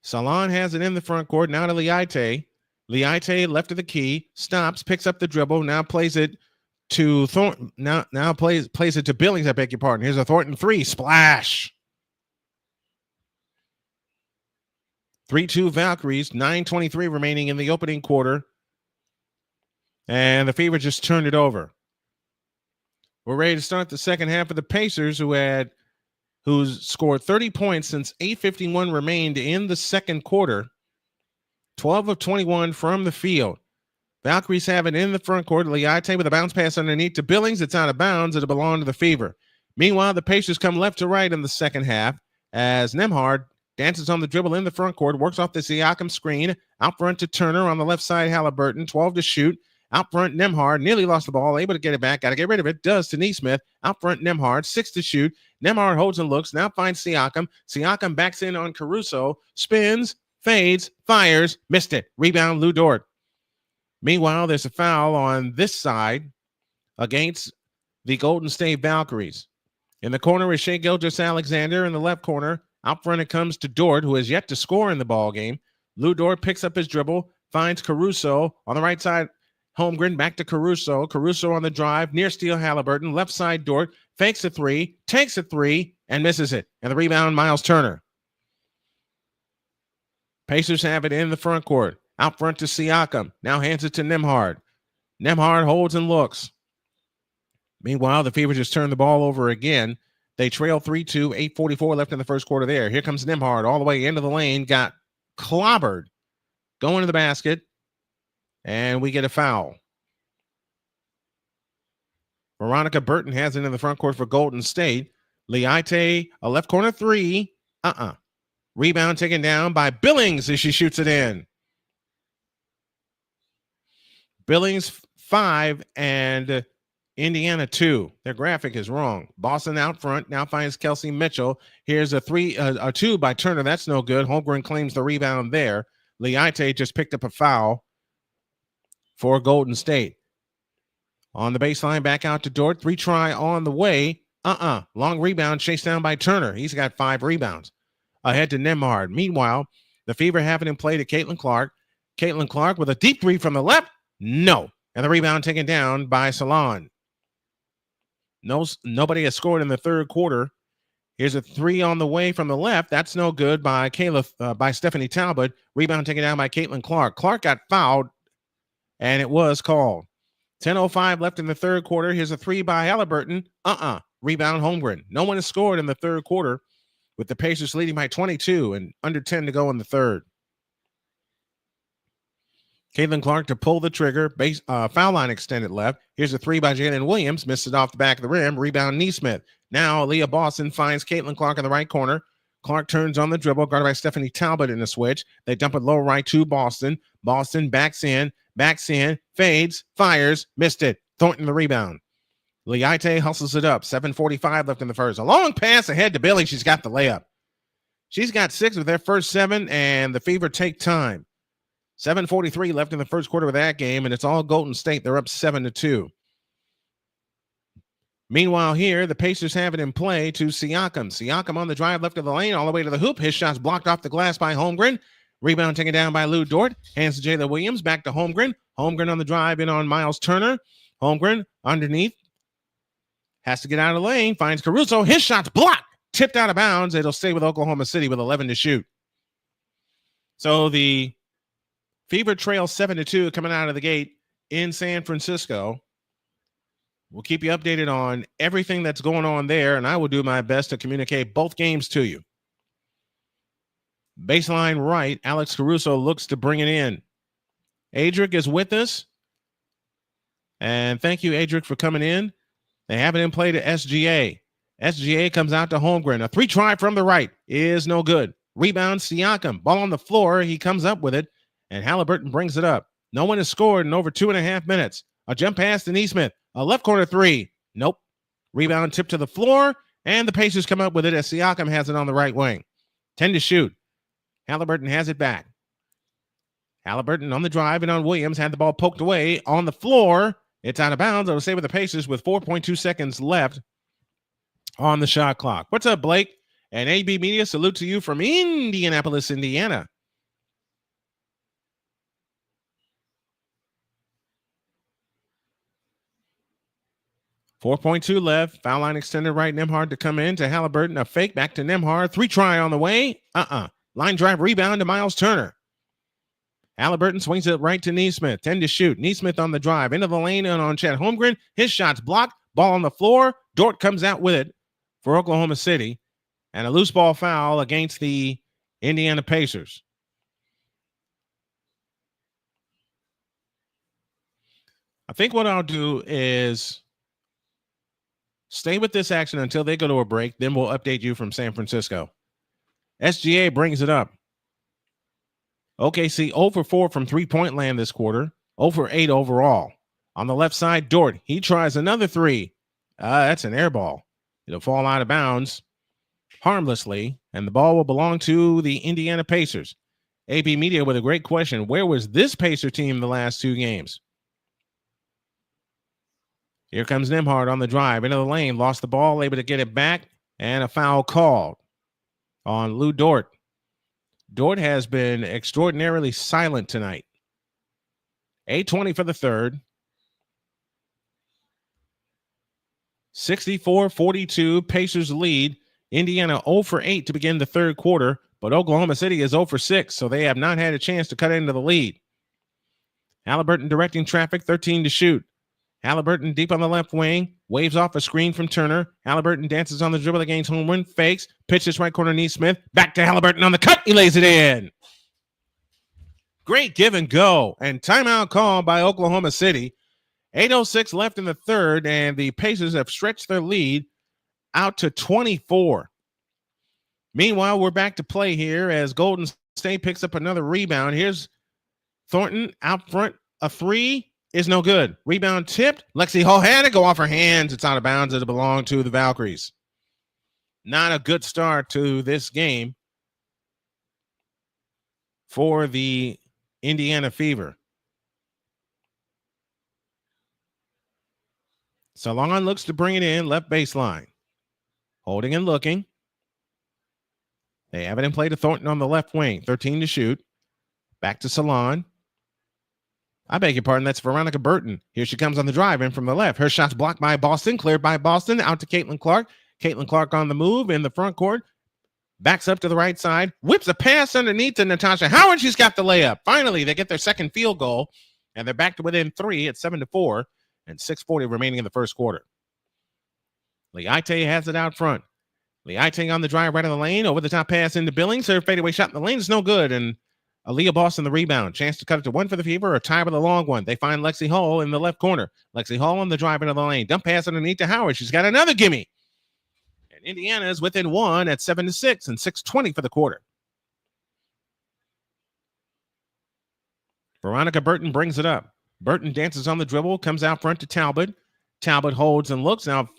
Salon has it in the front court, now to Liate. Liate left of the key, stops, picks up the dribble, now plays it to Thornton. Now plays it to Billings, I beg your pardon. Here's a Thornton 3, splash. 3-2 Valkyries, 9:23 remaining in the opening quarter. And the Fever just turned it over. We're ready to start the second half of the Pacers, who's scored 30 points since 8:51 remained in the second quarter. 12 of 21 from the field. Valkyries have it in the front court. Liate with a bounce pass underneath to Billings. It's out of bounds. It'll belong to the Fever. Meanwhile, the Pacers come left to right in the second half as Nembhard dances on the dribble in the front court, works off the Siakam screen, out front to Turner on the left side, Haliburton, 12 to shoot. Out front, Nembhard nearly lost the ball, able to get it back, got to get rid of it, does to Neesmith. Out front, Nembhard, 6 to shoot. Nembhard holds and looks, now finds Siakam. Siakam backs in on Caruso, spins, fades, fires, missed it. Rebound, Lou Dort. Meanwhile, there's a foul on this side against the Golden State Valkyries. In the corner is Shai Gilgeous-Alexander. In the left corner, out front it comes to Dort, who has yet to score in the ball game. Lou Dort picks up his dribble, finds Caruso on the right side. Holmgren back to Caruso. Caruso on the drive, near steal Haliburton. Left side Dort, fakes a 3, takes a 3, and misses it. And the rebound, Miles Turner. Pacers have it in the front court. Out front to Siakam. Now hands it to Nembhard. Nembhard holds and looks. Meanwhile, the Fever just turned the ball over again. They trail 3-2, 8:44 left in the first quarter there. Here comes Nembhard all the way into the lane, got clobbered, going to the basket, and we get a foul. Veronica Burton has it in the front court for Golden State. Liate, a left corner 3. Rebound taken down by Billings as she shoots it in. Billings 5 and Indiana 2. Their graphic is wrong. Boston out front now finds Kelsey Mitchell. Here's a 2 by Turner. That's no good. Holmgren claims the rebound there. Liate just picked up a foul for Golden State. On the baseline, back out to Dort. 3 try on the way. Long rebound chased down by Turner. He's got 5 rebounds. Ahead to Nembhard. Meanwhile, the Fever have it in play to Caitlin Clark. Caitlin Clark with a deep 3 from the left. No. And the rebound taken down by Salon. Nobody has scored in the third quarter. Here's a 3 on the way from the left. That's no good by Stephanie Talbot. Rebound taken down by Caitlin Clark. Clark got fouled, and it was called. 10:05 left in the third quarter. Here's a 3 by Haliburton. Rebound Holmgren. No one has scored in the third quarter, with the Pacers leading by 22 and under 10 to go in the third. Caitlin Clark to pull the trigger. Foul line extended left. Here's a 3 by Jalen Williams. Missed it off the back of the rim. Rebound Neesmith. Now Aaliyah Boston finds Caitlin Clark in the right corner. Clark turns on the dribble, guarded by Stephanie Talbot in the switch. They dump it low right to Boston. Boston backs in, fades, fires, missed it. Thornton the rebound. Liate hustles it up. 7:45 left in the first. A long pass ahead to Billy. She's got the layup. She's got 6 with their first 7, and the Fever take time. 7:43 left in the first quarter of that game, and it's all Golden State. They're up 7-2. Meanwhile, here, the Pacers have it in play to Siakam. Siakam on the drive left of the lane, all the way to the hoop. His shot's blocked off the glass by Holmgren. Rebound taken down by Lou Dort. Hands to Jalen Williams. Back to Holmgren. Holmgren on the drive in on Miles Turner. Holmgren underneath. Has to get out of the lane. Finds Caruso. His shot's blocked. Tipped out of bounds. It'll stay with Oklahoma City with 11 to shoot. So the Fever trail 7-2 coming out of the gate in San Francisco. We'll keep you updated on everything that's going on there, and I will do my best to communicate both games to you. Baseline right, Alex Caruso looks to bring it in. Adric is with us. And thank you, Adric, for coming in. They have it in play to SGA. SGA comes out to Holmgren. A 3-try from the right is no good. Rebound, Siakam. Ball on the floor. He comes up with it, and Haliburton brings it up. No one has scored in over 2.5 minutes. A jump pass to Neesmith. A left corner 3. Nope. Rebound tip to the floor, and the Pacers come up with it as Siakam has it on the right wing. 10 to shoot. Haliburton has it back. Haliburton on the drive and on Williams. Had the ball poked away on the floor. It's out of bounds. I will say with the Pacers with 4.2 seconds left on the shot clock. What's up, Blake? And AB Media, salute to you from Indianapolis, Indiana. .2 left. Foul line extended right. Nembhard to come in to Haliburton. A fake back to Nembhard. 3-try on the way. Line drive rebound to Miles Turner. Haliburton swings it right to Neesmith. 10 to shoot. Neesmith on the drive. Into the lane and on Chet Holmgren. His shot's blocked. Ball on the floor. Dort comes out with it for Oklahoma City. And a loose ball foul against the Indiana Pacers. I think what I'll do is stay with this action until they go to a break. Then we'll update you from San Francisco. SGA brings it up. OKC 0 for 4 from three-point land this quarter. 0 for 8 overall. On the left side, Dort. He tries another 3. That's an air ball. It'll fall out of bounds harmlessly, and the ball will belong to the Indiana Pacers. AB Media with a great question. Where was this Pacer team the last 2 games? Here comes Nembhard on the drive. Into the lane. Lost the ball. Able to get it back. And a foul called on Lou Dort. Dort has been extraordinarily silent tonight. 8:20 for the third. 64-42. Pacers lead. Indiana 0 for 8 to begin the third quarter, but Oklahoma City is 0 for 6, so they have not had a chance to cut into the lead. Haliburton directing traffic, 13 to shoot. Haliburton deep on the left wing, waves off a screen from Turner. Haliburton dances on the dribble against Holmgren, fakes, pitches right corner Neesmith, back to Haliburton on the cut, he lays it in. Great give and go, and timeout call by Oklahoma City. 8:06 left in the third, and the Pacers have stretched their lead out to 24. Meanwhile, we're back to play here as Golden State picks up another rebound. Here's Thornton out front. A 3 is no good. Rebound tipped. Lexi Hall had it go off her hands. It's out of bounds. It belonged to the Valkyries. Not a good start to this game for the Indiana Fever. Salon looks to bring it in, left baseline. Holding and looking. They have it in play to Thornton on the left wing. 13 to shoot. Back to Salon. I beg your pardon. That's Veronica Burton. Here she comes on the drive in from the left. Her shot's blocked by Boston. Cleared by Boston. Out to Caitlin Clark. Caitlin Clark on the move in the front court. Backs up to the right side. Whips a pass underneath to Natasha Howard. She's got the layup. Finally, they get their second field goal. And they're back to within 3 at 7-4. And 6:40 remaining in the first quarter. Liate has it out front. Liate on the drive right of the lane. Over the top pass into Billings. Her fadeaway shot in the lane is no good. And Aaliyah Boston the rebound. Chance to cut it to 1 for the Fever or tie with a long one. They find Lexi Hall in the left corner. Lexi Hall on the drive into the lane. Dump pass underneath to Howard. She's got another gimme. And Indiana is within 1 at 7-6 and 6:20 for the quarter. Veronica Burton brings it up. Burton dances on the dribble. Comes out front to Talbot. Talbot holds and looks. Now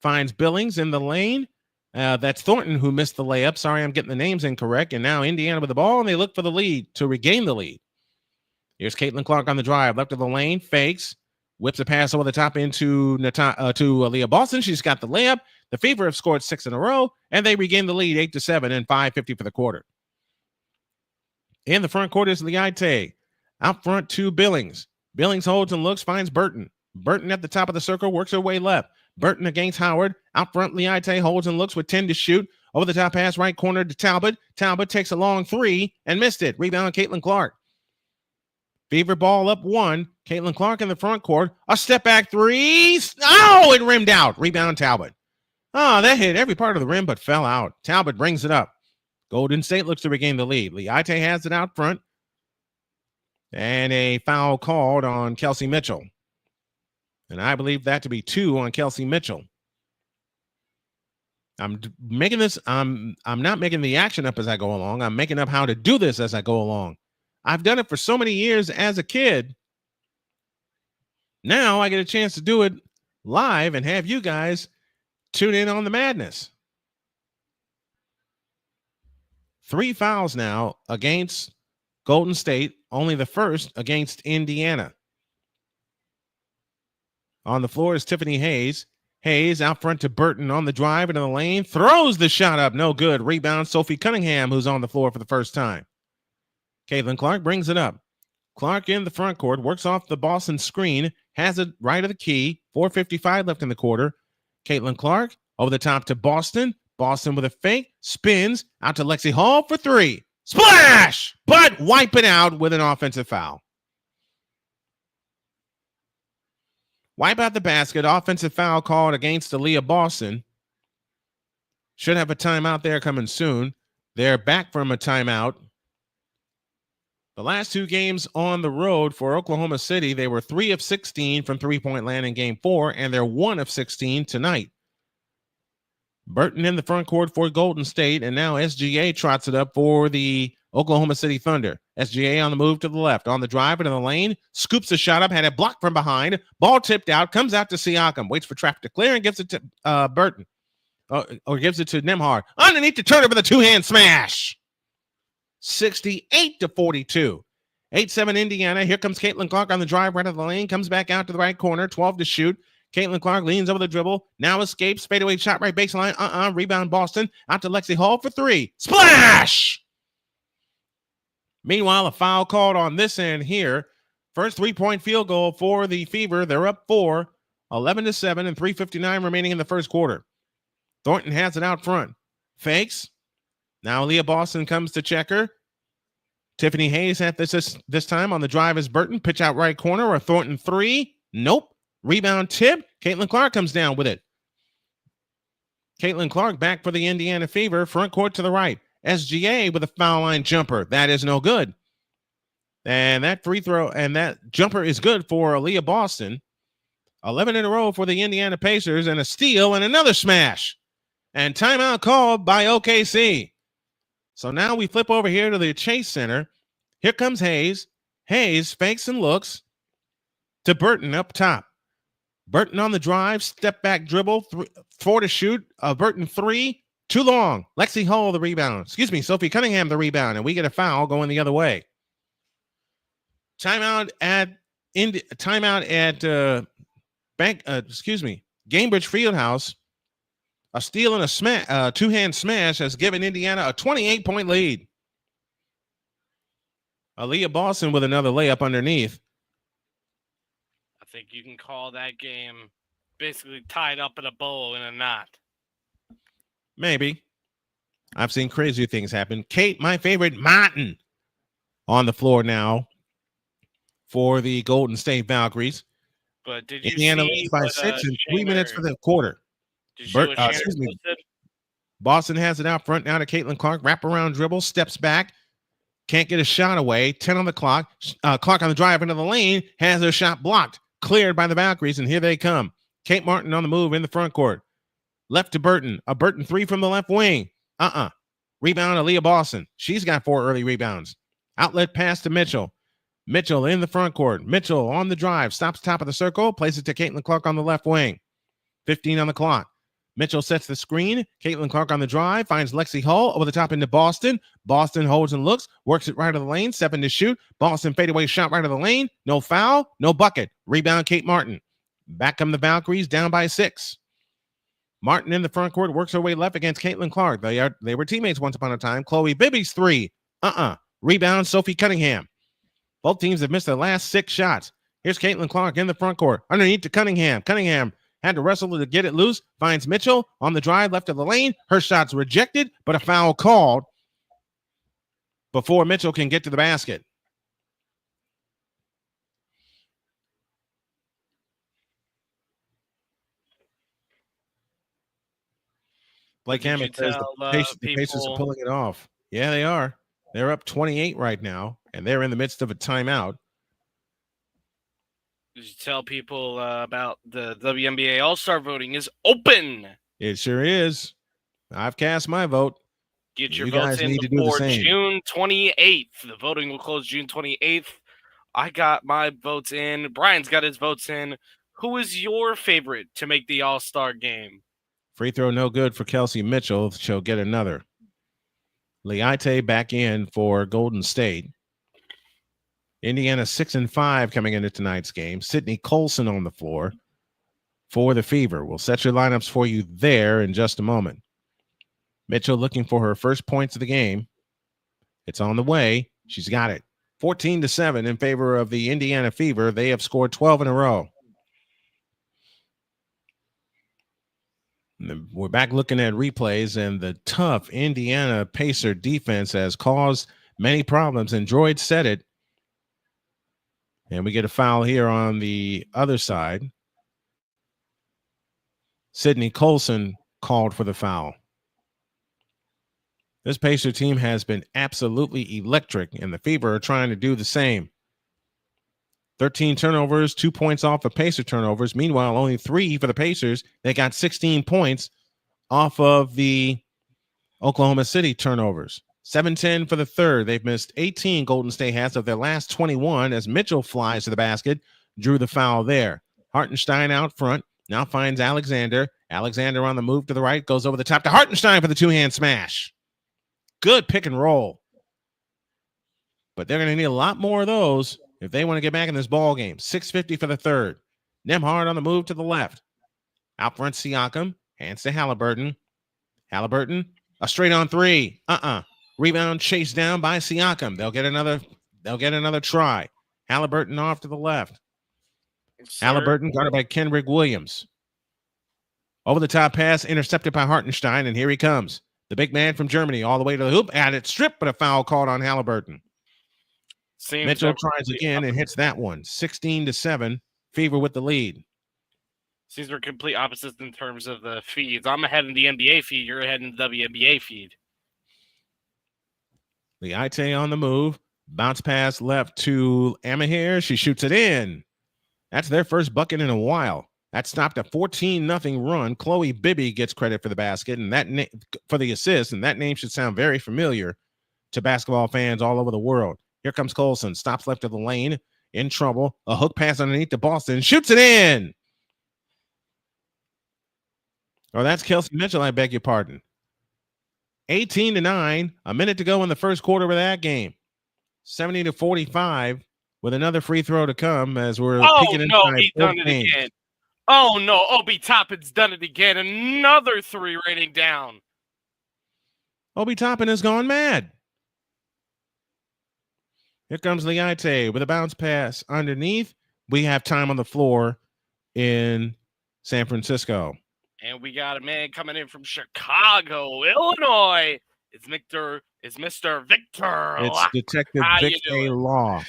finds Billings in the lane. That's Thornton who missed the layup. Sorry, I'm getting the names incorrect. And now Indiana with the ball, and they look for the lead to regain the lead. Here's Caitlin Clark on the drive. Left of the lane, fakes. Whips a pass over the top into to Aaliyah Boston. She's got the layup. The Fever have scored 6 in a row, and they regain the lead 8-7 and 5:50 for the quarter. In the front court is Liate. Out front to Billings. Billings holds and looks, finds Burton. Burton at the top of the circle, works her way left. Burton against Howard. Out front, Liate holds and looks with 10 to shoot. Over the top pass, right corner to Talbot. Talbot takes a long 3 and missed it. Rebound, Caitlin Clark. Fever ball up 1. Caitlin Clark in the front court. A step back 3. Oh, it rimmed out. Rebound Talbot. Oh, that hit every part of the rim but fell out. Talbot brings it up. Golden State looks to regain the lead. Liate has it out front. And a foul called on Kelsey Mitchell. And I believe that to be 2 on Kelsey Mitchell. I'm making this, I'm not making the action up as I go along. I'm making up how to do this as I go along. I've done it for so many years as a kid. Now I get a chance to do it live and have you guys tune in on the madness. 3 fouls now against Golden State, only the first against Indiana. On the floor is Tiffany Hayes. Hayes out front to Burton on the drive into the lane. Throws the shot up. No good. Rebound Sophie Cunningham, who's on the floor for the first time. Caitlin Clark brings it up. Clark in the front court. Works off the Boston screen. Has it right of the key. 4:55 left in the quarter. Caitlin Clark over the top to Boston. Boston with a fake. Spins out to Lexi Hall for 3. Splash! But wipe it out with an offensive foul. Wipe out the basket. Offensive foul called against Aaliyah Boston. Should have a timeout there coming soon. They're back from a timeout. The last 2 games on the road for Oklahoma City, they were 3 of 16 from three-point land in game 4, and they're 1 of 16 tonight. Burton in the front court for Golden State, and now SGA trots it up for the Oklahoma City Thunder. SGA on the move to the left. On the drive into the lane. Scoops a shot up. Had it blocked from behind. Ball tipped out. Comes out to Siakam. Waits for traffic to clear and gives it to Burton. Or gives it to Nembhard. Underneath the turnover, the 2-hand smash. 68-42. 8-7 Indiana. Here comes Caitlin Clark on the drive right of the lane. Comes back out to the right corner. 12 to shoot. Caitlin Clark leans over the dribble. Now escapes. Fadeaway shot right baseline. Rebound Boston. Out to Lexi Hall for 3. Splash! Meanwhile, a foul called on this end here. First 3-point field goal for the Fever. They're up 4, 11-7, and 3:59 remaining in the first quarter. Thornton has it out front. Fakes. Now Leah Boston comes to check her. Tiffany Hayes at this time on the drive is Burton. Pitch out right corner or Thornton 3. Nope. Rebound tip. Caitlin Clark comes down with it. Caitlin Clark back for the Indiana Fever. Front court to the right. SGA with a foul line jumper. That is no good. And that free throw and that jumper is good for Aaliyah Boston. 11 in a row for the Indiana Pacers and a steal and another smash. And timeout called by OKC. So now we flip over here to the Chase Center. Here comes Hayes. Hayes fakes and looks to Burton up top. Burton on the drive, step back dribble, 4 to shoot. Burton 3. Too long. Lexi Hall the rebound. Sophie Cunningham the rebound, and we get a foul going the other way. Timeout at Gainbridge Fieldhouse. A steal and a 2-hand smash has given Indiana a 28-point lead. Aaliyah Boston with another layup underneath. I think you can call that game basically tied up in a bow in a knot. Maybe. I've seen crazier things happen. Kate, my favorite, Martin, on the floor now for the Golden State Valkyries. But did you Indiana see leads by what, 6 and 3 Shaner- minutes for the quarter. Did you see what Shaner posted? Boston has it out front now to Caitlin Clark. Wraparound dribble, steps back. Can't get a shot away. 10 on the clock. Clark on the drive into the lane. Has her shot blocked. Cleared by the Valkyries, and here they come. Kate Martin on the move in the front court. Left to Burton. A Burton 3 from the left wing. Rebound Aaliyah Boston. She's got 4 early rebounds. Outlet pass to Mitchell. Mitchell in the front court. Mitchell on the drive. Stops top of the circle. Plays it to Caitlin Clark on the left wing. 15 on the clock. Mitchell sets the screen. Caitlin Clark on the drive. Finds Lexi Hall over the top into Boston. Boston holds and looks. Works it right of the lane. 7 to shoot. Boston fadeaway shot right of the lane. No foul. No bucket. Rebound Kate Martin. Back come the Valkyries down by 6. Martin in the front court works her way left against Caitlin Clark. They were teammates once upon a time. Chloe Bibby's 3. Rebound Sophie Cunningham. Both teams have missed their last 6 shots. Here's Caitlin Clark in the front court. Underneath to Cunningham. Cunningham had to wrestle to get it loose. Finds Mitchell on the drive left of the lane. Her shot's rejected, but a foul called before Mitchell can get to the basket. Blake Did you Hammond says tell, the Pacers are pulling it off. Yeah, they are. They're up 28 right now, and they're in the midst of a timeout. Did you tell people about the WNBA All-Star voting is open? It sure is. I've cast my vote. Get your You votes guys in need to do the before same. June 28th. The voting will close June 28th. I got my votes in. Brian's got his votes in. Who is your favorite to make the All-Star game? Free throw no good for Kelsey Mitchell. She'll get another. Leite back in for Golden State. Indiana 6-5 coming into tonight's game. Sydney Colson on the floor for the Fever. We'll set your lineups for you there in just a moment. Mitchell looking for her first points of the game. It's on the way. She's got it. 14-7 in favor of the Indiana Fever. They have scored 12 in a row. And we're back looking at replays, and the tough Indiana Pacer defense has caused many problems, and Droid said it. And we get a foul here on the other side. Sydney Colson called for the foul. This Pacer team has been absolutely electric, and the Fever are trying to do the same. 13 turnovers, 2 points off of Pacer turnovers. Meanwhile, only 3 for the Pacers. They got 16 points off of the Oklahoma City turnovers. 7-10 for the third. They've missed 18 Golden State has of their last 21 as Mitchell flies to the basket, drew the foul there. Hartenstein out front, now finds Alexander. Alexander on the move to the right, goes over the top to Hartenstein for the two-hand smash. Good pick and roll. But they're going to need a lot more of those if they want to get back in this ball game. 6:50 for the third. Nembhard on the move to the left. Out front, Siakam. Hands to Haliburton. Haliburton, a straight-on three. Rebound chased down by Siakam. They'll get another try. Haliburton off to the left. Haliburton guarded by Kenrick Williams. Over the top pass, intercepted by Hartenstein, and here he comes. The big man from Germany all the way to the hoop. At it stripped, but a foul called on Haliburton. Mitchell tries again and hits that one. 16-7. Fever with the lead. Seems we're complete opposites in terms of the feeds. I'm ahead in the NBA feed. You're ahead in the WNBA feed. Leite on the move. Bounce pass left to Amahir. She shoots it in. That's their first bucket in a while. That stopped a 14-0 run. Chloe Bibby gets credit for the basket and for the assist, and that name should sound very familiar to basketball fans all over the world. Here comes Colson. Stops left of the lane. In trouble. A hook pass underneath to Boston. Shoots it in. Oh, that's Kelsey Mitchell, I beg your pardon. 18-9. A minute to go in the first quarter of that game. 70-45 with another free throw to come as we're peeking inside. He's done it again. Oh, no. Obi Toppin's done it again. Another 3 raining down. Obi Toppin has gone mad. Here comes Leite with a bounce pass underneath. We have time on the floor in San Francisco. And we got a man coming in from Chicago, Illinois. It's Mr. Victor. It's Detective Vic A. Law.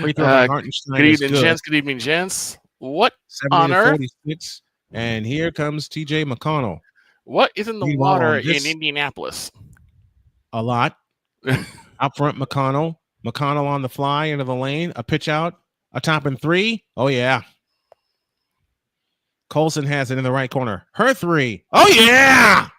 Free throw by Hartenstein. Good evening, gents. Good evening, gents. What on earth? 46, and here comes TJ McConnell. What is in the water in Indianapolis? A lot. Out front, McConnell. McConnell on the fly into the lane. A pitch out. A top and 3. Oh, yeah. Colson has it in the right corner. Her 3. Oh, yeah.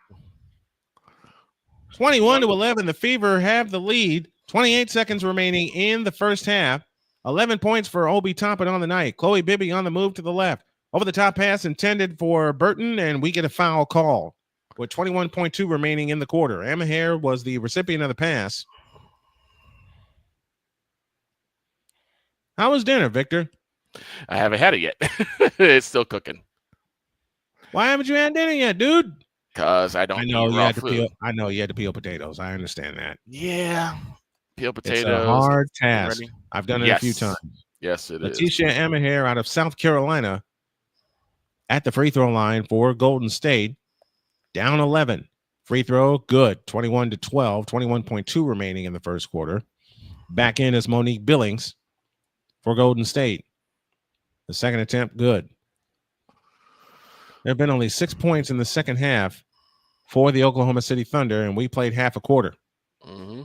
21-11. The Fever have the lead. 28 seconds remaining in the first half. 11 points for Obi Toppin on the night. Chloe Bibby on the move to the left. Over the top pass intended for Burton, and we get a foul call with 21.2 remaining in the quarter. Amahir was the recipient of the pass. How was dinner, Victor? I haven't had it yet. It's still cooking. Why haven't you had dinner yet, dude? Because I don't know. I know you had to peel potatoes. I understand that. Yeah. Peel potatoes. It's a hard task. I've done it a few times. Yes, it is. Letitia Amahir out of South Carolina at the free throw line for Golden State. Down 11. Free throw, good. 21-12. 21.2 remaining in the first quarter. Back in is Monique Billings for Golden State. The second attempt, good. There have been only 6 points in the second half for the Oklahoma City Thunder, and we played half a quarter. Mm-hmm.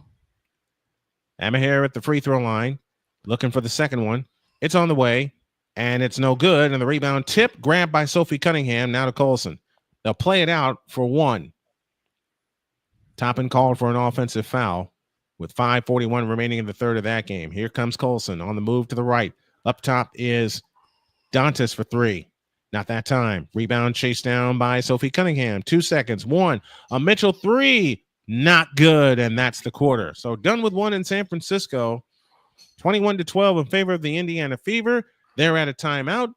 Amahir at the free throw line, looking for the second one. It's on the way, and it's no good. And the rebound tip grabbed by Sophie Cunningham, now to Colson. They'll play it out for one. Toppin called for an offensive foul with 5:41 remaining in the third of that game. Here comes Colson on the move to the right. Up top is Dantas for three. Not that time. Rebound chased down by Sophie Cunningham. 2 seconds. One. A Mitchell three. Not good. And that's the quarter. So done with one in San Francisco. 21-12 in favor of the Indiana Fever. They're at a timeout.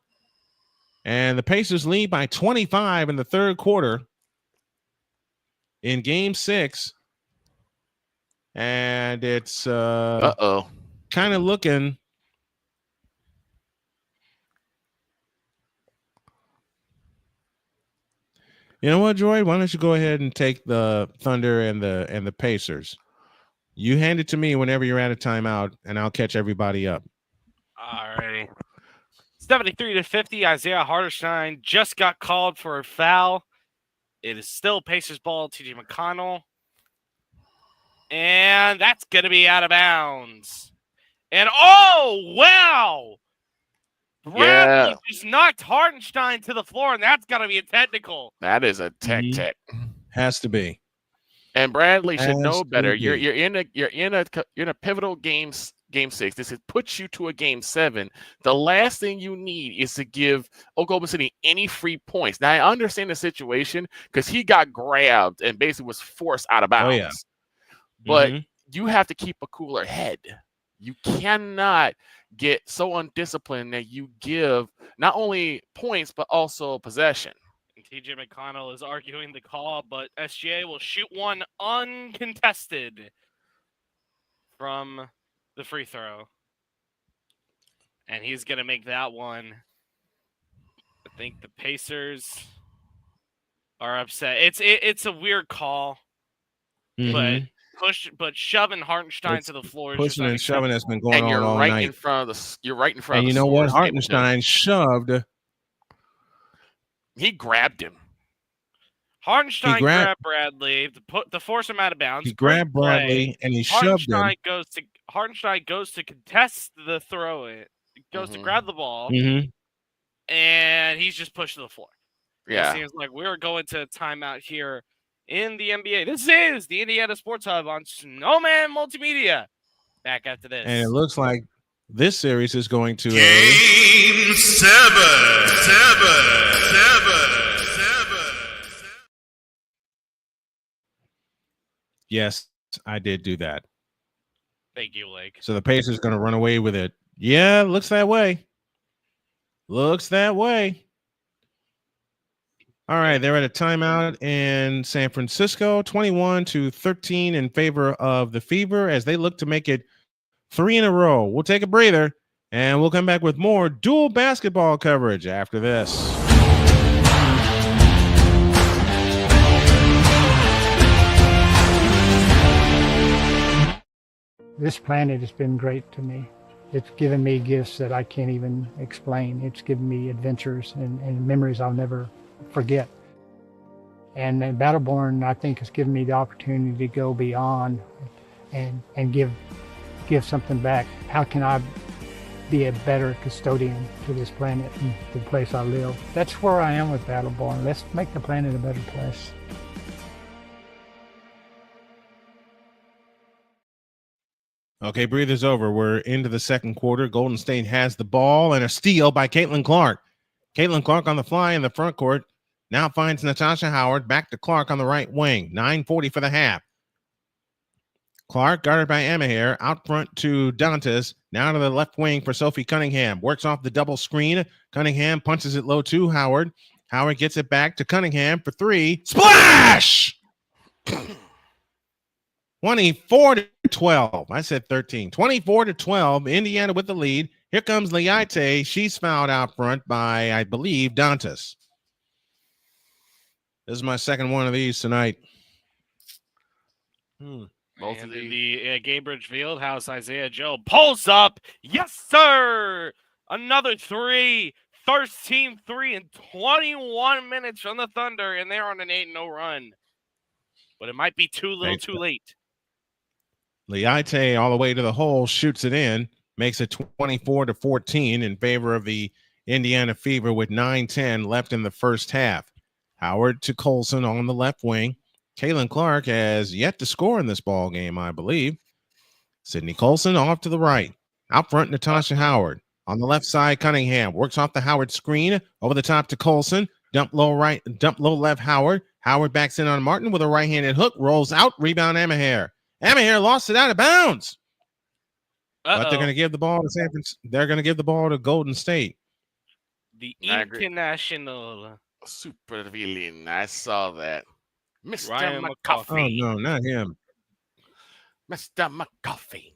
And the Pacers lead by 25 in the third quarter in game 6. And it's kind of looking You know what, Joy? Why don't you go ahead and take the Thunder and the Pacers? You hand it to me whenever you're at a timeout, and I'll catch everybody up. All righty. 73-50. Isaiah Hartenstein just got called for a foul. It is still Pacers ball. TJ McConnell. And that's going to be out of bounds. And oh, wow. Bradley just knocked Hartenstein to the floor, and that's got to be a technical. That is a tech. Has to be. And Bradley should know better. You're in a pivotal game 6. This puts you to a game 7. The last thing you need is to give Oklahoma City any free points. Now I understand the situation because he got grabbed and basically was forced out of bounds. Oh, yeah. But you have to keep a cooler head. You cannot get so undisciplined that you give not only points but also possession. TJ McConnell is arguing the call, but SGA will shoot one uncontested from the free throw. And he's going to make that one. I think the Pacers are upset. It's a weird call, but shoving Hartenstein to the floor is pushing and shoving has been going on you're all right night. in front of you're right in front and of you the know what? scorer's Hartenstein shoved. He grabbed him. Hartenstein grabbed Bradley to force him out of bounds. He grabbed Bradley and he shoved him. Hartenstein goes to contest the throw. It goes to grab the ball, and he's just pushed to the floor. Yeah, it seems like we're going to a timeout here in the NBA. This is the Indiana Sports Hub on Snowman Multimedia. Back after this, and it looks like this series is going to Game 7. Yes, I did do that. Thank you, Lake. So the Pacers going to run away with it. Yeah, looks that way. Looks that way. All right, they're at a timeout in San Francisco, 21-13 in favor of the Fever as they look to make it 3 in a row. We'll take a breather, and we'll come back with more dual basketball coverage after this. This planet has been great to me. It's given me gifts that I can't even explain. It's given me adventures and memories I'll never forget. And Battleborn, I think, has given me the opportunity to go beyond and give something back. How can I be a better custodian to this planet and the place I live? That's where I am with Battleborn. Let's make the planet a better place. Okay, breather's over. We're into the second quarter. Golden State has the ball and a steal by Caitlin Clark. Caitlin Clark on the fly in the front court. Now finds Natasha Howard. Back to Clark on the right wing. 9:40 for the half. Clark guarded by Amahir. Out front to Dantas. Now to the left wing for Sophie Cunningham. Works off the double screen. Cunningham punches it low to Howard. Howard gets it back to Cunningham for 3. Splash! 24-12. I said 13. 24-12. Indiana with the lead. Here comes Liate. She's fouled out front by, I believe, Dantas. This is my second one of these tonight. Both of the Gainbridge Fieldhouse, Isaiah Joe pulls up. Yes, sir. Another 3. 13-3 in 21 minutes from the Thunder, and they're on an 8-0 run. But it might be too little too late. Leite all the way to the hole, shoots it in, makes it 24-14 in favor of the Indiana Fever with 9:10 left in the first half. Howard to Colson on the left wing. Caitlin Clark has yet to score in this ball game, I believe. Sydney Colson off to the right. Out front, Natasha Howard. On the left side, Cunningham works off the Howard screen over the top to Colson. Dump low right, dump low left Howard. Howard backs in on Martin with a right-handed hook, rolls out, rebound Amaher. Amaher lost it out of bounds. But they're going to give the ball to San Francisco. They're going to give the ball to Golden State. The international super villain. I saw that. Mr. Ryan McCoffey. Oh, no, not him. Mr. McCoffey.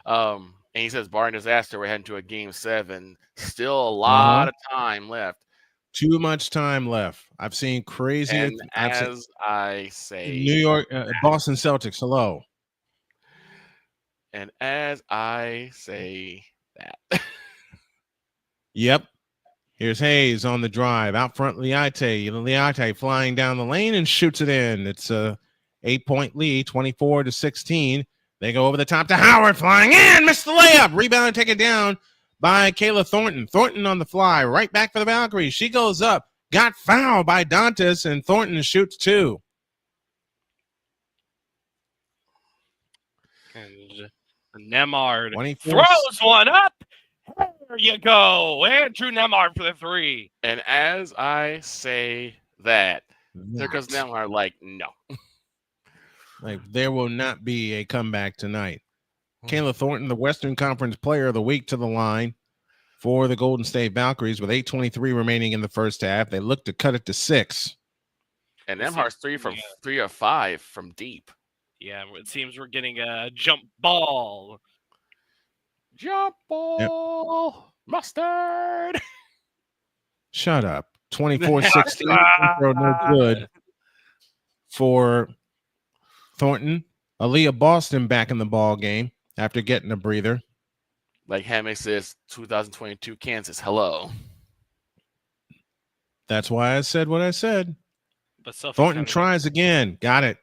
And he says, barring disaster, we're heading to a game 7. Still a lot of time left. Too much time left. I've seen crazy. And I say, New York, Boston Celtics. Hello. And as I say that. Yep. Here's Hayes on the drive. Out front, Leite. Leite flying down the lane and shoots it in. It's a 8-point lead, 24-16. They go over the top to Howard, flying in, missed the layup. Rebound taken down by Kayla Thornton. Thornton on the fly, right back for the Valkyries. She goes up, got fouled by Dantas, and Thornton shoots 2. And Nemard throws one up. There you go. Andrew Nemard for the 3. And as I say that, there goes Nemard like, no. Like, there will not be a comeback tonight. Kayla Thornton, the Western Conference Player of the Week, to the line for the Golden State Valkyries with 8:23 remaining in the first half. They look to cut it to 6. And Nemhard's 3 of 5 from deep. Yeah, it seems we're getting a jump ball. Jump ball. Mustard. Shut up. 24-16. No good for Thornton. Aaliyah Boston back in the ball game after getting a breather. Like Hammock says, 2022 Kansas. Hello. That's why I said what I said. But Sophie Thornton tries again. Got it.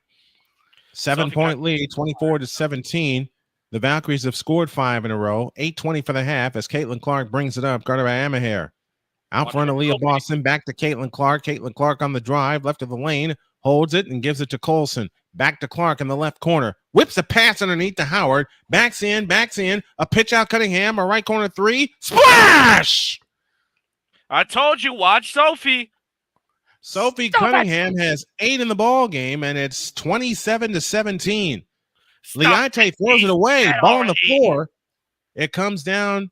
7-point lead, 24-17. The Valkyries have scored 5 in a row. 8:20 for the half as Caitlin Clark brings it up. Guarded by Amaher. Out front, Aaliyah Boston. Back to Caitlin Clark. Caitlin Clark on the drive. Left of the lane. Holds it and gives it to Colson. Back to Clark in the left corner. Whips a pass underneath to Howard. Backs in. A pitch out Cunningham. A right corner 3. Splash! I told you, watch Sophie. Sophie Cunningham has 8 in the ball game, and it's 27-17. Leite throws it away. Ball on the floor. It comes down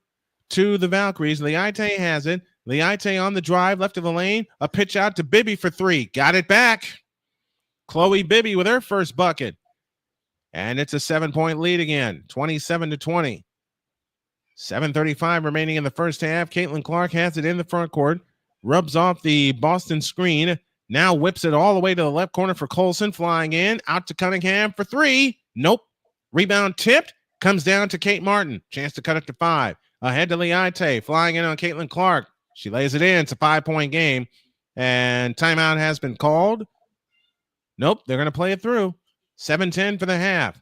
to the Valkyries. Leite has it. Leite on the drive, left of the lane. A pitch out to Bibby for 3. Got it back. Chloe Bibby with her first bucket. And it's a 7-point lead again, 27-20. 7:35 remaining in the first half. Caitlin Clark has it in the front court. Rubs off the Boston screen. Now whips it all the way to the left corner for Colson. Flying in. Out to Cunningham for 3. Nope. Rebound tipped. Comes down to Kate Martin. Chance to cut it to 5. Ahead to Leite. Flying in on Caitlin Clark. She lays it in. It's a 5-point game. And timeout has been called. Nope. They're going to play it through. 7:10 for the half.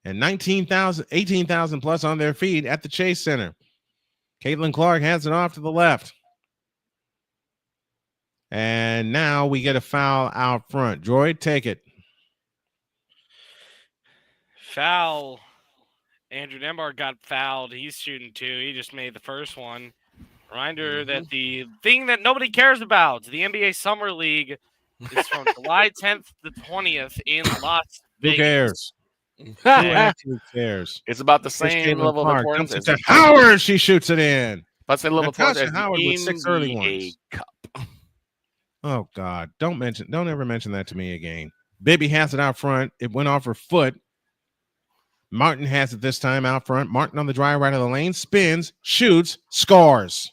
And 18,000 plus on their feet at the Chase Center. Caitlin Clark has it off to the left. And now we get a foul out front. Droid, take it. Foul. Andrew Nembar got fouled. He's shooting 2. He just made the first one. Reminder that the thing that nobody cares about, the NBA Summer League, is from July 10th to 20th in Las Vegas. Who cares? Who actually cares? It's about the same level of importance. It's Howard. She shoots it in. That's a level of importance as Howard with 6 early ones. Cup. Oh God! Don't ever mention that to me again. Bibby has it out front. It went off her foot. Martin has it this time out front. Martin on the drive right of the lane, spins, shoots, scores.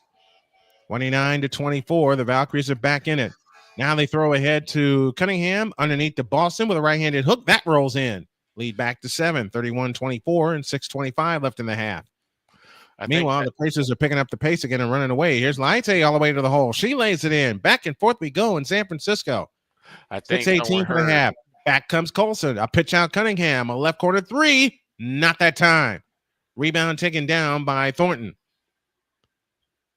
29-24. The Valkyries are back in it. Now they throw ahead to Cunningham underneath to Boston with a right-handed hook. That rolls in. Lead back to 7, 31-24, and 6:25 left in the half. Meanwhile, the Pacers are picking up the pace again and running away. Here's Leite all the way to the hole. She lays it in. Back and forth we go in San Francisco. I think 6:18 for the half. Back comes Colson. A pitch out Cunningham. A left corner three. Not that time. Rebound taken down by Thornton.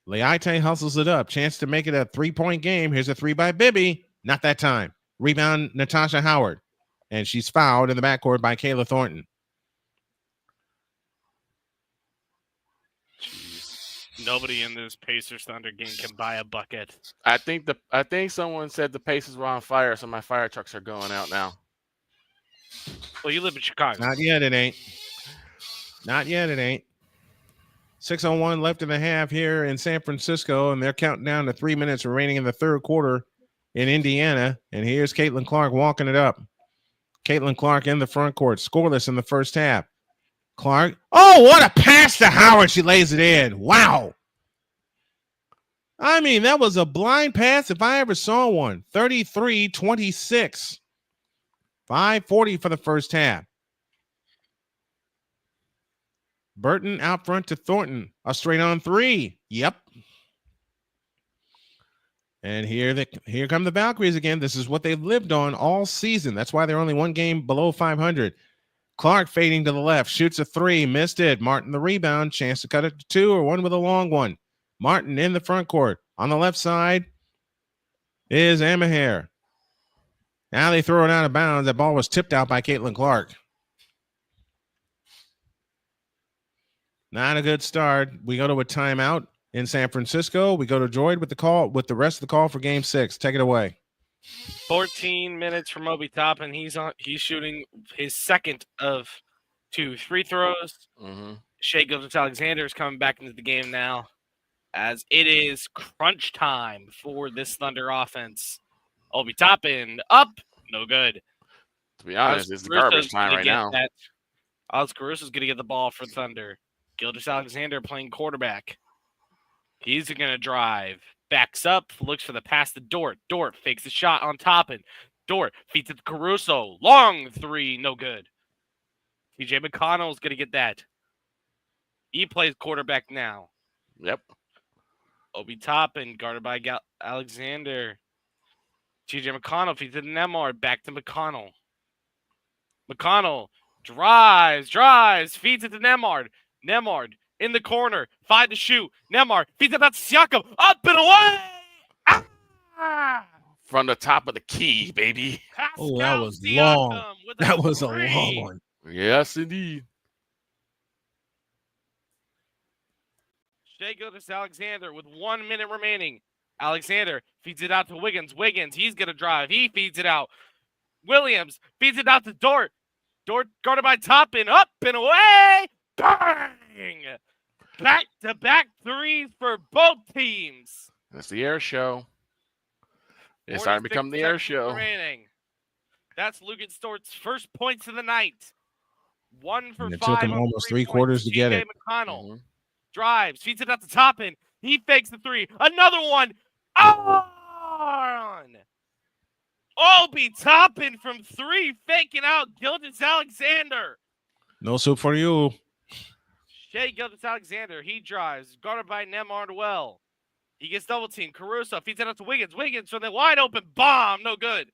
Leite hustles it up. Chance to make it a 3-point game. Here's a three by Bibby. Not that time. Rebound Natasha Howard. And she's fouled in the backcourt by Kayla Thornton. Nobody in this Pacers Thunder game can buy a bucket. I think someone said the Pacers were on fire, so my fire trucks are going out now. Well, you live in Chicago. Not yet, it ain't. 6:01 left in the half here in San Francisco, and they're counting down to 3 minutes remaining in the third quarter in Indiana. And here's Caitlin Clark walking it up. Caitlin Clark in the front court, scoreless in the first half. Clark. Oh, what a pass to Howard. She lays it in. Wow. I mean, that was a blind pass if I ever saw one. 33-26. 5:40 for the first half. Burton out front to Thornton. A straight on three. Yep. And here come the Valkyries again. This is what they've lived on all season. That's why they're only one game below 500. Clark fading to the left. Shoots a three. Missed it. Martin the rebound. Chance to cut it to two or one with a long one. Martin in the front court. On the left side is Amaher. Now they throw it out of bounds. That ball was tipped out by Caitlin Clark. Not a good start. We go to a timeout in San Francisco. We go to Droid with the rest of the call for game 6. Take it away. 14 minutes from Obi Toppin. He's shooting his second of 2 free throws. Mm-hmm. Shai Gilgeous-Alexander is coming back into the game now, as it is crunch time for this Thunder offense. Obi Toppin up, no good. To be honest, it's garbage time right now. Alex Caruso's going to get the ball for Thunder. Gilgeous-Alexander playing quarterback. He's going to drive. Backs up, looks for the pass to Dort. Dort fakes the shot on Toppin. Dort feeds it to Caruso. Long three, no good. TJ McConnell's going to get that. He plays quarterback now. Yep. Obi Toppin, guarded by Alexander. TJ McConnell feeds it to Nemard. Back to McConnell. McConnell drives, feeds it to Nemard. Nemard in the corner, 5 to shoot. Nemard feeds it out to Siakam. Up and away! From the top of the key, baby. Oh, that was long. That was a long one. Yes, indeed. Shai Gilgeous-Alexander with 1 minute remaining. Alexander feeds it out to Wiggins. Wiggins, he's going to drive. He feeds it out. Williams feeds it out to Dort. Dort guarded by Toppin. Up and away! Bang! Back-to-back threes for both teams. That's the air show. It's starting to become the air show. Remaining. That's Lugan Stort's first points of the night. 1 for 5. It took him almost 3 quarters to get it. McConnell drives, feeds it out to Toppin. He fakes the three. Another one. On! Obi Toppin from 3, faking out Gilgeous-Alexander. No soup for you. Shai Gilgeous-Alexander, he drives, guarded by Nemard well. He gets double teamed. Caruso feeds it out to Wiggins. Wiggins from the wide open bomb, no good.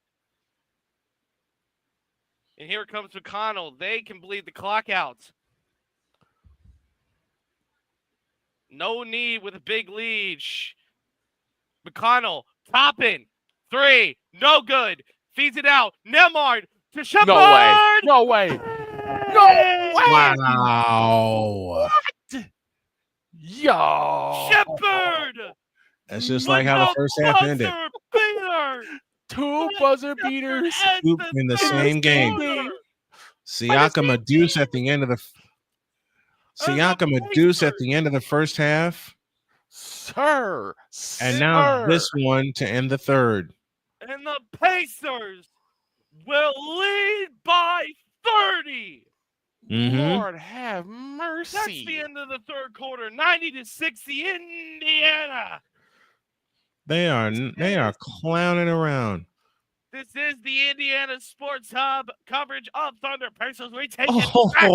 And here comes McConnell. They can bleed the clock out. No need with a big lead. McConnell, Toppin, 3, no good. Feeds it out. Nemard to Shepard. No way. Wow. What? Yo. Shepard. That's just like how the first half ended. Beater. 2 buzzer beaters In the same game. Siakam a deuce at the end of the first half. Sir. And now this one to end the third. And the Pacers will lead by 30. Lord have mercy. That's the end of the third quarter. 90-60, Indiana. They are clowning around. This is the Indiana Sports Hub coverage of Thunder Pacers. We take it back.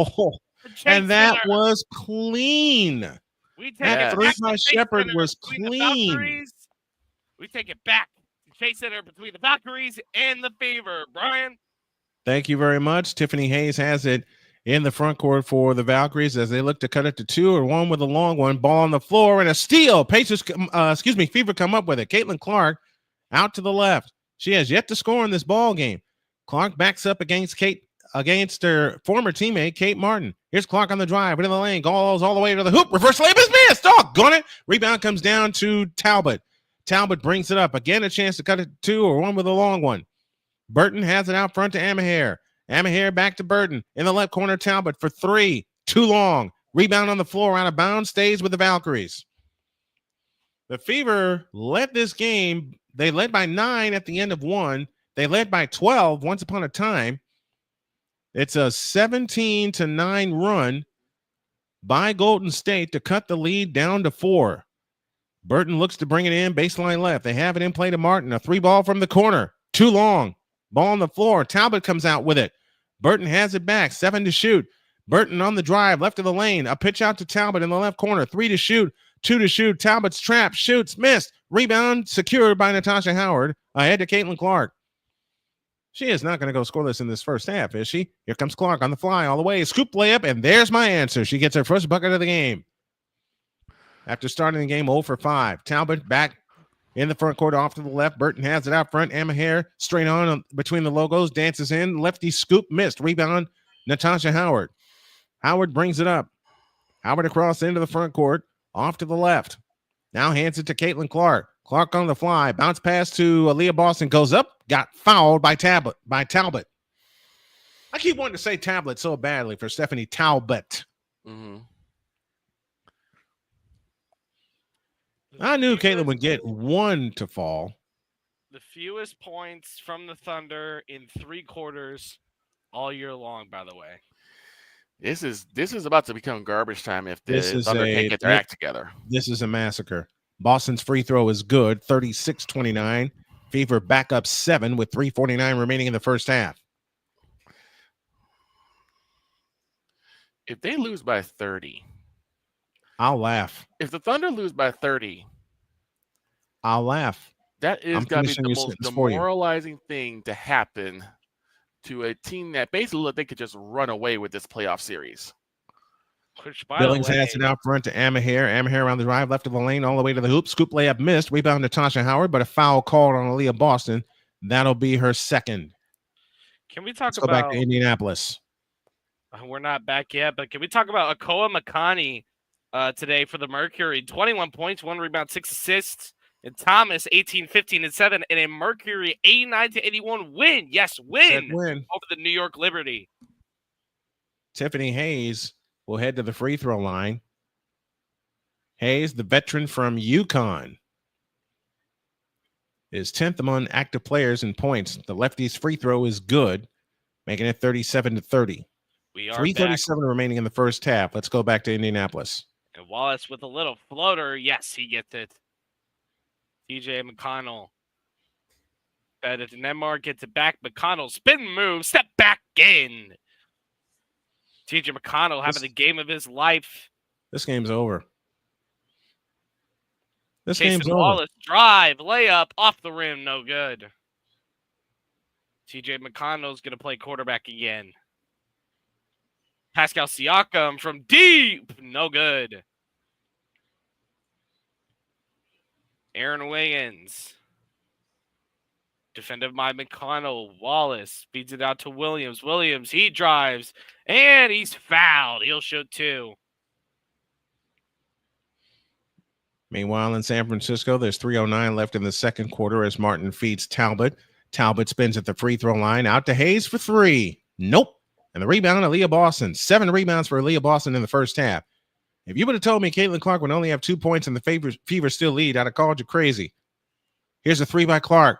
And that was clean. We take that it three back by to Shepard Pacers was between the clean. Valkyries. We take it back Chase Center between the Valkyries and the Fever. Brian? Thank you very much. Tiffany Hayes has it in the front court for the Valkyries as they look to cut it to 2 or 1 with a long one. Ball on the floor and a steal. Fever come up with it. Caitlin Clark out to the left. She has yet to score in this ball game. Clark backs up against her former teammate, Kate Martin. Here's Clark on the drive, into the lane, goes all the way to the hoop. Reverse layup is missed. Doggone it. Rebound comes down to Talbot. Talbot brings it up. Again, a chance to cut it to 2 or 1 with a long one. Burton has it out front to Amaher. Amaher back to Burton. In the left corner, Talbot for 3. Too long. Rebound on the floor, out of bounds, stays with the Valkyries. The Fever led this game. They led by 9 at the end of 1. They led by 12 once upon a time. It's a 17-9 run by Golden State to cut the lead down to 4. Burton looks to bring it in, baseline left. They have it in play to Martin. A 3 ball from the corner. Too long. Ball on the floor. Talbot comes out with it. Burton has it back. 7 to shoot. Burton on the drive, left of the lane. A pitch out to Talbot in the left corner. 3 to shoot. 2 to shoot. Talbot's trap. Shoots. Missed. Rebound secured by Natasha Howard. Ahead to Caitlin Clark. She is not going to go scoreless in this first half, is she? Here comes Clark on the fly all the way. Scoop layup, and there's my answer. She gets her first bucket of the game. After starting the game 0 for 5. Talbot back in the front court off to the left. Burton has it out front. Amaher straight on between the logos. Dances in. Lefty scoop. Missed. Rebound. Natasha Howard. Howard brings it up. Howard across into the front court. Off to the left. Now hands it to Caitlin Clark. Clark on the fly. Bounce pass to Aaliyah Boston. Goes up. Got fouled by Talbot. I keep wanting to say Tablet so badly for Stephanie Talbot. Mm-hmm. I knew Caitlin would get 1 to fall. The fewest points from the Thunder in 3 quarters all year long, by the way. This is about to become garbage time if the Thunder can't get their act together. This is a massacre. Boston's free throw is good, 36-29. Fever back up 7 with 3:49 remaining in the first half. If they lose by 30, I'll laugh. If the Thunder lose by 30, I'll laugh. That is going to be the most demoralizing thing to happen to a team that basically they could just run away with this playoff series. Which, by Billings the way, has it out front to Amaher. Amaher on the drive, left of the lane, all the way to the hoop. Scoop layup missed. Rebound Natasha Howard, but a foul called on Aaliyah Boston. That'll be her second. Can we talk Let's go back to Indianapolis? We're not back yet, but can we talk about Akoa Makani today for the Mercury? 21 points, 1 rebound, 6 assists. And Thomas, 18, 15, and 7. And a Mercury 89-81 win. Yes, win over the New York Liberty. Tiffany Hayes will head to the free throw line. Hayes, the veteran from UConn, is 10th among active players in points. The lefty's free throw is good, making it 37-30. We are 3:37 remaining in the first half. Let's go back to Indianapolis. And Wallace with a little floater. Yes, he gets it. TJ McConnell. Better than Nemar gets it back. McConnell spin move. Step back in. TJ McConnell having the game of his life. This game's over. This Jason game's over. Wallace drive, layup, off the rim, no good. TJ McConnell's going to play quarterback again. Pascal Siakam from deep, no good. Aaron Wiggins. Defended by McConnell. Wallace feeds it out to Williams. Williams, he drives, and he's fouled. He'll shoot 2. Meanwhile, in San Francisco, there's 3:09 left in the second quarter as Martin feeds Talbot. Talbot spins at the free throw line. Out to Hayes for 3. Nope. And the rebound, Aaliyah Boston. 7 rebounds for Aaliyah Boston in the first half. If you would have told me Caitlin Clark would only have 2 points and the Fever still lead, I'd have called you crazy. Here's a 3 by Clark.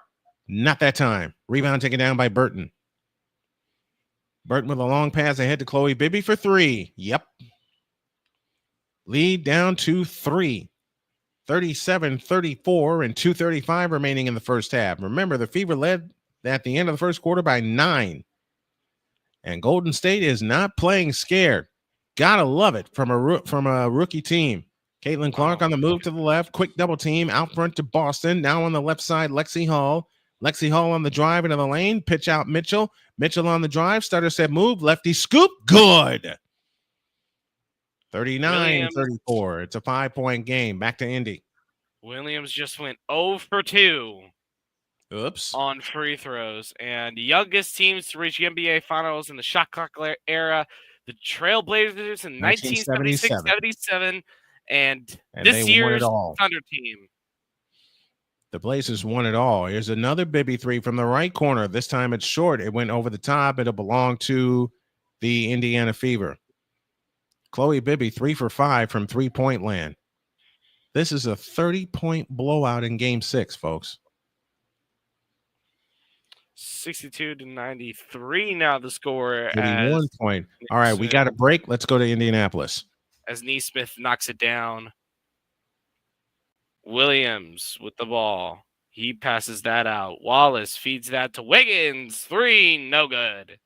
Not that time. Rebound taken down by Burton. Burton with a long pass ahead to Chloe Bibby for 3. Yep. Lead down to 3. 37-34 and 2:35 remaining in the first half. Remember, the Fever led at the end of the first quarter by 9. And Golden State is not playing scared. Gotta love it from a rookie team. Caitlin Clark on the move to the left. Quick double team out front to Boston. Now on the left side, Lexi Hall. Lexi Hall on the drive into the lane. Pitch out Mitchell. Mitchell on the drive. Stutter step move. Lefty scoop. Good. 39-34. It's a 5-point game. Back to Indy. Williams just went 0 for 2. Oops. On free throws. And the youngest teams to reach the NBA Finals in the shot clock era, the Trailblazers in 1976-77, and this year's Thunder team. The Blazers won it all. Here's another Bibby three from the right corner. This time it's short. It went over the top. It'll belong to the Indiana Fever. Chloe Bibby 3 for 5 from three-point land. This is a 30-point blowout in Game 6, folks. 62-93 now the score. 31 point. All right, we got a break. Let's go to Indianapolis. As Neesmith knocks it down. Williams with the ball. He passes that out. Wallace feeds that to Wiggins. 3, no good.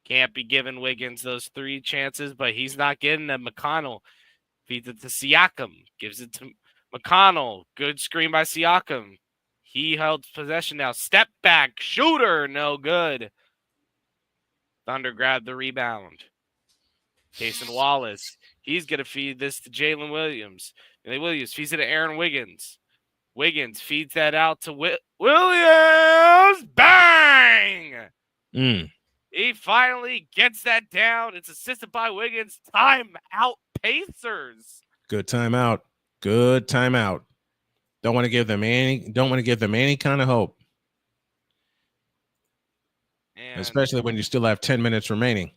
Can't be giving Wiggins those 3 chances, but he's not getting them. McConnell feeds it to Siakam. Gives it to McConnell. Good screen by Siakam. He held possession now. Step back. Shooter. No good. Thunder grabbed the rebound. Jason Wallace. He's going to feed this to Jalen Williams. Williams feeds it to Aaron Wiggins. Wiggins feeds that out to Williams. Bang! He finally gets that down. It's assisted by Wiggins. Timeout Pacers. Good timeout. Good timeout. Don't want to give them any kind of hope. Especially when you still have 10 minutes remaining.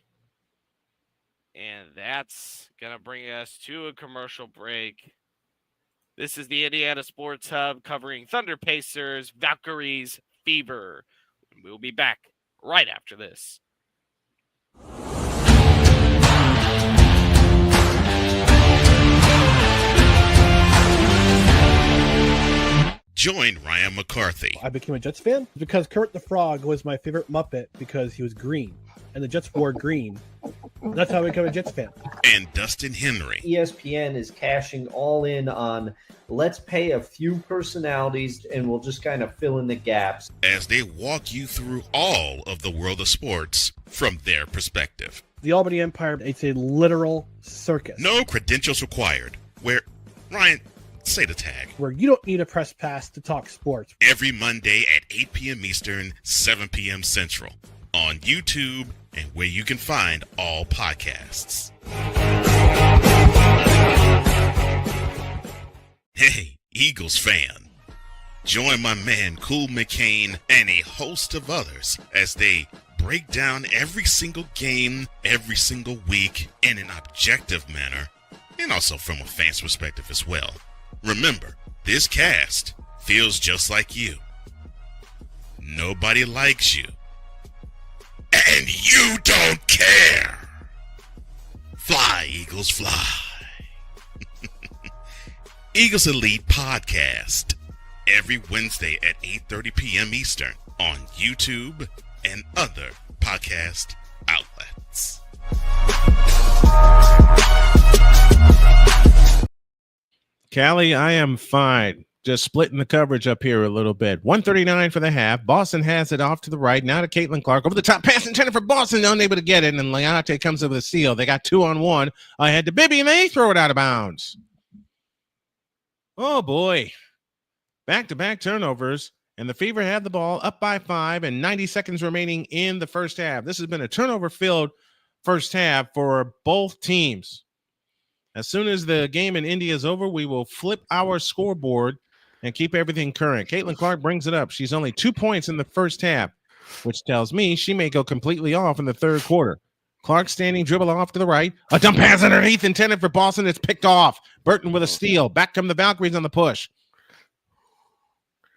And that's going to bring us to a commercial break. This is the Indiana Sports Hub covering Thunder Pacers, Valkyries, Fever. We'll be back right after this. Join Ryan McCarthy. I became a Jets fan because Kurt the Frog was my favorite Muppet because he was green, and the Jets wore green. That's how I became a Jets fan. And Dustin Henry. ESPN is cashing all in on let's pay a few personalities and we'll just kind of fill in the gaps. As they walk you through all of the world of sports from their perspective. The Albany Empire, it's a literal circus. No credentials required. Where, Ryan, say the tag. Where you don't need a press pass to talk sports. Every Monday at 8 p.m. Eastern, 7 p.m. Central. On YouTube and where you can find all podcasts. Hey, Eagles fan. Join my man Cool McCain and a host of others as they break down every single game, every single week in an objective manner, and also from a fan's perspective as well. Remember, this cast feels just like you. Nobody likes you. And you don't care. Fly, Eagles, fly. Eagles Elite Podcast. Every Wednesday at 8:30 p.m. Eastern on YouTube and other podcast outlets. Callie, I am fine. Just splitting the coverage up here a little bit. 139 for the half. Boston has it off to the right. Now to Caitlin Clark. Over the top pass intended for Boston. Unable to get it. And Leonte comes up with a steal. They got 2-on-1. Ahead to Bibby, and they throw it out of bounds. Oh, boy. Back-to-back turnovers. And the Fever had the ball up by 5 and 90 seconds remaining in the first half. This has been a turnover-filled first half for both teams. As soon as the game in Indy is over, we will flip our scoreboard and keep everything current. Caitlin Clark brings it up. She's only 2 points in the first half, which tells me she may go completely off in the third quarter. Clark standing, dribble off to the right. A dump pass underneath intended for Boston. It's picked off. Burton with a steal. Back come the Valkyries on the push.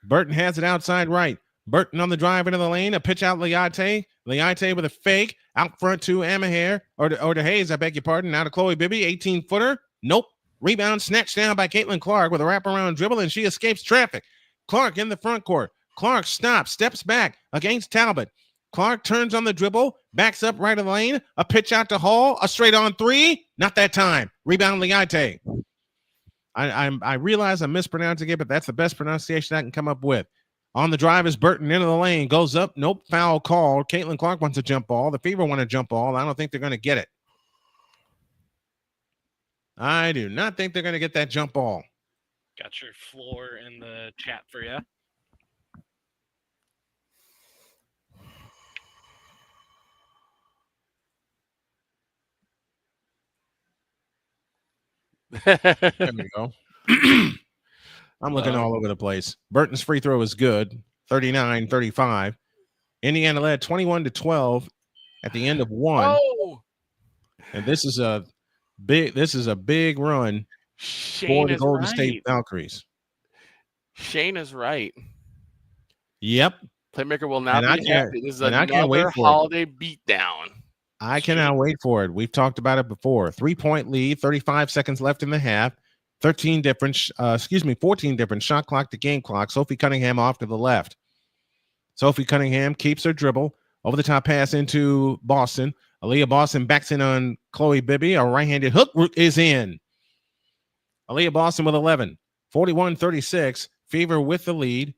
Burton has it outside right. Burton on the drive into the lane. A pitch out Leonte. Leonte with a fake. Out front to Amaher. Or to Hayes, I beg your pardon. Now to Chloe Bibby. 18-footer. Nope. Rebound snatched down by Caitlin Clark with a wraparound dribble, and she escapes traffic. Clark in the front court. Clark stops, steps back against Talbot. Clark turns on the dribble, backs up right of the lane, a pitch out to Hall, a straight on three. Not that time. Rebound Liate. I realize I'm mispronouncing it, but that's the best pronunciation I can come up with. On the drive is Burton into the lane, goes up. Nope, foul called. Caitlin Clark wants a jump ball. The Fever want a jump ball. I don't think they're going to get it. I do not think they're going to get that jump ball. Got your floor in the chat for you. There we go. I'm looking all over the place. Burton's free throw is good. 39-35. Indiana led 21-12 at the end of one. Oh! And this is a big run for the Golden State Valkyries. Shane is right. Yep. Playmaker will not be happy. This is another holiday beatdown. I cannot wait for it. We've talked about it before. 3-point lead, 35 seconds left in the half. 14 different shot clock to game clock. Sophie Cunningham off to the left. Sophie Cunningham keeps her dribble. Over the top pass into Boston. Aaliyah Boston backs in on Chloe Bibby. A right-handed hook is in. Aaliyah Boston with 11. 41-36. Fever with the lead.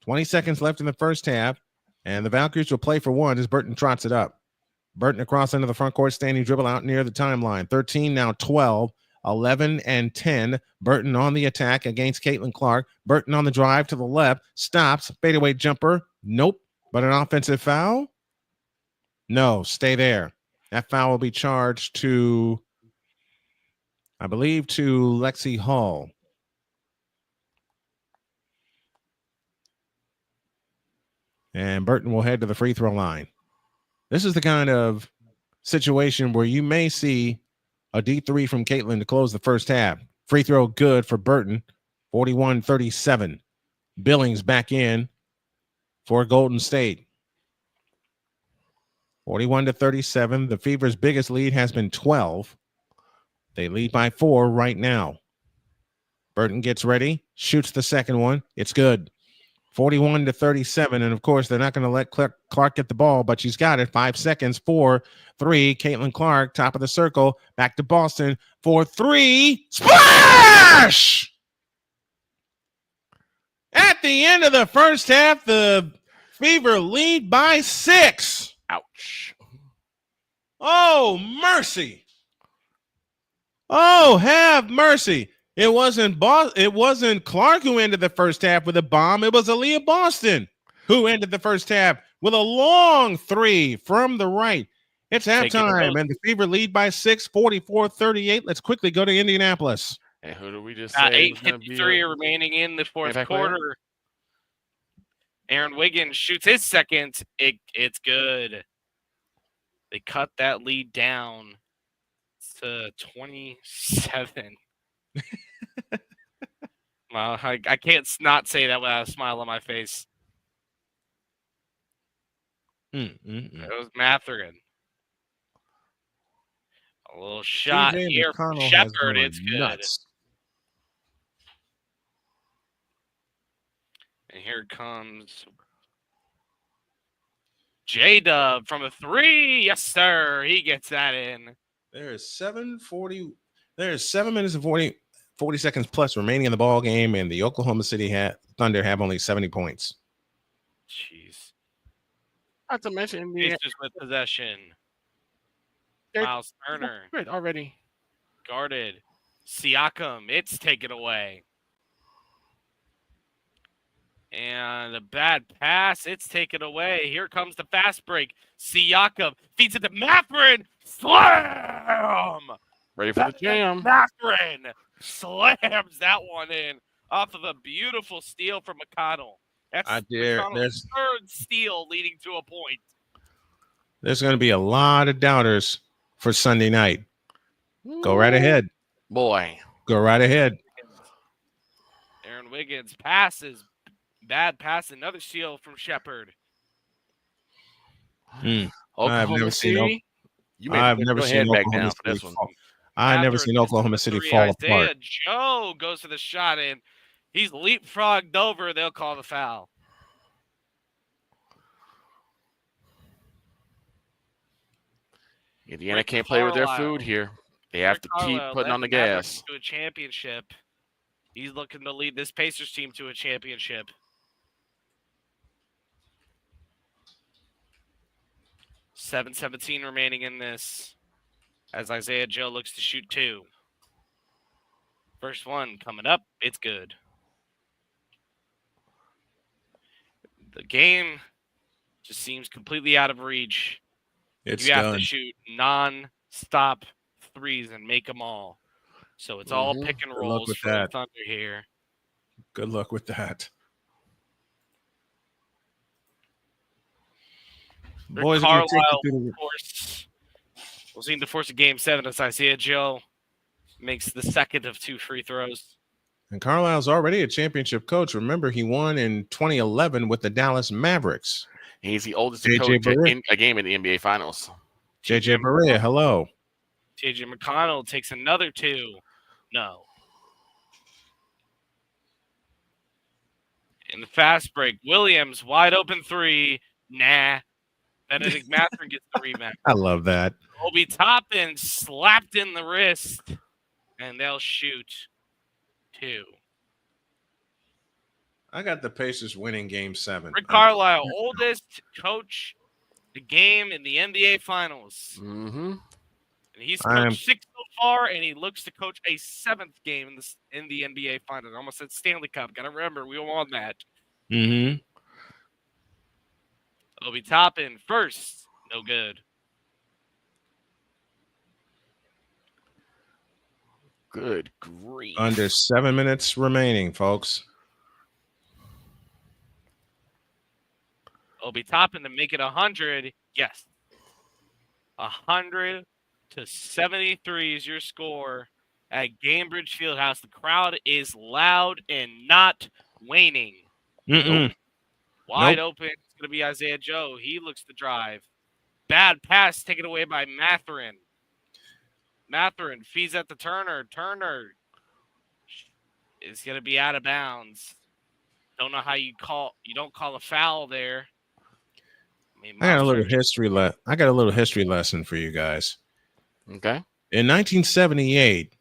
20 seconds left in the first half. And the Valkyries will play for one as Burton trots it up. Burton across into the front court, standing dribble out near the timeline. 13, now 12, 11, and 10. Burton on the attack against Caitlin Clark. Burton on the drive to the left. Stops. Fadeaway jumper. Nope. But an offensive foul? No, stay there. That foul will be charged to, I believe, to Lexi Hall. And Burton will head to the free throw line. This is the kind of situation where you may see a D3 from Caitlin to close the first half. Free throw good for Burton, 41-37. Billings back in for Golden State. 41-37. The Fever's biggest lead has been 12. They lead by 4 right now. Burton gets ready, shoots the second one. It's good. 41-37, and of course, they're not going to let Clark get the ball, but she's got it. 5 seconds, 4, 3. Caitlin Clark, top of the circle, back to Boston for 3. Splash! At the end of the first half, the Fever lead by 6. Ouch. Oh, mercy. Oh, have mercy. It wasn't Clark who ended the first half with a bomb. It was Aaliyah Boston who ended the first half with a long 3 from the right. It's halftime, and the Fever lead by 6, 44-38. Let's quickly go to Indianapolis. And who do we just say? 8:53 remaining in the fourth quarter. Aaron Wiggins shoots his second. It's good. They cut that lead down to 27. Well, I can't not say that without a smile on my face. It was Mathurin. A little shot TJ here from Shepard. It's good. Nuts. And here comes J-Dub from a 3. Yes, sir. He gets that in. There's 7 minutes and 40 seconds plus remaining in the ball game, and the Oklahoma City Thunder have only 70 points. Jeez. Not to mention Pacers with possession. Miles Turner. Good already. Guarded. Siakam. It's taken away. And a bad pass. It's taken away. Here comes the fast break. Siakam feeds it to Mathurin. Slam! Ready for the jam. Mathurin slams that one in off of a beautiful steal from McConnell. That's McConnell's third steal leading to a point. There's going to be a lot of doubters for Sunday night. Go right ahead. Boy. Go right ahead. Aaron Wiggins passes. Bad pass. Another steal from Shepard. I've never seen Oklahoma City fall. I've never seen Oklahoma City fall apart. Joe goes to the shot, and he's leapfrogged over. They'll call the foul. Indiana can't play with their food here. They have to keep putting on the gas. To a championship. He's looking to lead this Pacers team to a championship. .7:17 remaining in this as Isaiah Joe looks to shoot 2. First one coming up. It's good. The game just seems completely out of reach. You have to shoot non-stop threes and make them all. So it's all pick and rolls for the Thunder here. Good luck with that. Boys, Carlisle, of course, will seem to force a game 7 as Isaiah Joe makes the second of 2 free throws. And Carlisle's already a championship coach. Remember, he won in 2011 with the Dallas Mavericks. He's the oldest coach in a game in the NBA Finals. JJ Barea, hello. TJ McConnell takes another 2. No. In the fast break, Williams, wide open 3. Nah. Benedict Mathurin gets the rebound. I love that. Obi Toppin slapped in the wrist, and they'll shoot 2. I got the Pacers winning game 7. Rick Carlisle, oldest coach the game in the NBA Finals. Mm-hmm. And he's coached 6 so far, and he looks to coach a 7th game in the NBA Finals. I almost said Stanley Cup. Got to remember, we won that. Mm-hmm. Obi Toppin first. No good. Good grief. Under 7 minutes remaining, folks. Obi Toppin to make it 100. Yes. 100-73 is your score at Gainbridge Fieldhouse. The crowd is loud and not waning. Wide open. It's going to be Isaiah Joe. He looks to drive. Bad pass taken away by Mathurin. Mathurin feeds at the Turner. Turner is going to be out of bounds. Don't know how you don't call a foul there. I got a little history lesson for you guys. Okay. In 1978,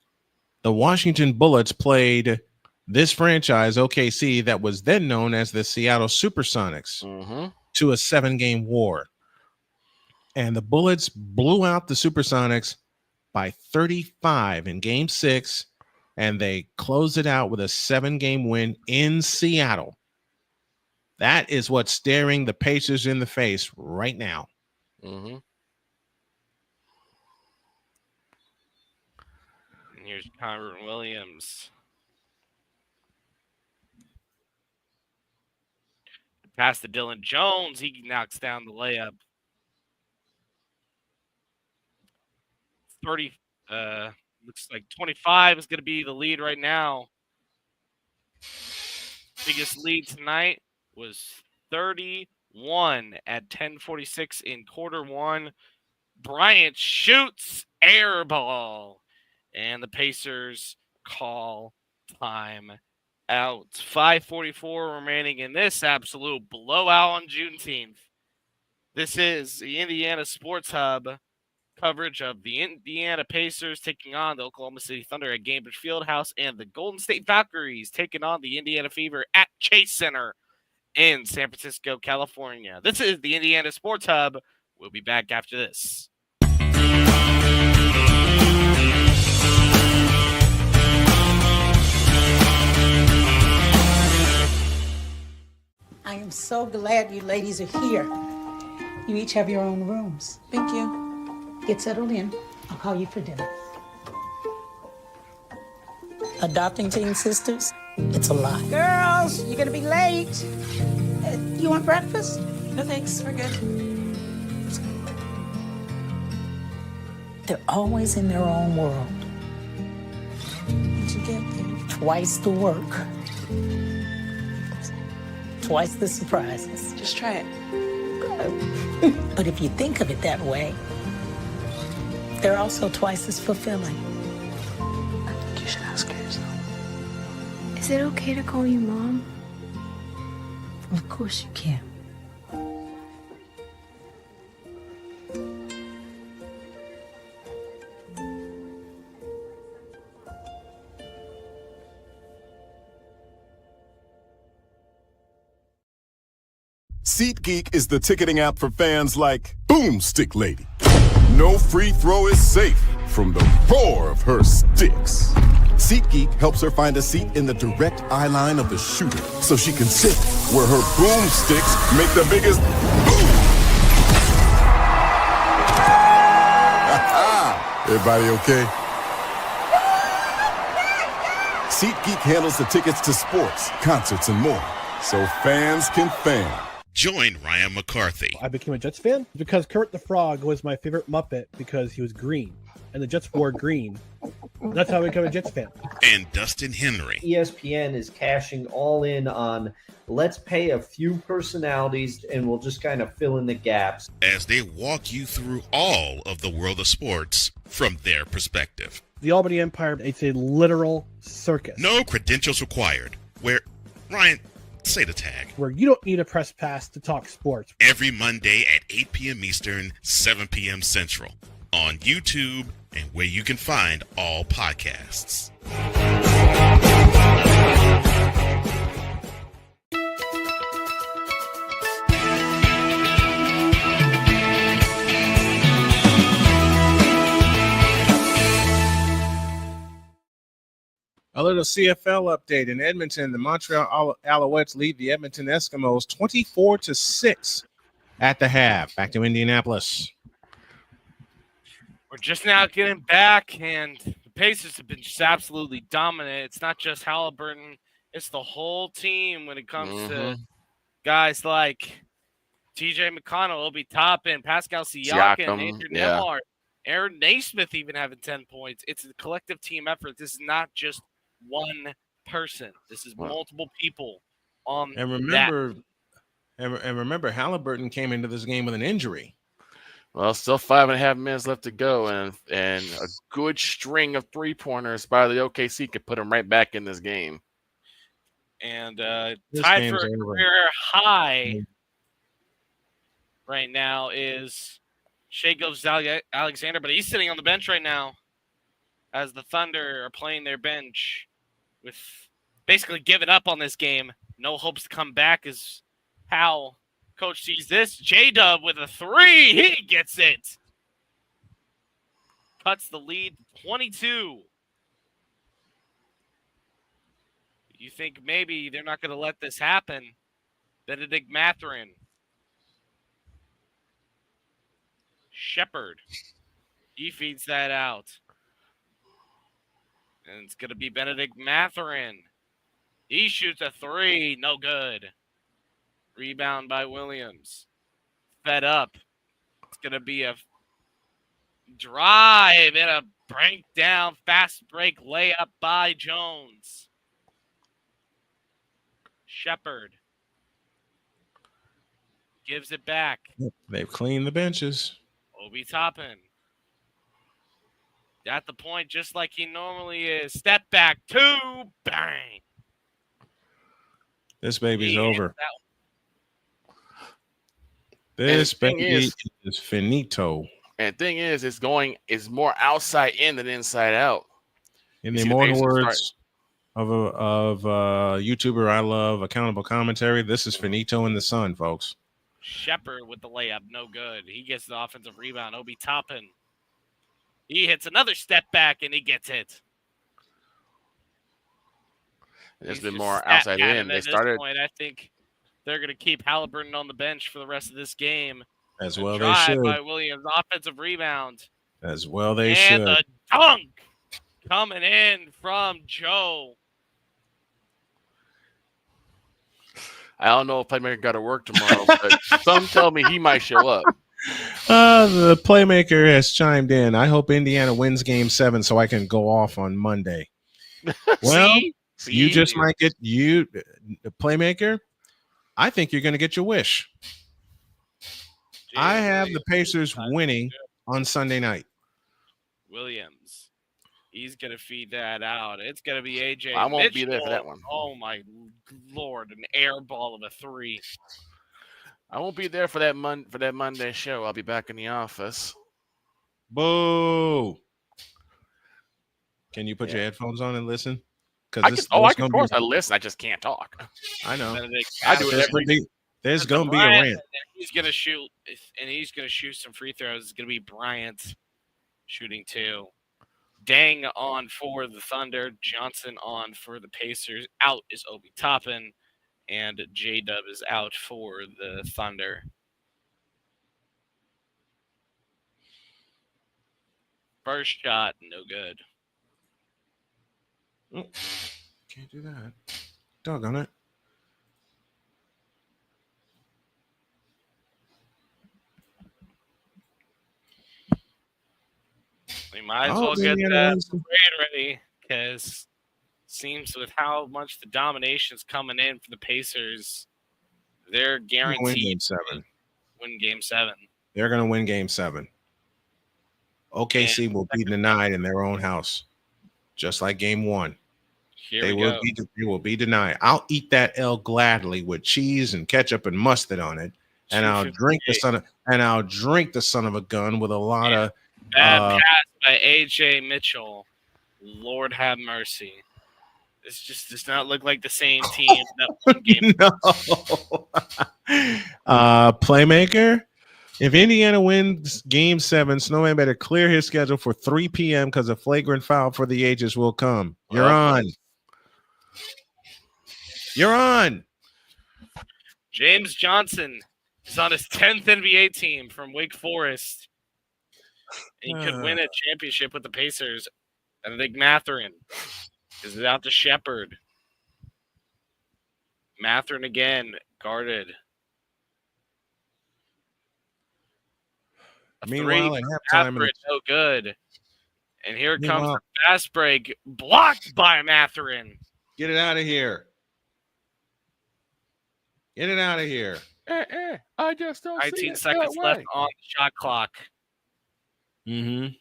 the Washington Bullets played this franchise, OKC, that was then known as the Seattle Supersonics, to a 7-game war. And the Bullets blew out the Supersonics by 35 in game 6, and they closed it out with a 7-game win in Seattle. That is what's staring the Pacers in the face right now. And here's Kyron Williams. Pass to Dylan Jones. He knocks down the layup. 30. Looks like 25 is going to be the lead right now. Biggest lead tonight was 31 at 10:46 in quarter 1. Bryant shoots air ball, and the Pacers call time out. 5:44 remaining in this absolute blowout on Juneteenth. This is the Indiana Sports Hub coverage of the Indiana Pacers taking on the Oklahoma City Thunder at Gainbridge Fieldhouse, and the Golden State Valkyries taking on the Indiana Fever at Chase Center in San Francisco, California. This is the Indiana Sports Hub. We'll be back after this. I am so glad you ladies are here. You each have your own rooms. Thank you. Get settled in. I'll call you for dinner. Adopting teen sisters, it's a lot. Girls, you're gonna be late. You want breakfast? No thanks, we're good. They're always in their own world. What'd you get there? Twice the work. Twice the surprises. Just try it. But if you think of it that way, they're also twice as fulfilling. I think you should ask her yourself. Is it okay to call you Mom? Of course you can. SeatGeek is the ticketing app for fans like Boomstick Lady. No free throw is safe from the roar of her sticks. SeatGeek helps her find a seat in the direct eye line of the shooter so she can sit where her boomsticks make the biggest boom. Everybody okay? SeatGeek handles the tickets to sports, concerts, and more, so fans can fan. Join Ryan McCarthy. I became a Jets fan because Kurt the Frog was my favorite Muppet because he was green, and the Jets wore green. That's how I became a Jets fan. And Dustin Henry. ESPN is cashing all in on let's pay a few personalities and we'll just kind of fill in the gaps. As they walk you through all of the world of sports from their perspective. The Albany Empire, it's a literal circus. No credentials required. Where, Ryan, say the tag. Where you don't need a press pass to talk sports. Every Monday at 8 p.m. Eastern, 7 p.m. Central. On YouTube and where you can find all podcasts. A little CFL update in Edmonton. The Montreal Alouettes lead the Edmonton Eskimos 24-6 at the half. Back to Indianapolis. We're just now getting back, and the Pacers have been just absolutely dominant. It's not just Haliburton. It's the whole team when it comes to guys like TJ McConnell, Obi Toppin, Pascal Siakam, Andrew Nembhard, Aaron Naismith even having 10 points. It's a collective team effort. This is not just one person. This is multiple people on and remember, Haliburton came into this game with an injury. Well, still 5.5 minutes left to go, and a good string of three-pointers by the OKC could put him right back in this game. And tied for a career high right now is Shai Gilgeous-Alexander, but he's sitting on the bench right now as the Thunder are playing their bench with basically giving up on this game. No hopes to come back is how Coach sees this. J-Dub with a three. He gets it. Cuts the lead 22. You think maybe they're not going to let this happen. Benedict Mathurin. Shepard. He feeds that out. And it's going to be Benedict Mathurin. He shoots a three. No good. Rebound by Williams. Fed up. It's going to be a drive and a breakdown, fast break layup by Jones. Shepard gives it back. They've cleaned the benches. Obi Toppin. At the point, just like he normally is. Step back, two, bang. This baby's over. This baby is finito. And the thing is, it's more outside in than inside out. In the immortal words of a YouTuber I love, Accountable Commentary, this is finito in the sun, folks. Shepard with the layup, no good. He gets the offensive rebound. Obi Toppin. He hits another step back, and he gets it. It's been more outside in. They started. Point, I think they're going to keep Haliburton on the bench for the rest of this game. As well they should. By Williams, offensive rebound. As well they should. And the dunk coming in from Joe. I don't know if Playmaker got to work tomorrow, but some tell me he might show up. The Playmaker has chimed in. I hope Indiana wins Game 7 so I can go off on Monday. Well, you just might get the Playmaker. I think you're going to get your wish. I have the Pacers winning on Sunday night. Williams. He's going to feed that out. It's going to be AJ. I won't Mitchell. be there for that one. Oh, my Lord. An air ball of a three. I won't be there for that Monday show. I'll be back in the office. Boo. Can you put your headphones on and listen? I can, of course I listen. I just can't talk. I know. I do it There's going to be a rant. He's going to shoot, and he's going to shoot some free throws. It's going to be Bryant shooting 2. Dang on for the Thunder. Johnson on for the Pacers. Out is Obi Toppin, and J-Dub is out for the Thunder. First shot, no good. Oh, can't do that. Doggone it. We might as well get that grade ready, because seems with how much the domination's coming in for the Pacers, they're guaranteed to win Game 7. They're going to win Game 7. OKC will be denied in their own house, just like Game 1. They will be denied. I'll eat that L gladly with cheese and ketchup and mustard on it, and I'll drink the son of a gun with a lot of bad pass by AJ Mitchell. Lord have mercy. This just does not look like the same team that won Game. Playmaker. If Indiana wins Game 7, Snowman better clear his schedule for 3 p.m. because a flagrant foul for the ages will come. You're on. You're on. James Johnson is on his 10th NBA team from Wake Forest. And he could win a championship with the Pacers. And I think Mathurin is out to Shepherd. Mathurin again, guarded. Meanwhile, at halftime, no good. And here comes the fast break, blocked by Mathurin. Get it out of here. Get it out of here. I just don't see it 19 seconds left on the shot clock. Mm-hmm.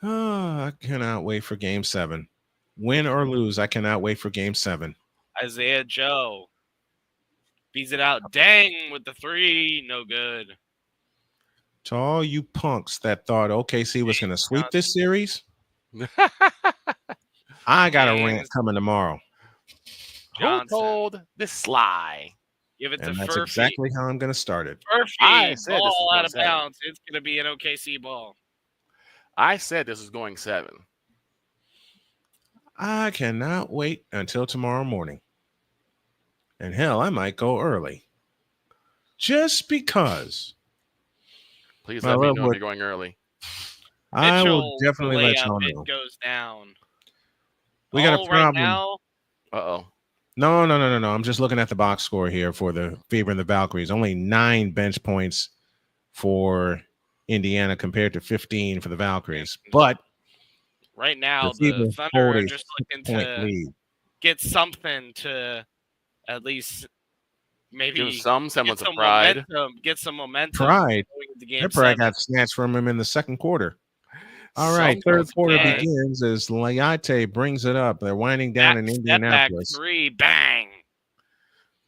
Oh, I cannot wait for Game 7. Win or lose, I cannot wait for Game 7. Isaiah Joe beats it out. Dang with the 3. No good. To all you punks that thought OKC was going to sweep this series, I got a rant coming tomorrow. Who told this lie? Give it to And that's Furphy. exactly how I'm going to start it. Furphy, ball out of bounds. It's going to be an OKC ball. I said this was going 7. I cannot wait until tomorrow morning. And hell, I might go early. Just because. Please let me know if you're going early. I will definitely let y'all know. It goes down. We got a problem. Right now. Uh-oh. No. I'm just looking at the box score here for the Fever and the Valkyries. Only 9 bench points for Indiana compared to 15 for the Valkyries. But right now, the Thunder are just looking to get something to at least maybe give some semblance of pride. Get some momentum. Pride. Their pride got snatched from him in the second quarter. All right, third quarter begins as Layate brings it up. They're winding down in Indianapolis. Back 3, bang.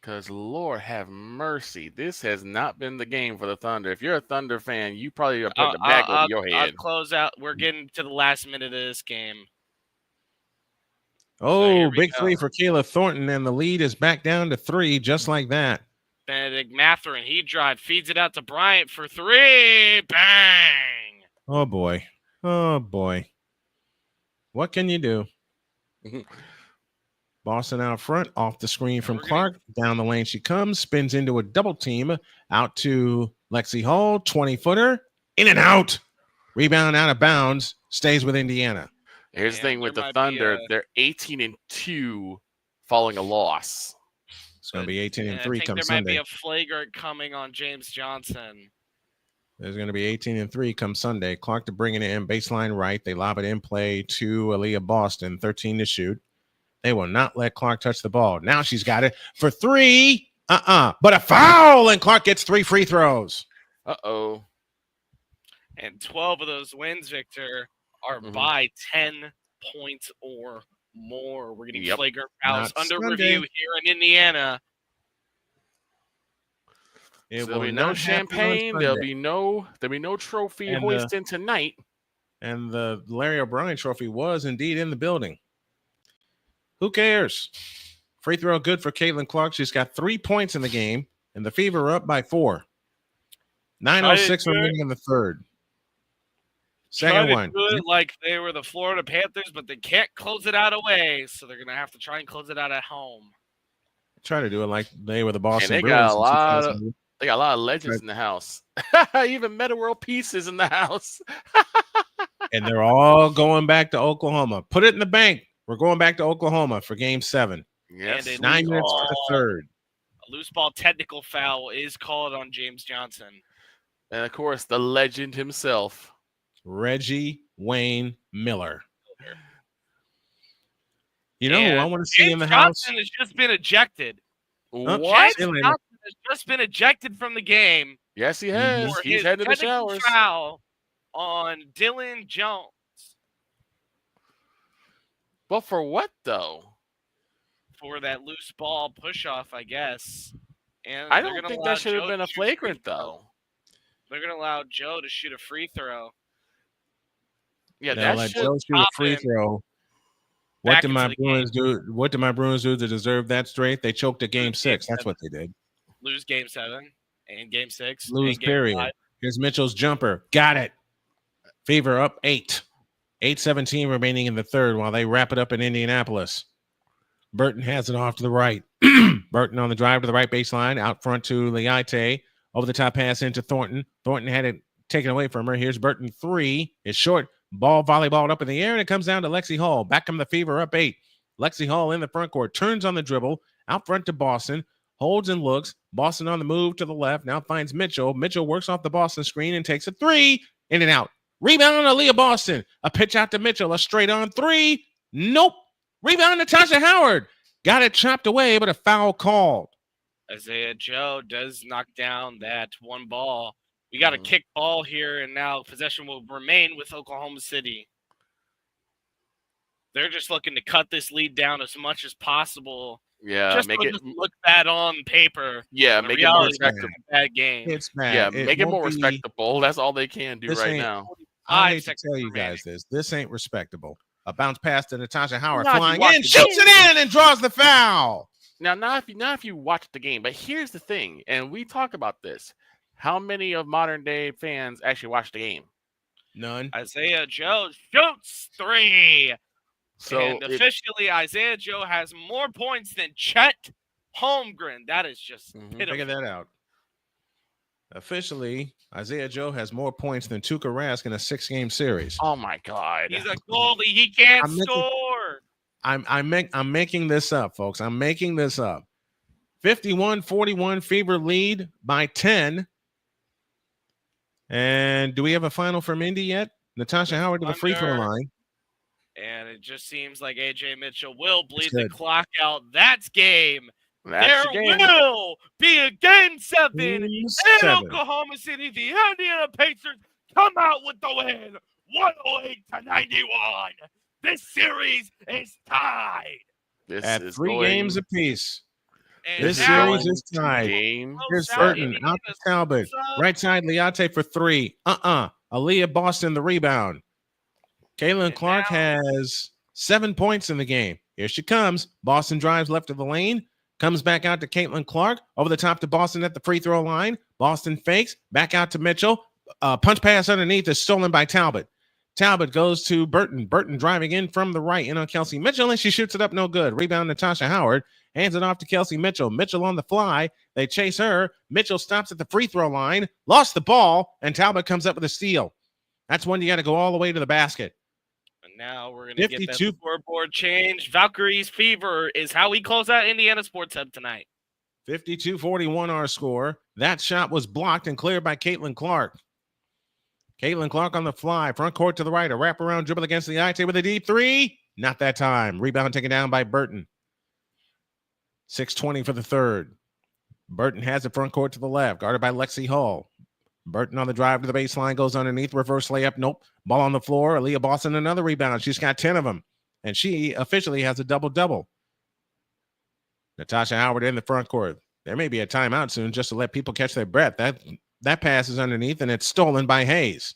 Because Lord have mercy, this has not been the game for the Thunder. If you're a Thunder fan, you probably are putting the bag over your head. I'll close out. We're getting to the last minute of this game. Oh, big 3 for Kayla Thornton, and the lead is back down to 3, just like that. Benedict Mathurin, he drives, feeds it out to Bryant for 3, bang. Oh boy. What can you do? Boston out front, off the screen from Clark. Down the lane she comes, spins into a double team. Out to Lexi Hall, 20-footer. In and out. Rebound out of bounds. Stays with Indiana. Here's the thing with the Thunder. They're 18-2 following a loss. It's going to be 18-3 come Sunday. There might be a flagrant coming on James Johnson. There's going to be 18-3 come Sunday. Clark to bring it in, baseline right. They lob it in play to Aaliyah Boston, 13 to shoot. They will not let Clark touch the ball. Now she's got it for 3. But a foul, and Clark gets 3 free throws. Uh-oh. And 12 of those wins, Victor, are by 10 points or more. We're getting flagrant fouls under review here in Indiana. So there'll be no champagne. There'll be no trophy hoisting tonight. And the Larry O'Brien trophy was indeed in the building. Who cares? Free throw good for Caitlin Clark. She's got 3 points in the game, and the Fever are up by 4. 9:06 remaining in the third. Second one. Do it like they were the Florida Panthers, but they can't close it out away, so they're going to have to try and close it out at home. Try to do it like they were the Boston And they Bruins. got a lot of legends in the house. Even Meta World Pieces in the house. And they're all going back to Oklahoma. Put it in the bank. We're going back to Oklahoma for Game 7. Yes. 9 minutes for the third. A loose ball technical foul is called on James Johnson. And, of course, the legend himself. Reggie Wayne Miller. You know who I want to see in the house? Johnson has just been ejected. What? James Johnson has just been ejected from the game. Yes, he has. For He's his headed to the technical showers. foul on Dylan Jones. Well, for what, though? For that loose ball push-off, I guess. And I don't think that should have been a flagrant, though. They're going to allow Joe to shoot a free throw. Yeah, They'll let Joe shoot a free throw. What did my Bruins do? What did my Bruins do to deserve that straight? They choked at Game 6. That's what they did. Lose Game 7 and Game 6. Lose, and Game period. 5. Here's Mitchell's jumper. Got it. Fever up 8. 8:17 remaining in the third while they wrap it up in Indianapolis. Burton has it off to the right. Burton on the drive to the right baseline. Out front to Liate. Over the top pass into Thornton. Thornton had it taken away from her. Here's Burton. 3. It's short. Ball volleyballed up in the air, and it comes down to Lexi Hall. Back come the Fever up 8. Lexi Hall in the front court. Turns on the dribble. Out front to Boston. Holds and looks. Boston on the move to the left. Now finds Mitchell. Mitchell works off the Boston screen and takes a 3. In and out. Rebound on Aaliyah Boston. A pitch out to Mitchell. A straight on 3. Nope. Rebound Natasha Howard. Got it chopped away, but a foul called. Isaiah Joe does knock down that one ball. We got a kick ball here, and now possession will remain with Oklahoma City. They're just looking to cut this lead down as much as possible. Yeah, just make so it look bad on paper. Yeah, make it more respectable. Bad game. It's bad. Yeah, It make it won't more be- respectable. That's all they can do This right ain't- now. I hate to tell you guys this. This ain't respectable. A bounce pass to Natasha Howard Not if you flying watch in, the shoots game. it in, and draws the foul. Now, not if you watch the game, but here's the thing, and we talk about this. How many of modern day fans actually watch the game? None. Isaiah Joe shoots 3. So and officially, Isaiah Joe has more points than Chet Holmgren. That is just pitiful. Figure that out. Officially, Isaiah Joe has more points than Tuukka Rask in a 6-game series. Oh my God! He's a goalie. He can't I'm making- score. I'm making this up, folks. I'm making this up. 51-41 Fever lead by 10. And do we have a final from Indy yet? Natasha Howard to the free throw line. And it just seems like A.J. Mitchell will bleed That's the good. clock out. That's game. That's the there game. will be a game 7 Game in 7. Oklahoma City. The Indiana Pacers come out with the win, 108-91. This series is tied. This At is 3 going- games apiece. And This now series is tied. Game Here's seven. Burton out to Talbot. Right side, Liate for 3. Aaliyah Boston the rebound. Kaylin Clark has 7 points in the game. Here she comes. Boston drives left of the lane. Comes back out to Caitlin Clark. Over the top to Boston at the free throw line. Boston fakes. Back out to Mitchell. Punch pass underneath is stolen by Talbot. Talbot goes to Burton. Burton driving in from the right in on Kelsey Mitchell, and she shoots it up no good. Rebound Natasha Howard. Hands it off to Kelsey Mitchell. Mitchell on the fly. They chase her. Mitchell stops at the free throw line. Lost the ball, and Talbot comes up with a steal. That's when you got to go all the way to the basket. And now we're going to get 52. that scoreboard change. Valkyries Fever is how we close out Indiana Sports Hub tonight. 52-41 our score. That shot was blocked and cleared by Caitlin Clark. Caitlin Clark on the fly. Front court to the right. A wraparound dribble against the IT with a deep 3. Not that time. Rebound taken down by Burton. 6:20 for the third. Burton has it front court to the left. Guarded by Lexi Hall. Burton on the drive to the baseline. Goes underneath. Reverse layup. Nope. Ball on the floor. Aaliyah Boston another rebound. She's got 10 of them. And she officially has a double-double. Natasha Howard in the front court. There may be a timeout soon just to let people catch their breath. That pass is underneath, and it's stolen by Hayes.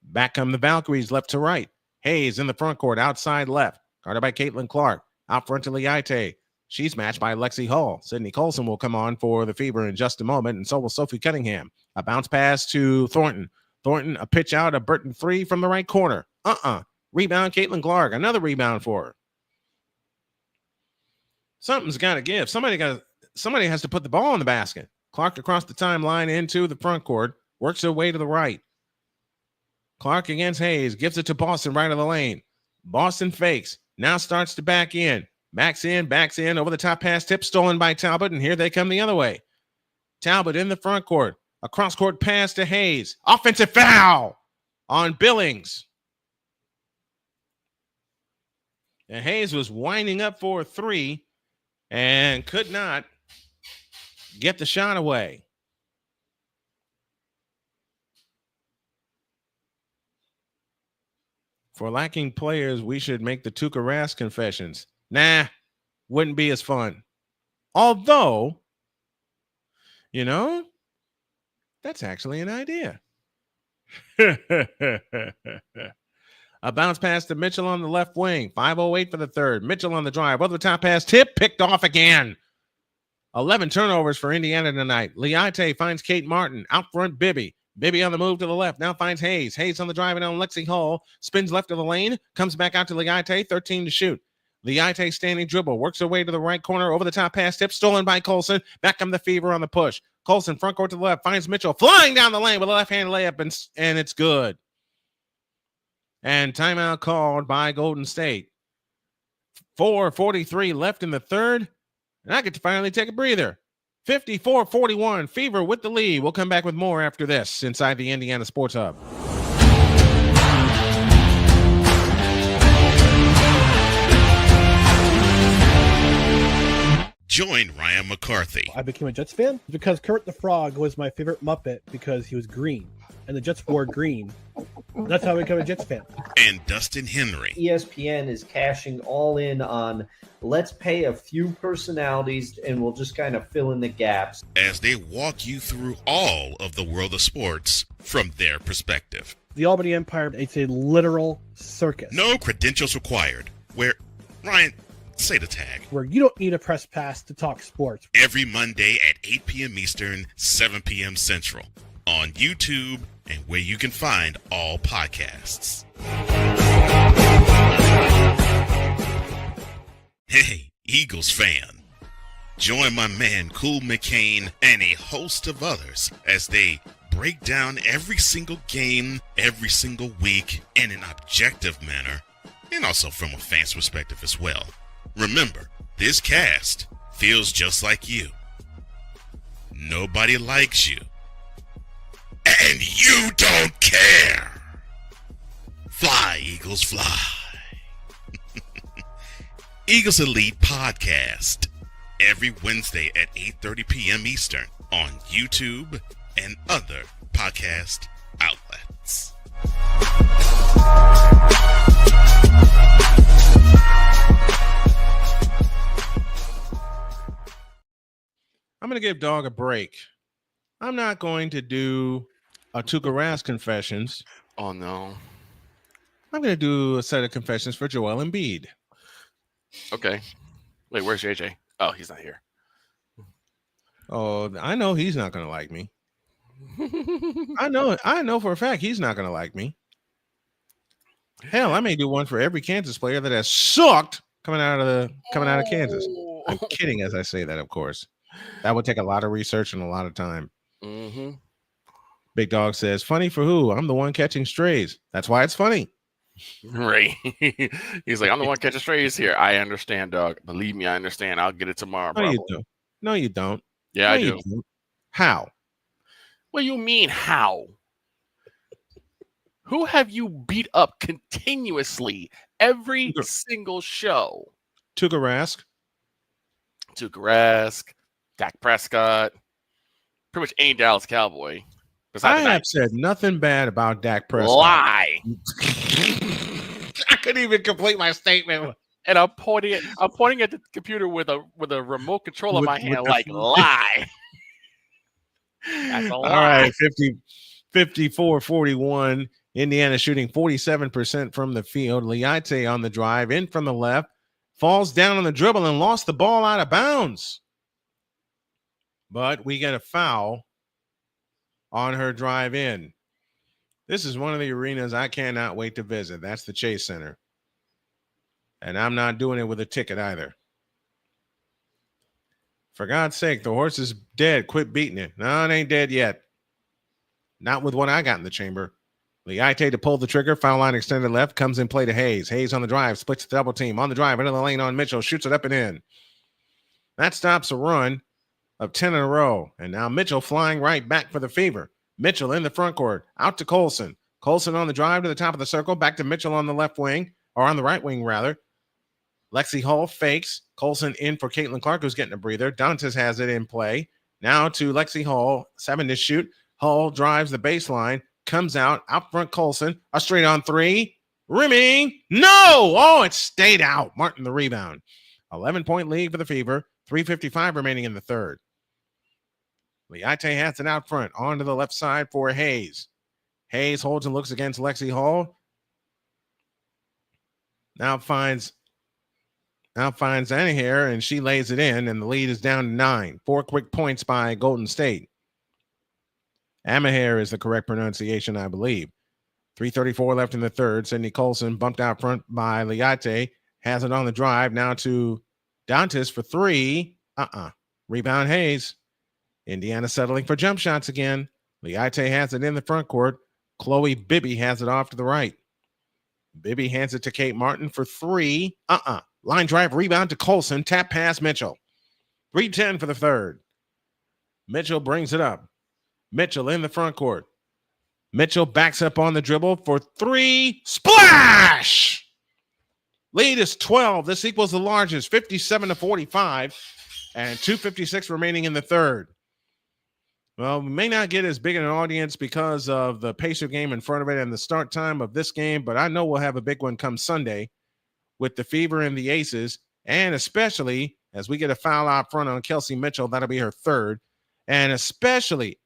Back come the Valkyries left to right. Hayes in the front court, outside left. Guarded by Caitlin Clark. Out front to Liate. She's matched by Lexi Hall. Sydney Colson will come on for the Fever in just a moment, and so will Sophie Cunningham. A bounce pass to Thornton. Thornton, a pitch out, a Burton 3 from the right corner. Rebound, Caitlin Clark. Another rebound for her. Something's got to give. Somebody has to put the ball in the basket. Clark across the timeline into the front court. Works her way to the right. Clark against Hayes. Gives it to Boston right of the lane. Boston fakes. Now starts to back in. Backs in. Over the top pass tip stolen by Talbot. And here they come the other way. Talbot in the front court. A cross-court pass to Hayes. Offensive foul on Billings. And Hayes was winding up for a 3 and could not get the shot away. For lacking players, we should make the Tuukka Rask confessions. Nah, wouldn't be as fun. Although, that's actually an idea. A bounce pass to Mitchell on the left wing. 5:08 for the third. Mitchell on the drive. Over the top pass. Tip picked off again. 11 turnovers for Indiana tonight. Liate finds Kate Martin. Out front, Bibby. Bibby on the move to the left. Now finds Hayes. Hayes on the drive and on Lexi Hall. Spins left of the lane. Comes back out to Liate. 13 to shoot. Liate standing dribble. Works her way to the right corner. Over the top pass. Tip stolen by Colson. Back come the Fever on the push. Colson front court to the left. Finds Mitchell. Flying down the lane with a left-hand layup. And it's good. And timeout called by Golden State. 4:43 left in the third. And I get to finally take a breather. 54-41. Fever with the lead. We'll come back with more after this inside the Indiana Sports Hub. Join Ryan McCarthy. I became a Jets fan because Kermit the Frog was my favorite Muppet because he was green. And the Jets wore green. That's how I became a Jets fan. And Dustin Henry. ESPN is cashing all in on let's pay a few personalities and we'll just kind of fill in the gaps. As they walk you through all of the world of sports from their perspective. The Albany Empire, it's a literal circus. No credentials required. Where, Ryan, say the tag. Where you don't need a press pass to talk sports. Every Monday at 8 p.m. Eastern, 7 p.m. Central. On YouTube and where you can find all podcasts. Hey, Eagles fan. Join my man Cool McCain and a host of others as they break down every single game, every single week in an objective manner, and also from a fan's perspective as well. Remember, this cast feels just like you. Nobody likes you. And you don't care. Fly, Eagles, fly. Eagles Elite Podcast. Every Wednesday at 8:30 p.m. Eastern on YouTube and other podcast outlets. I'm going to give Dog a break. I'm not going to do a Tuukka Rask confessions. Oh, no. I'm going to do a set of confessions for Joel Embiid. Okay. Wait, where's JJ? Oh, he's not here. Oh, I know he's not going to like me. I know for a fact he's not going to like me. Hell, I may do one for every Kansas player that has sucked coming out of Kansas. I'm kidding as I say that, of course. That would take a lot of research and a lot of time. Mm-hmm. Big Dog says, funny for who? I'm the one catching strays. That's why it's funny. Right. He's like, I'm the one catching strays here. I understand, dog. Believe me, I understand. I'll get it tomorrow, bro. No, you don't. Yeah, I do. How? What do you mean, how? Who have you beat up continuously every single show? Tuukka Rask. Dak Prescott. Pretty much any Dallas Cowboy. I have said nothing bad about Dak Prescott. Lie. I couldn't even complete my statement. And I'm pointing at the computer with a remote control in my hand, like lie. That's a lie. All right, 54-41. Indiana shooting 47% from the field. Liate on the drive, in from the left, falls down on the dribble and lost the ball out of bounds. But we get a foul on her drive in. This is one of the arenas I cannot wait to visit. That's the Chase Center. And I'm not doing it with a ticket either. For God's sake, the horse is dead. Quit beating it. No, it ain't dead yet. Not with what I got in the chamber. Liate to pull the trigger. Foul line extended left. Comes in play to Hayes. Hayes on the drive. Splits the double team. On the drive. Into the lane on Mitchell. Shoots it up and in. That stops a run of 10 in a row. And now Mitchell flying right back for the Fever. Mitchell in the front court. Out to Colson. Colson on the drive to the top of the circle. Back to Mitchell on the left wing. Or on the right wing, rather. Lexi Hall fakes. Colson in for Caitlin Clark, who's getting a breather. Dantes has it in play. Now to Lexi Hall. 7 to shoot. Hall drives the baseline. Comes out front Colson. A straight on three. Rimming. No! Oh, it stayed out. Martin the rebound. 11-point lead for the Fever. 3:55 remaining in the third. Liate has it out front. On to the left side for Hayes. Hayes holds and looks against Lexi Hall. Now finds Anaher, and she lays it in, and the lead is down to 9. 4 quick points by Golden State. Amaher is the correct pronunciation, I believe. 3:34 left in the third. Sydney Colson bumped out front by Liate. Has it on the drive. Now to Dantes for 3. Rebound Hayes. Indiana settling for jump shots again. Liate has it in the front court. Chloe Bibby has it off to the right. Bibby hands it to Kate Martin for 3. Line drive, rebound to Colson. Tap pass Mitchell. 3:10 for the third. Mitchell brings it up. Mitchell in the front court. Mitchell backs up on the dribble for 3. Splash! Lead is 12. This equals the largest, 57-45, and 2:56 remaining in the third. Well, we may not get as big an audience because of the Pacer game in front of it and the start time of this game, but I know we'll have a big one come Sunday with the Fever and the Aces, and especially as we get a foul out front on Kelsey Mitchell. That'll be her third. And especially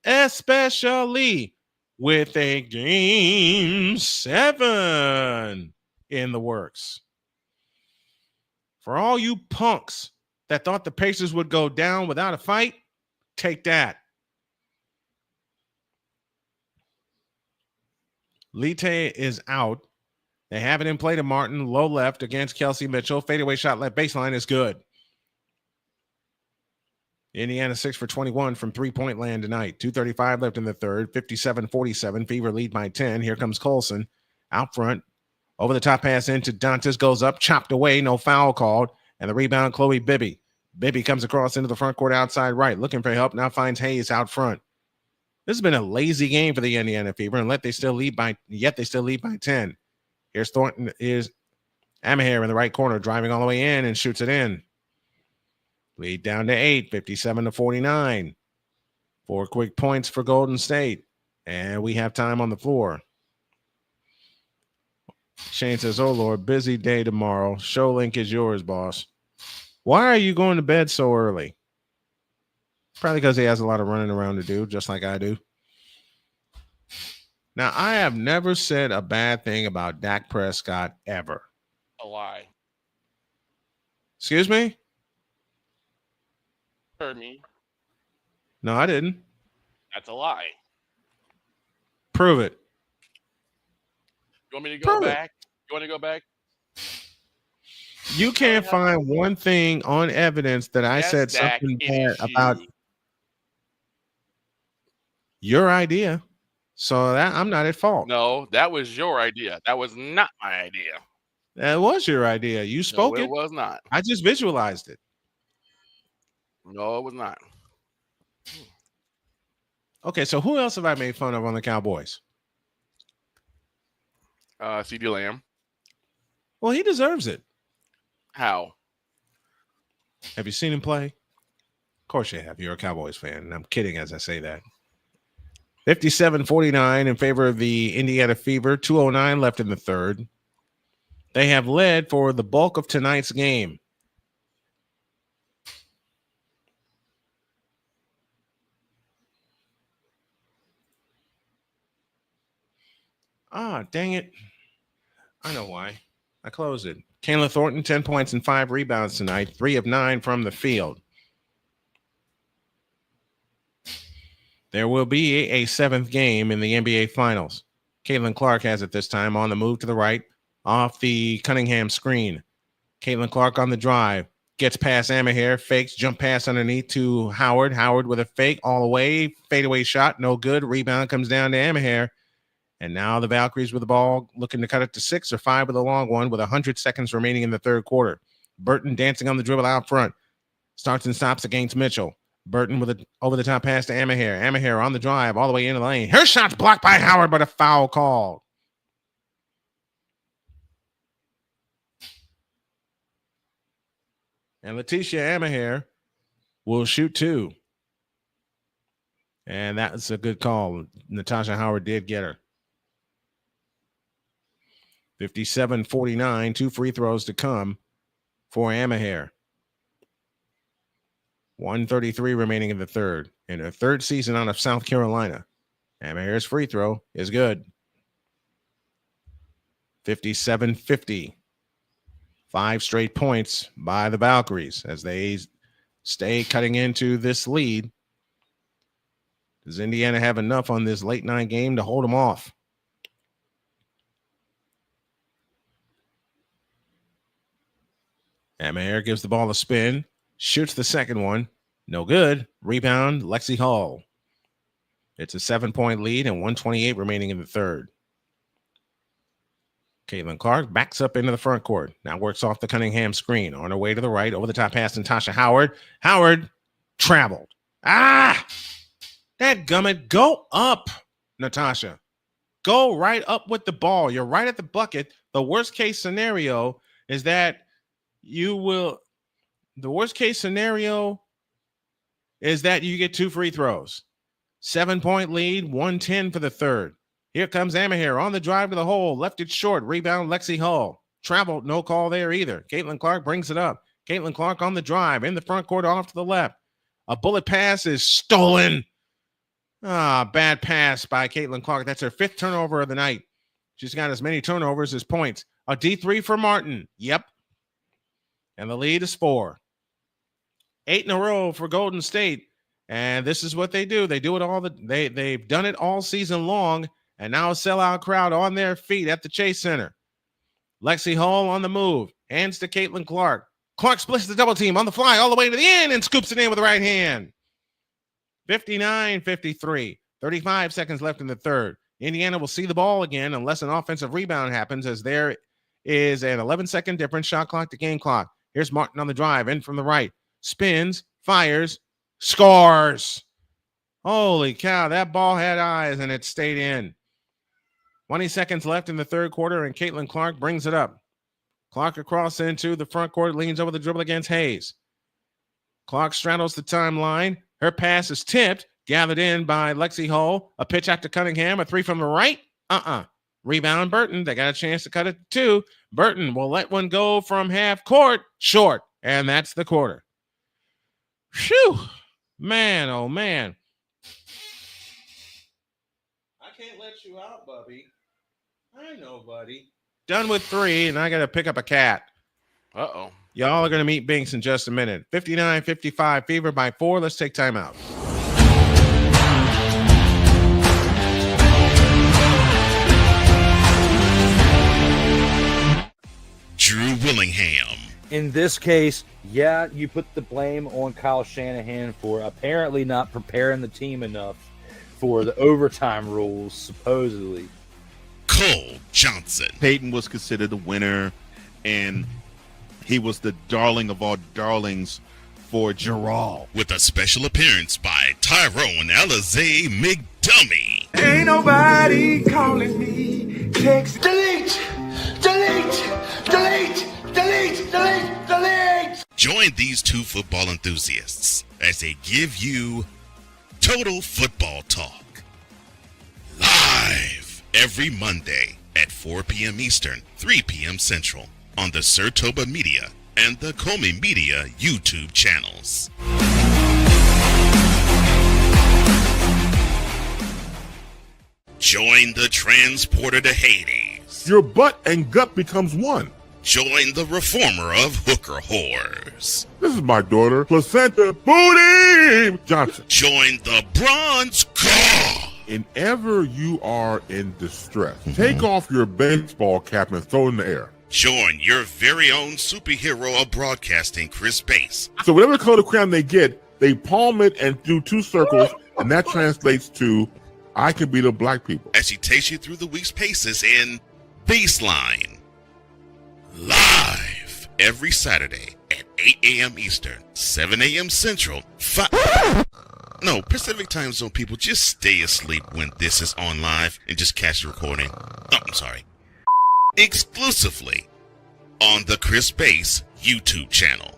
with a game 7 in the works. For all you punks that thought the Pacers would go down without a fight, take that. Lite is out. They have it in play to Martin. Low left against Kelsey Mitchell. Fadeaway shot left baseline is good. Indiana 6 for 21 from three-point land tonight. 2:35 left in the third. 57-47. Fever lead by 10. Here comes Colson out front. Over the top pass into Dantes. Goes up. Chopped away. No foul called. And the rebound, Chloe Bibby. Bibby comes across into the front court outside right. Looking for help. Now finds Hayes out front. This has been a lazy game for the Indiana Fever, and yet they still lead by 10. Here's Thornton. Is Amaher in the right corner, driving all the way in and shoots it in. Lead down to 8, 57-49. 4 quick points for Golden State. And we have time on the floor. Shane says, oh, Lord, busy day tomorrow. Show link is yours, boss. Why are you going to bed so early? Probably because he has a lot of running around to do, just like I do. Now, I have never said a bad thing about Dak Prescott ever. A lie. Excuse me? Heard me. No, I didn't. That's a lie. Prove it. You want me to go back? You want to go back? You can't find one thing on evidence that I said something bad about your idea. So that I'm not at fault. No, that was your idea. That was not my idea. That was your idea. You spoke it. It Was not. I just visualized it. No, it was not. Okay, so who else have I made fun of on the Cowboys? CD Lamb. Well, he deserves it. How? Have you seen him play? Of course you have. You're a Cowboys fan. And I'm kidding as I say that. 57-49 in favor of the Indiana Fever. 2:09 left in the third. They have led for the bulk of tonight's game. Ah, dang it. I know why. I closed it. Kayla Thornton, 10 points and 5 rebounds tonight, 3 of 9 from the field. There will be a 7th game in the NBA Finals. Caitlin Clark has it this time on the move to the right, off the Cunningham screen. Caitlin Clark on the drive, gets past Amaher, fakes, jump pass underneath to Howard. Howard with a fake all the way, fadeaway shot, no good. Rebound comes down to Amaher. And now the Valkyries with the ball, looking to cut it to 6 or 5 with a long one with 100 seconds remaining in the third quarter. Burton dancing on the dribble out front. Starts and stops against Mitchell. Burton with an over-the-top pass to Amaher. Amaher on the drive all the way into the lane. Her shot's blocked by Howard, but a foul called. And Letitia Amaher will shoot 2. And that's a good call. Natasha Howard did get her. 57-49, 2 free throws to come for Amaher. 1:33 remaining in the third. In her third season out of South Carolina. Amaher's free throw is good. 57-50. 5 straight points by the Valkyries as they stay cutting into this lead. Does Indiana have enough on this late night game to hold them off? Amaher gives the ball a spin, shoots the second one. No good. Rebound, Lexi Hall. It's a 7-point lead and 1:28 remaining in the third. Caitlin Clark backs up into the front court. Now works off the Cunningham screen. On her way to the right, over the top pass to Natasha Howard. Howard traveled. That gummit. Go up, Natasha. Go right up with the ball. You're right at the bucket. The worst case scenario is that you get 2 free throws. 7-point lead, 110 for the third. Here comes Amaher on the drive to the hole. Left it short. Rebound, Lexi Hull. Traveled, no call there either. Caitlin Clark brings it up. Caitlin Clark on the drive in the front court off to the left. A bullet pass is stolen. Bad pass by Caitlin Clark. That's her 5th turnover of the night. She's got as many turnovers as points. A D3 for Martin. Yep. And the lead is 4. 8 in a row for Golden State. And this is what they do. They do it they've done it all season long. And now a sellout crowd on their feet at the Chase Center. Lexi Hall on the move. Hands to Caitlin Clark. Clark splits the double team on the fly all the way to the end and scoops it in with the right hand. 59-53. 35 seconds left in the third. Indiana will see the ball again unless an offensive rebound happens, as there is an 11-second difference, shot clock to game clock. Here's Martin on the drive, in from the right. Spins, fires, scores. Holy cow, that ball had eyes and it stayed in. 20 seconds left in the third quarter, and Caitlin Clark brings it up. Clark across into the front court, leans over the dribble against Hayes. Clark straddles the timeline. Her pass is tipped, gathered in by Lexi Hull. A pitch out to Cunningham, a 3 from the right. Rebound, Burton. They got a chance to cut it to 2. Burton will let one go from half court, short, and that's the quarter. Phew. Man, oh man. I can't let you out, Bubby. I know, buddy. Done with 3, and I got to pick up a cat. Uh-oh. Y'all are going to meet Binks in just a minute. 59-55, Fever by 4. Let's take time out. Drew Willingham. In this case, yeah, you put the blame on Kyle Shanahan for apparently not preparing the team enough for the overtime rules, supposedly. Cole Johnson. Peyton was considered the winner, and he was the darling of all darlings for Gerald. With a special appearance by Tyrone Alizé McDummy. Ain't nobody calling me. Text. Delete! Join these 2 football enthusiasts as they give you Total Football Talk. Live every Monday at 4 p.m. Eastern, 3 p.m. Central on the Sertoba Media and the Comey Media YouTube channels. Join the transporter to Hades. Your butt and gut becomes one. Join the reformer of hooker whores. This is my daughter, Placenta Booty Johnson. Join the bronze god. Whenever you are in distress, take off your baseball cap and throw it in the air. Join your very own superhero of broadcasting, Chris Bass. So whatever color crayon they get, they palm it and do 2 circles, and that translates to, I can be the black people. As she takes you through the week's paces in Baseline. Live every Saturday at 8 a.m. Eastern, 7 a.m. Central, Pacific Time Zone people, just stay asleep when this is on live and just catch the recording. Oh, I'm sorry. Exclusively on the Chris Bass YouTube channel.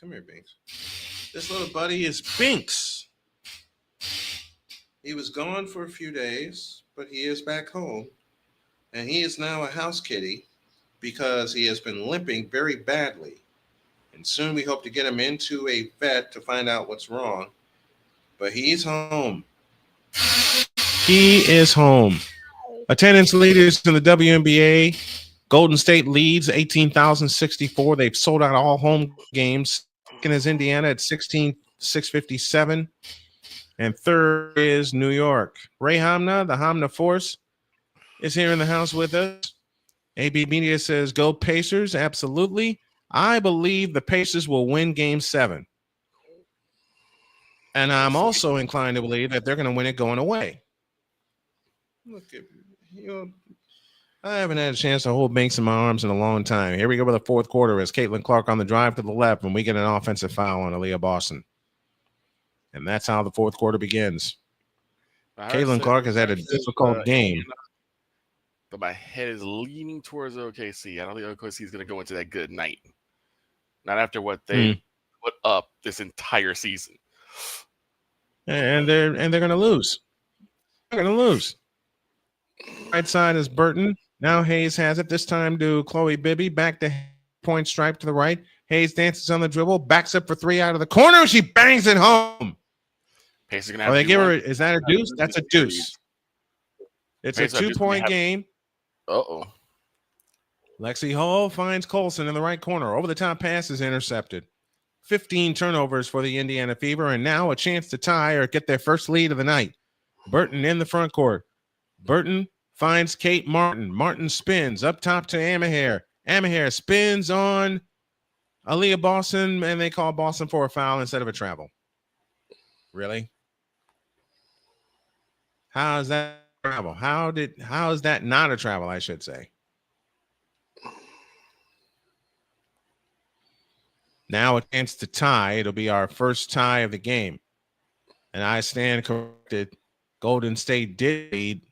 Come here, Binks. This little buddy is Binks. He was gone for a few days, but he is back home. And he is now a house kitty because he has been limping very badly. And soon we hope to get him into a vet to find out what's wrong. But he's home. He is home. Attendance leaders in the WNBA. Golden State leads 18,064. They've sold out all home games. Second is Indiana at 16,657. And third is New York. Ray Hamna, the Hamna Force, is here in the house with us. AB Media says, go Pacers. Absolutely. I believe the Pacers will win Game 7. And I'm also inclined to believe that they're going to win it going away. Look at I haven't had a chance to hold Banks in my arms in a long time. Here we go with the fourth quarter as Caitlin Clark on the drive to the left, and we get an offensive foul on Aaliyah Boston. And that's how the fourth quarter begins. Caitlin Clark has had a difficult game. But my head is leaning towards OKC. I don't think OKC is going to go into that good night. Not after what they put up this entire season. And they're going to lose. They're going to lose. Right side is Burton. Now Hayes has it. This time to Chloe Bibby. Back to point stripe to the right. Hayes dances on the dribble. Backs up for 3 out of the corner. She bangs it home. Pace is gonna have they give her. Is that a deuce? That's a deuce. It's a 2-point game. Uh-oh. Lexi Hull finds Colson in the right corner. Over the top pass is intercepted. 15 turnovers for the Indiana Fever, and now a chance to tie or get their first lead of the night. Burton in the front court. Burton finds Kate Martin. Martin spins up top to Amahair. Amahair spins on Aaliyah Boston, and they call Boston for a foul instead of a travel. Really? How is that a travel? How is that not a travel, I should say? Now a chance to tie. It'll be our first tie of the game. And I stand corrected. Golden State did lead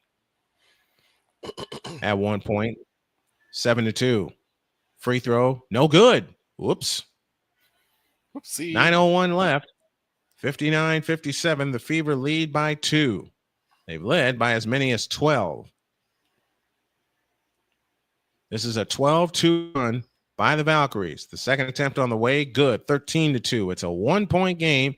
at one point, 7-2. Free throw, no good. Whoops. Whoopsie. 9:01 left. 59-57. The Fever lead by 2. They've led by as many as 12. This is a 12-2 run by the Valkyries. The second attempt on the way, good. 13-2. It's a 1-point game.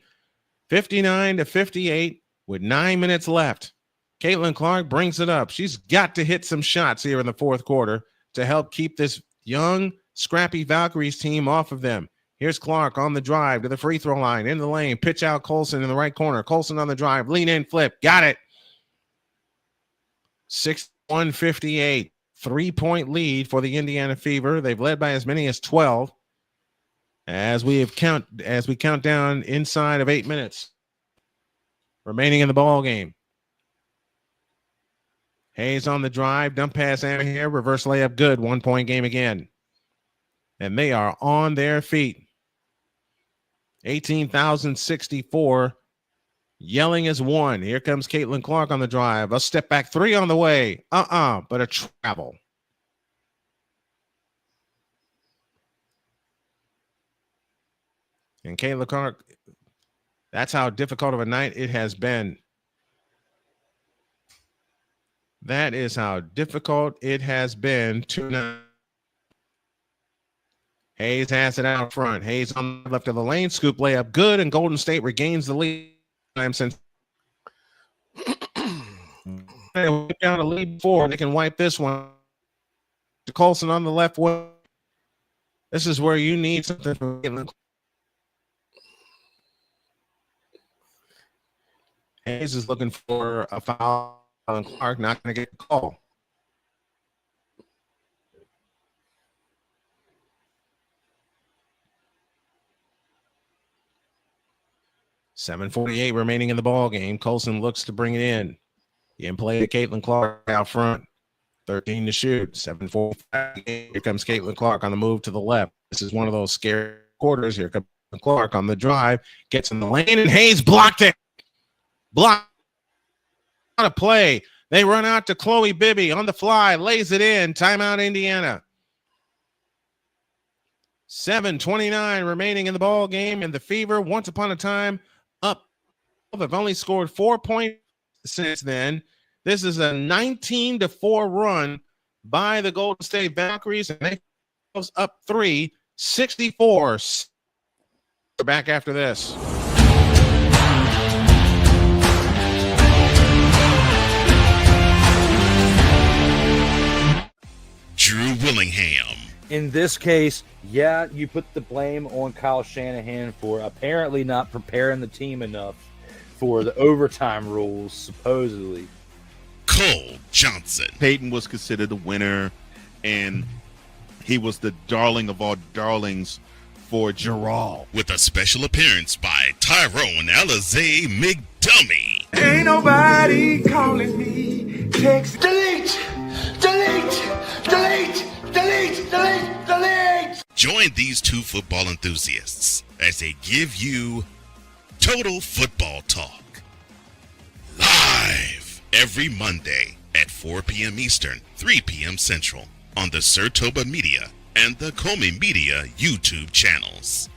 59-58 with 9 minutes left. Caitlin Clark brings it up. She's got to hit some shots here in the fourth quarter to help keep this young, scrappy Valkyries team off of them. Here's Clark on the drive to the free throw line, in the lane, pitch out Colson in the right corner. Colson on the drive, lean in, flip, got it. 61-58, 3-point lead for the Indiana Fever. They've led by as many as 12 as we count down inside of 8 minutes remaining in the ball game. Hayes on the drive, dump pass here, reverse layup, good. 1-point game again. And they are on their feet. 18,064. Yelling is one. Here comes Caitlin Clark on the drive. A step back three on the way. But a travel. And Caitlin Clark That's how difficult of a night it has been. That is how difficult it has been tonight. Hayes has it out front. Hayes on the left of the lane. Scoop layup good, and Golden State regains the lead. Since they went down a lead before, they can wipe this one. Colson on the left wing. This is where you need something from Caitlin. Hayes is looking for a foul. Clark not going to get a call. .48 remaining in the ball game. Colson looks to bring it in. In play to Caitlin Clark out front. 13 to shoot. 7:45. Here comes Caitlin Clark on the move to the left. This is one of those scary quarters. Here comes Clark on the drive. Gets in the lane, and Hayes blocked it. Blocked a play. They run out to Chloe Bibby on the fly. Lays it in. Timeout, Indiana. 7:29 remaining in the ball game, and the Fever, once upon a time, up. They've only scored 4 points since then. This is a 19-4 run by the Golden State Valkyries, and they goes up 3, 64. We're back after this. Drew Willingham. In this case, yeah, you put the blame on Kyle Shanahan for apparently not preparing the team enough for the overtime rules, supposedly. Cole Johnson. Peyton was considered the winner, and he was the darling of all darlings for Gerald. With a special appearance by Tyrone Alizé McDummy. Ain't nobody calling me. Text. Delete. Join these two football enthusiasts as they give you Total Football Talk. Live every Monday at 4 p.m. Eastern, 3 p.m. Central on the Sertoba Media and the Comey Media YouTube channels.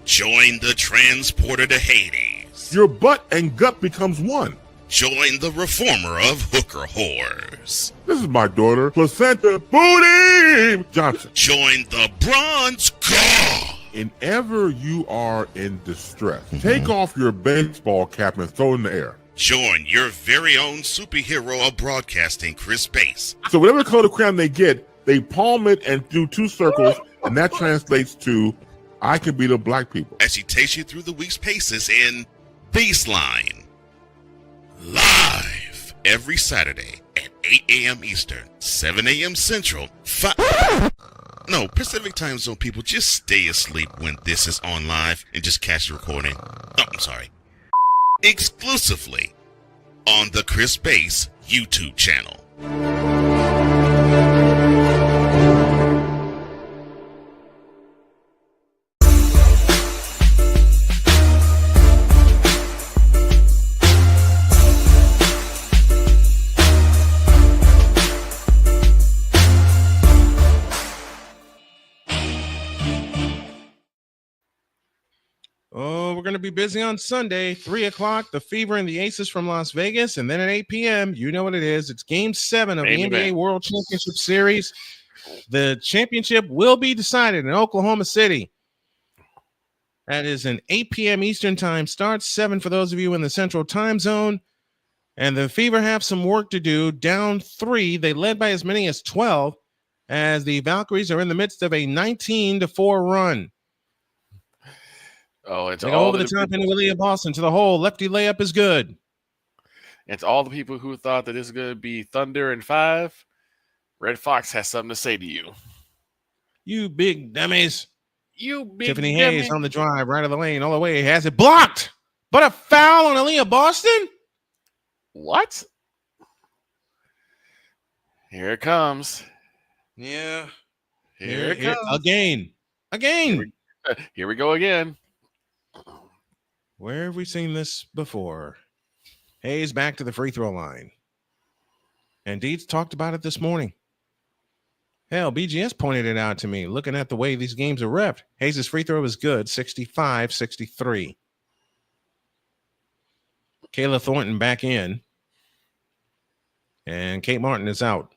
Join the transporter to Hades. Your butt and gut becomes one. Join the reformer of hooker whores. This is my daughter, Placenta Booty Johnson. Join the bronze god. Whenever you are in distress, take off your baseball cap and throw it in the air. Join your very own superhero of broadcasting, Chris Bass. So whatever color crayon they get, they palm it and do 2 circles, and that translates to, I can beat up black people. As he takes you through the week's paces in Baseline. Live every Saturday at 8 a.m. Eastern, 7 a.m. Central, Pacific Time Zone people, just stay asleep when this is on live and just catch the recording. Oh, I'm sorry. Exclusively on the Chris Bass YouTube channel. Oh, we're going to be busy on Sunday, 3 o'clock, the Fever and the Aces from Las Vegas. And then at 8 p.m., you know what it is. It's Game 7 of the NBA World Championship Series. The championship will be decided in Oklahoma City. That is an 8 p.m. Eastern time start, 7 for those of you in the Central Time Zone. And the Fever have some work to do. Down 3, they led by as many as 12 as the Valkyries are in the midst of a 19-4 run. Oh, it's they all go over the top into William Boston to the hole. Lefty layup is good. It's all the people who thought that this is going to be Thunder and 5. Red Fox has something to say to you. You big dummies. You big Tiffany dummy. Hayes on the drive, right of the lane, all the way. Has it blocked. But a foul on Aaliyah Boston? What? Here it comes. Yeah. Here it comes. Again. Here we go again. Where have we seen this before? Hayes back to the free throw line. And Deeds talked about it this morning. Hell, BGS pointed it out to me, looking at the way these games are reffed. Hayes' free throw was good, 65-63. Kayla Thornton back in. And Kate Martin is out.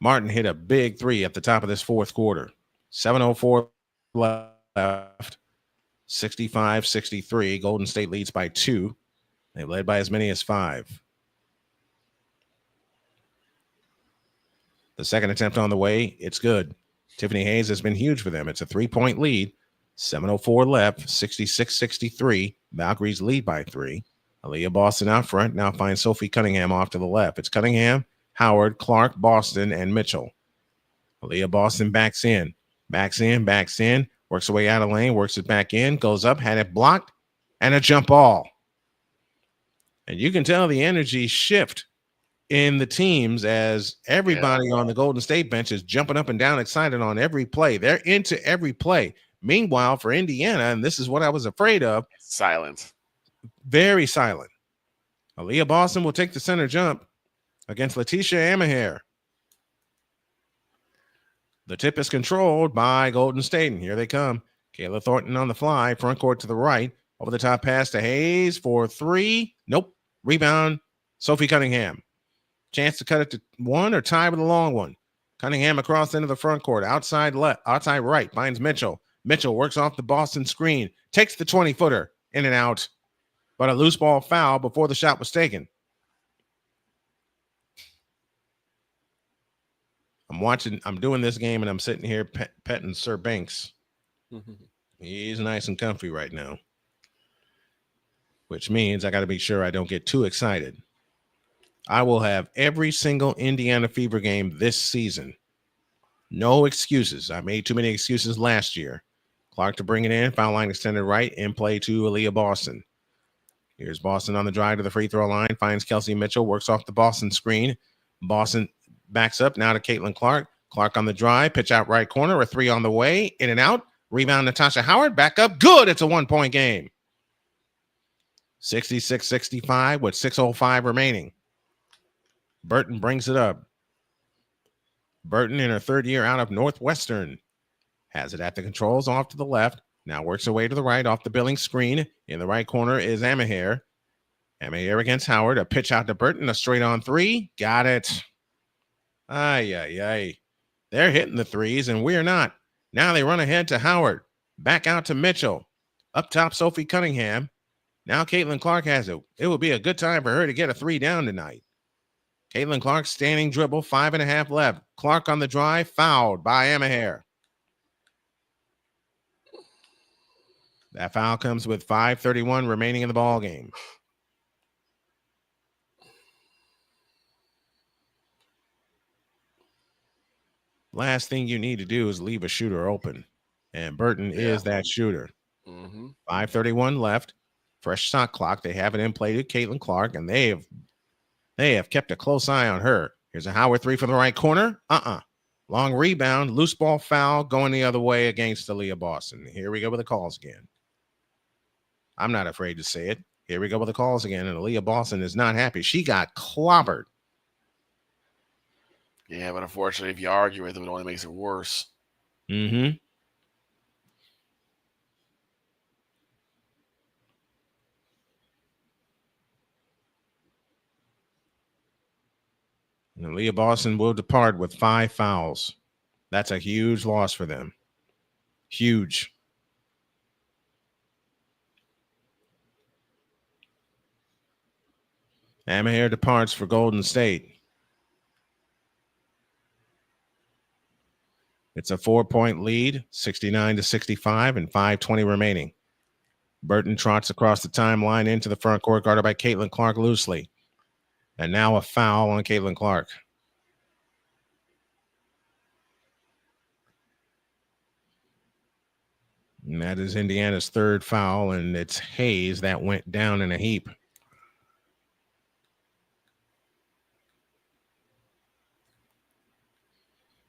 Martin hit a big three at the top of this fourth quarter. 7:04 left. 65-63. Golden State leads by 2. They led by as many as 5. The second attempt on the way, it's good. Tiffany Hayes has been huge for them. It's a 3-point lead. 7:04 left, 66-63. Valkyries lead by 3. Aaliyah Boston out front. Now finds Sophie Cunningham off to the left. It's Cunningham, Howard, Clark, Boston, and Mitchell. Aaliyah Boston backs in. Works her way out of lane, works it back in, goes up, had it blocked, and a jump ball. And you can tell the energy shift in the teams as everybody on the Golden State bench is jumping up and down, excited on every play. They're into every play. Meanwhile, for Indiana, and this is what I was afraid of, silence. Very silent. Aaliyah Boston will take the center jump against Letitia Amaher. The tip is controlled by Golden State, and here they come. Kayla Thornton on the fly, front court to the right. Over the top pass to Hayes for 3. Nope. Rebound, Sophie Cunningham. Chance to cut it to 1 or tie with a long one. Cunningham across into the front court. Outside right. Finds Mitchell. Mitchell works off the Boston screen. Takes the 20-footer. In and out. But a loose ball foul before the shot was taken. I'm doing this game, and I'm sitting here petting Sir Banks. He's nice and comfy right now. Which means I got to be sure I don't get too excited. I will have every single Indiana Fever game this season. No excuses. I made too many excuses last year. Clark to bring it in. Foul line extended right. In play to Aaliyah Boston. Here's Boston on the drive to the free throw line. Finds Kelsey Mitchell. Works off the Boston screen. Boston backs up now to Caitlin Clark. Clark on the drive. Pitch out right corner. A 3 on the way. In and out. Rebound Natasha Howard. Back up. Good. It's a 1-point game. 66-65 with 6:05 remaining. Burton brings it up. Burton in her third year out of Northwestern. Has it at the controls off to the left. Now works her way to the right off the Billings screen. In the right corner is Amaher. Amaher against Howard. A pitch out to Burton. A straight on 3. Got it. Ay. They're hitting the threes and we're not. Now they run ahead to Howard. Back out to Mitchell. Up top, Sophie Cunningham. Now Caitlin Clark has it. It would be a good time for her to get a 3 down tonight. Caitlin Clark standing dribble, 5.5 left. Clark on the drive, fouled by Amaher. That foul comes with 5:31 remaining in the ball game. Last thing you need to do is leave a shooter open. And Burton is that shooter. 5:31 left. Fresh shot clock. They have it in play to Caitlin Clark, and they have kept a close eye on her. Here's a Howard 3 from the right corner. Long rebound, loose ball foul going the other way against Aaliyah Boston. Here we go with the calls again. I'm not afraid to say it. Here we go with the calls again, and Aaliyah Boston is not happy. She got clobbered. Yeah, but unfortunately, if you argue with them, it only makes it worse. And Aaliyah Boston will depart with 5 fouls. That's a huge loss for them. Huge. Amaher departs for Golden State. It's a 4-point lead, 69-65, and 5:20 remaining. Burton trots across the timeline into the front court, guarded by Caitlin Clark loosely. And now a foul on Caitlin Clark. And that is Indiana's 3rd foul, and it's Hayes that went down in a heap.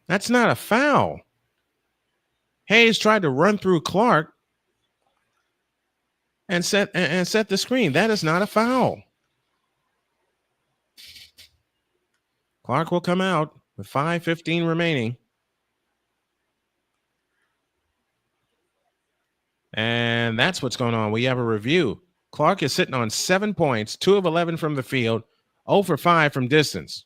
That's not a foul. Hayes tried to run through Clark and set the screen. That is not a foul. Clark will come out. with 5:15 remaining. And that's what's going on. We have a review. Clark is sitting on 7 points, 2 of 11 from the field, 0 for 5 from distance.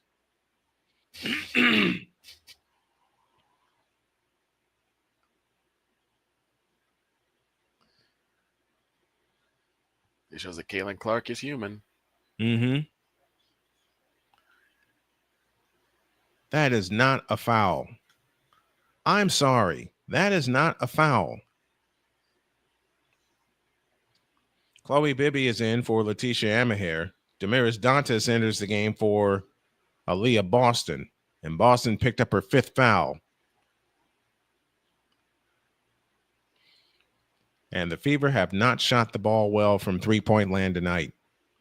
It shows that Caitlin Clark is human. Mm-hmm. That is not a foul. I'm sorry. That is not a foul. Chloe Bibby is in for Letitia Amaher. Damaris Dantas enters the game for Aaliyah Boston. And Boston picked up her 5th foul. And the Fever have not shot the ball well from three-point land tonight.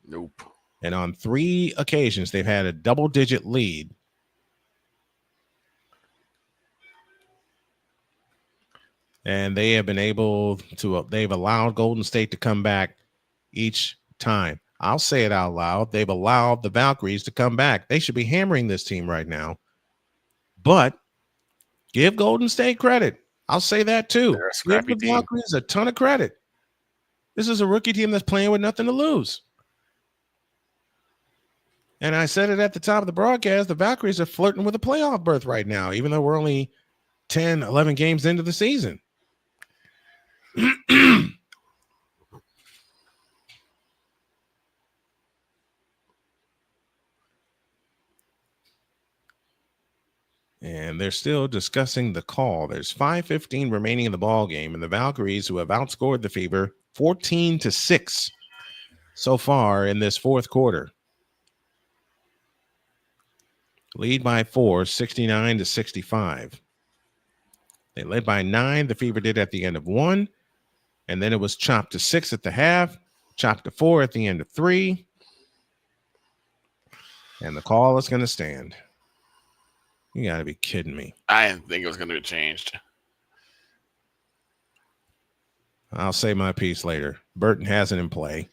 Nope. And on 3 occasions, they've had a double-digit lead. And they have been able to, they've allowed Golden State to come back each time. I'll say it out loud. They've allowed the Valkyries to come back. They should be hammering this team right now. But give Golden State credit. I'll say that too. Give the Valkyries a ton of credit. This is a rookie team that's playing with nothing to lose. And I said it at the top of the broadcast, the Valkyries are flirting with a playoff berth right now, even though we're only 10, 11 games into the season. And they're still discussing the call. There's 5:15 remaining in the ball game, and the Valkyries, who have outscored the Fever 14-6 so far in this fourth quarter, lead by 4, 69-65. They led by 9. The Fever did at the end of 1, and then it was chopped to 6 at the half, chopped to 4 at the end of 3, and the call is going to stand. You got to be kidding me. I didn't think it was going to be changed. I'll say my piece later. Burton has it in play.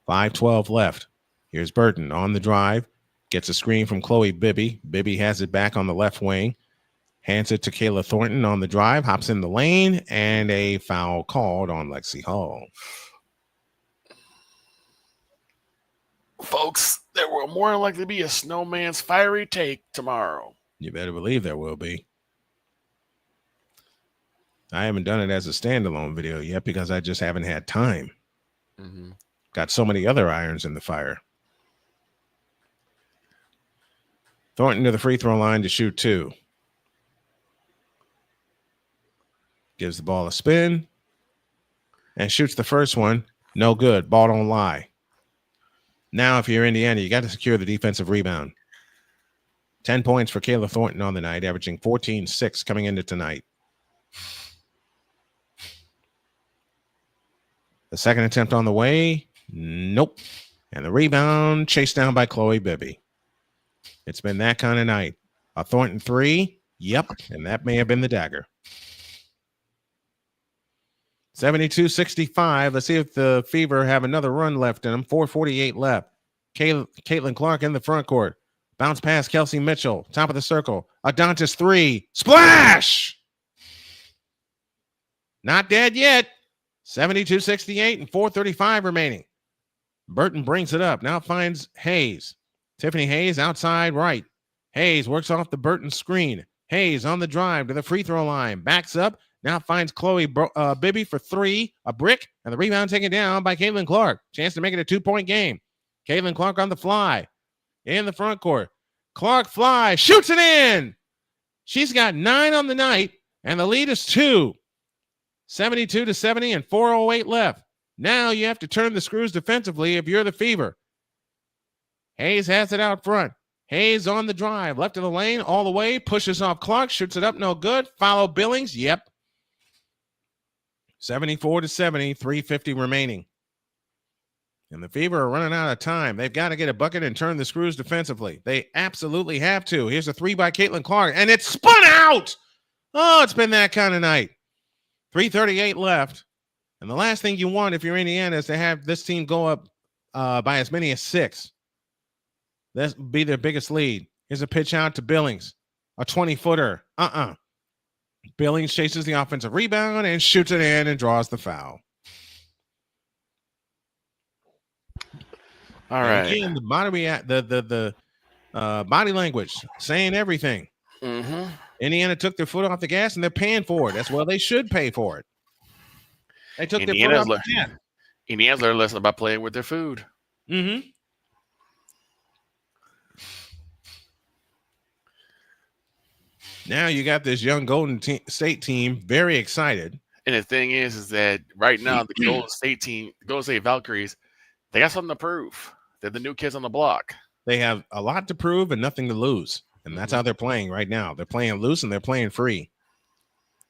5:12 left. Here's Burton on the drive. Gets a screen from Chloe Bibby. Bibby has it back on the left wing. Hands it to Kayla Thornton on the drive. Hops in the lane. And a foul called on Lexi Hall. Folks, there will more likely be a Snowman's fiery take tomorrow. You better believe there will be. I haven't done it as a standalone video yet because I just haven't had time. Mm-hmm. Got so many other irons in the fire. Thornton to the free throw line to shoot 2. Gives the ball a spin and shoots the first one. No good. Ball don't lie. Now, if you're Indiana, you got to secure the defensive rebound. 10 points for Kayla Thornton on the night, averaging 14-6 coming into tonight. The second attempt on the way. Nope. And the rebound chased down by Chloe Bibby. It's been that kind of night. A Thornton 3. Yep. And that may have been the dagger. 72-65. Let's see if the Fever have another run left in them. 4:48 left. Caitlin Clark in the front court. Bounce pass Kelsey Mitchell. Top of the circle. Adantis 3. Splash! Not dead yet. 72-68 and 4:35 remaining. Burton brings it up. Now finds Hayes. Tiffany Hayes outside right. Hayes works off the Burton screen. Hayes on the drive to the free throw line. Backs up. Now finds Chloe Bibby for 3. A brick. And the rebound taken down by Caitlin Clark. Chance to make it a 2-point game. Caitlin Clark on the fly. In the front court. Clark flies. Shoots it in. She's got 9 on the night. And the lead is 2. 72-70 and 4:08 left. Now you have to turn the screws defensively if you're the Fever. Hayes has it out front. Hayes on the drive. Left of the lane all the way. Pushes off Clark. Shoots it up. No good. Follow Billings. Yep. 74-70. 3:50 remaining. And the Fever are running out of time. They've got to get a bucket and turn the screws defensively. They absolutely have to. Here's a 3 by Caitlin Clark. And it's spun out. Oh, it's been that kind of night. 3:38 left. And the last thing you want if you're Indiana is to have this team go up by as many as 6. That'd be their biggest lead. Here's a pitch out to Billings. A 20-footer. Billings chases the offensive rebound and shoots it in and draws the foul. All right. Again, the body language saying everything. Mm-hmm. Indiana took their foot off the gas and they're paying for it. That's well, they should pay for it. They took their foot off the gas. Indiana's learned a lesson about playing with their food. Mm-hmm. Now you got this young Golden State team very excited. And the thing is that right now the Golden State Valkyries, they got something to prove. They're the new kids on the block. They have a lot to prove and nothing to lose. And that's how they're playing right now. They're playing loose and they're playing free.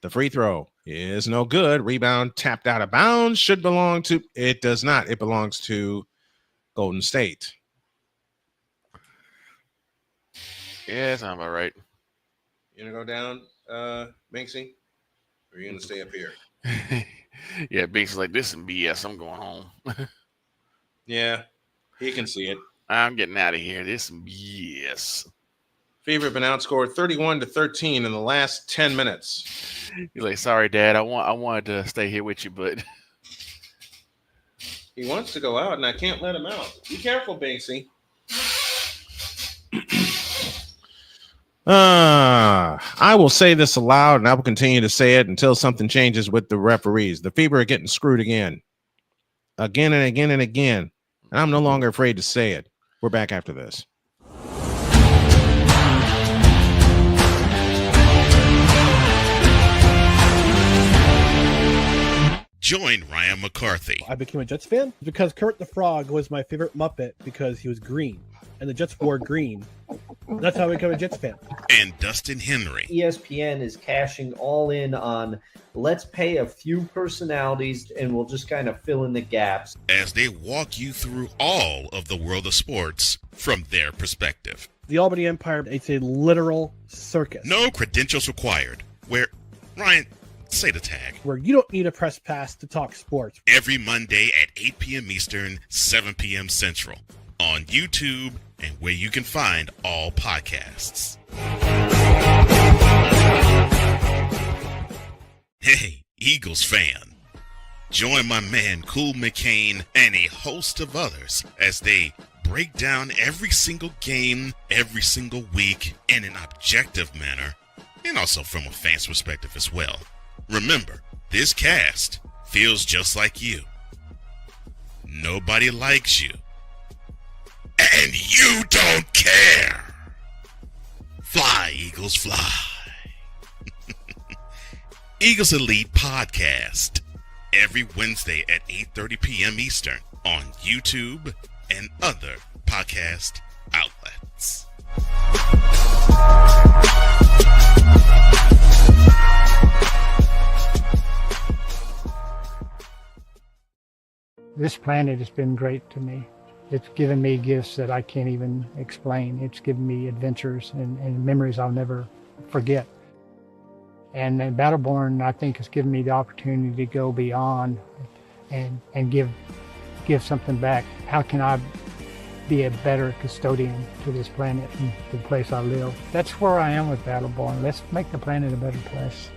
The free throw is no good. Rebound tapped out of bounds. Should belong to. It does not. It belongs to Golden State. Yeah, that sounds about right. You gonna go down, Banksy? Or are you gonna stay up here? Yeah, Banksy's like, this is BS. I'm going home. Yeah, he can see it. I'm getting out of here. This is BS. Fever have been outscored 31-13 in the last 10 minutes. He's like, sorry, Dad. I wanted to stay here with you, but he wants to go out, and I can't let him out. Be careful, Banksy. I will say this aloud, and I will continue to say it until something changes with the referees. The Fever are getting screwed again and again and again, and I'm no longer afraid to say it. We're back after this. Join Ryan McCarthy. I became a Jets fan because Kermit the Frog was my favorite Muppet because he was green, and the Jets wore green. That's how I became a Jets fan. And Dustin Henry. ESPN is cashing all in on let's pay a few personalities and we'll just kind of fill in the gaps. As they walk you through all of the world of sports from their perspective. The Albany Empire, it's a literal circus. No credentials required. Where, Ryan, say the tag. Where you don't need a press pass to talk sports. Every Monday at 8 p.m. Eastern, 7 p.m. Central. On YouTube and where you can find all podcasts. Hey, Eagles fan. Join my man Cool McCain and a host of others as they break down every single game, every single week in an objective manner, and also from a fan's perspective as well. Remember, this cast feels just like you. Nobody likes you. And you don't care. Fly, Eagles, fly. Eagles Elite Podcast. Every Wednesday at 8:30 p.m. Eastern on YouTube and other podcast outlets. This planet has been great to me. It's given me gifts that I can't even explain. It's given me adventures and memories I'll never forget. And Battleborn, I think, has given me the opportunity to go beyond and give something back. How can I be a better custodian to this planet and the place I live? That's where I am with Battleborn. Let's make the planet a better place.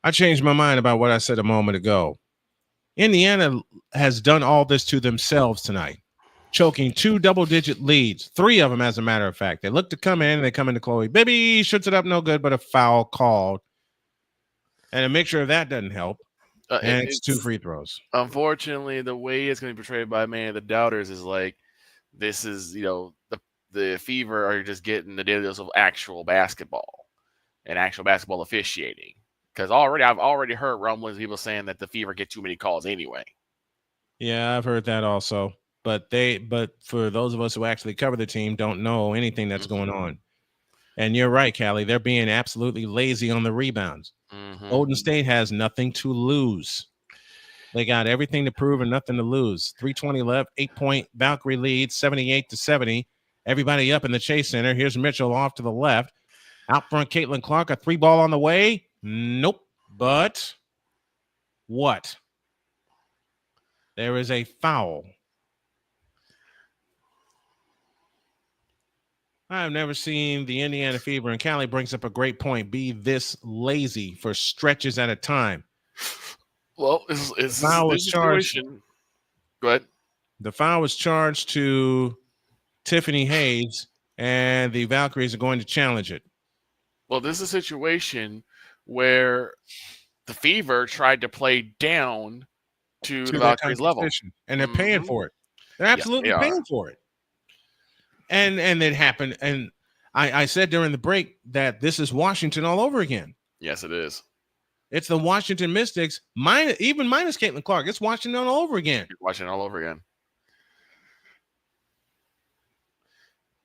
I changed my mind about what I said a moment ago. Indiana has done all this to themselves tonight, choking 2 double-digit leads, 3 of them, as a matter of fact. They look to come in, and they come into Chloe. Baby shoots it up, no good, but a foul called. And a mixture of that doesn't help. And it's 2 free throws. Unfortunately, the way it's going to be portrayed by many of the doubters is like, this is, the Fever are just getting the daily dose of actual basketball and actual basketball officiating. Because I've already heard rumblings of people saying that the Fever get too many calls anyway. Yeah, I've heard that also. But for those of us who actually cover the team, don't know anything that's going on. And you're right, Callie. They're being absolutely lazy on the rebounds. Golden State has nothing to lose. They got everything to prove and nothing to lose. 3:20 left, 8-point Valkyrie lead, 78-70. Everybody up in the Chase Center. Here's Mitchell off to the left. Out front, Caitlin Clark, a 3-ball on the way. Nope. But what? There is a foul. I've never seen the Indiana Fever, and Callie brings up a great point, be this lazy for stretches at a time. Well, it's foul was charged. Go ahead. The foul was charged to Tiffany Hayes, and the Valkyries are going to challenge it. Well, this is a situation where the Fever tried to play down to the Valkyries level. And they're paying for it. They're absolutely paying for it. And it happened. And I said during the break that this is Washington all over again. Yes, it is. It's the Washington Mystics, minus Caitlin Clark. It's Washington all over again. Washington all over again.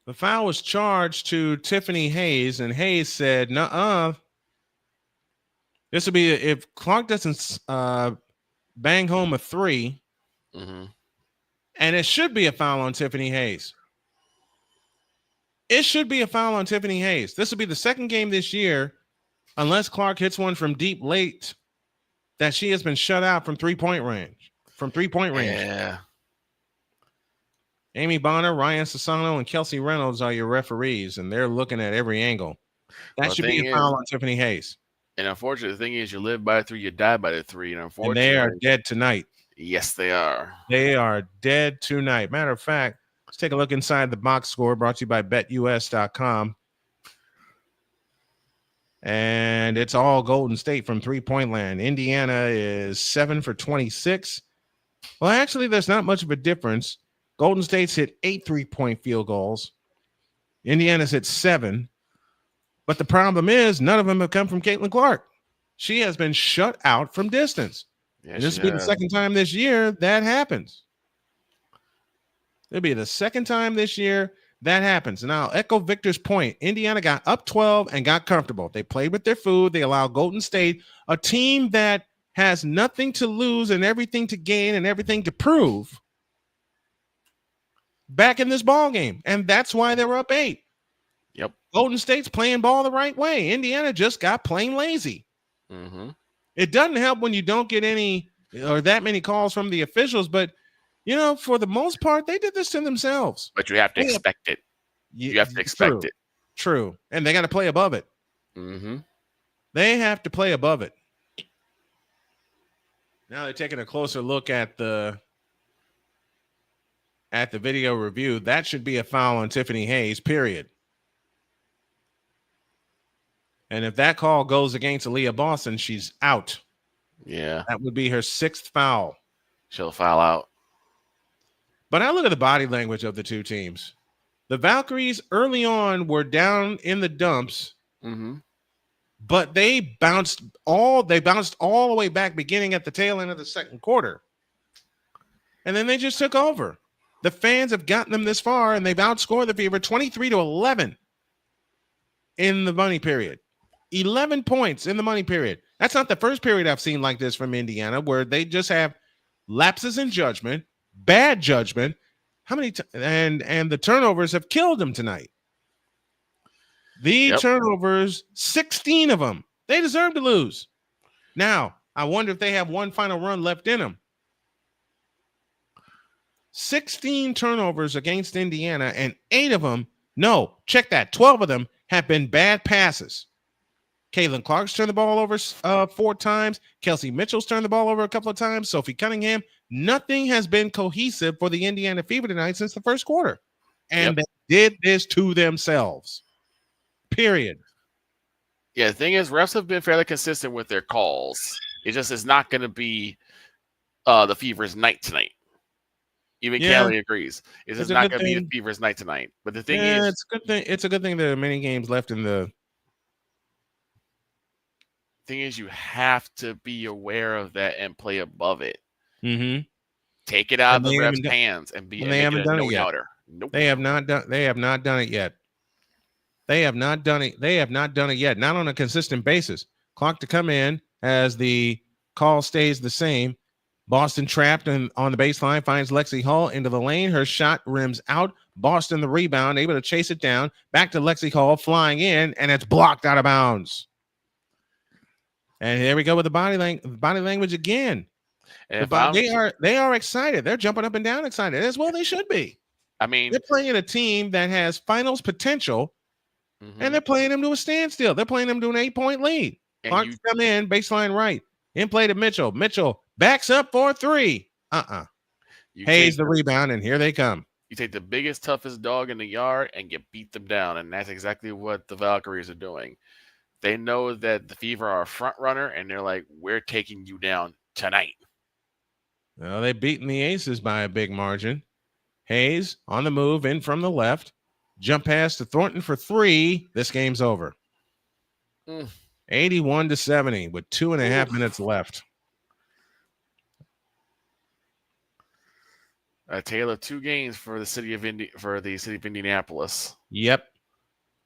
The foul was charged to Tiffany Hayes, and Hayes said, nuh-uh. This will be if Clark doesn't bang home a 3, and it should be a foul on Tiffany Hayes. It should be a foul on Tiffany Hayes. This will be the second game this year, unless Clark hits one from deep late, that she has been shut out from three-point range. Yeah. Amy Bonner, Ryan Sassano, and Kelsey Reynolds are your referees, and they're looking at every angle. That should be a foul on Tiffany Hayes. And unfortunately, the thing is, you live by 3, you die by the 3. And unfortunately, they are dead tonight. Yes, they are. They are dead tonight. Matter of fact, let's take a look inside the box score brought to you by BetUS.com. And it's all Golden State from three-point land. Indiana is 7 for 26. Well, actually, there's not much of a difference. Golden State's hit 8 3-point field goals. Indiana's hit 7. But the problem is none of them have come from Caitlin Clark. She has been shut out from distance. Yeah, and this will be the second time this year that happens. It'll be the second time this year that happens. And I'll echo Victor's point. Indiana got up 12 and got comfortable. They played with their food. They allowed Golden State, a team that has nothing to lose and everything to gain and everything to prove, back in this ball game. And that's why they're up 8. Yep. Golden State's playing ball the right way. Indiana just got plain lazy. It doesn't help when you don't get any or that many calls from the officials, but you know, for the most part, they did this to themselves. But you have to expect it. You have to expect it. True. And they got to play above it. They have to play above it. Now they're taking a closer look at the video review. That should be a foul on Tiffany Hayes, period. And if that call goes against Aaliyah Boston, she's out. Yeah. That would be her 6th foul. She'll foul out. But I look at the body language of the two teams. The Valkyries early on were down in the dumps, but they bounced all the way back beginning at the tail end of the second quarter. And then they just took over. The fans have gotten them this far, and they've outscored the Fever 23-11 in the money period. 11 points in the money period. That's not the first period I've seen like this from Indiana, where they just have lapses in judgment, bad judgment. How many and the turnovers have killed them tonight. The turnovers, 16 of them. They deserve to lose. Now, I wonder if they have one final run left in them. 16 turnovers against Indiana, and 8 of them, 12 of them have been bad passes. Caitlin Clark's turned the ball over 4 times. Kelsey Mitchell's turned the ball over a couple of times. Sophie Cunningham. Nothing has been cohesive for the Indiana Fever tonight since the first quarter. And they did this to themselves. Period. Yeah, the thing is, refs have been fairly consistent with their calls. It just is not going to be the Fever's night tonight. Even Kelly agrees. It's just not going to be the Fever's night tonight. But the thing is, it's a good thing. It's a good thing there are many games left in the. Thing is, you have to be aware of that and play above it. Take it out of the refs' hands and be. They haven't done it yet. Nope. They have not done. They have not done it yet. They have not done it. They have not done it yet. Not on a consistent basis. Clock to come in as the call stays the same. Boston trapped on the baseline, finds Lexi Hall into the lane. Her shot rims out. Boston the rebound, able to chase it down. Back to Lexi Hall, flying in, and it's blocked out of bounds. And here we go with the body language again. They are excited. They're jumping up and down excited, as well they should be. I mean, they're playing a team that has finals potential, and they're playing them to a standstill. They're playing them to an 8-point lead. Clark come in, baseline right. In play to Mitchell. Mitchell backs up for 3. Hayes the rebound, and here they come. You take the biggest, toughest dog in the yard and you beat them down, and that's exactly what the Valkyries are doing. They know that the Fever are a front runner, and they're like, we're taking you down tonight. Well, they've beaten the Aces by a big margin. Hayes on the move, in from the left. Jump pass to Thornton for 3. This game's over. 81-70 with 2.5 minutes left. A tale of 2 games for the city of Indianapolis. Yep,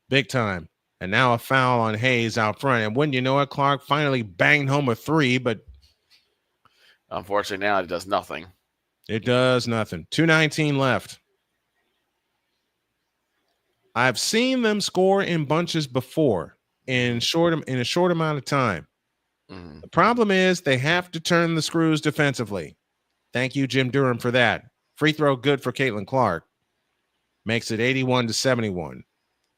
big time. And now a foul on Hayes out front. And wouldn't you know it, Clark finally banged home a 3, but unfortunately now it does nothing. It does nothing. 2:19 left. I've seen them score in bunches before in a short amount of time. The problem is they have to turn the screws defensively. Thank you, Jim Durham, for that. Free throw good for Caitlin Clark. Makes it 81-71.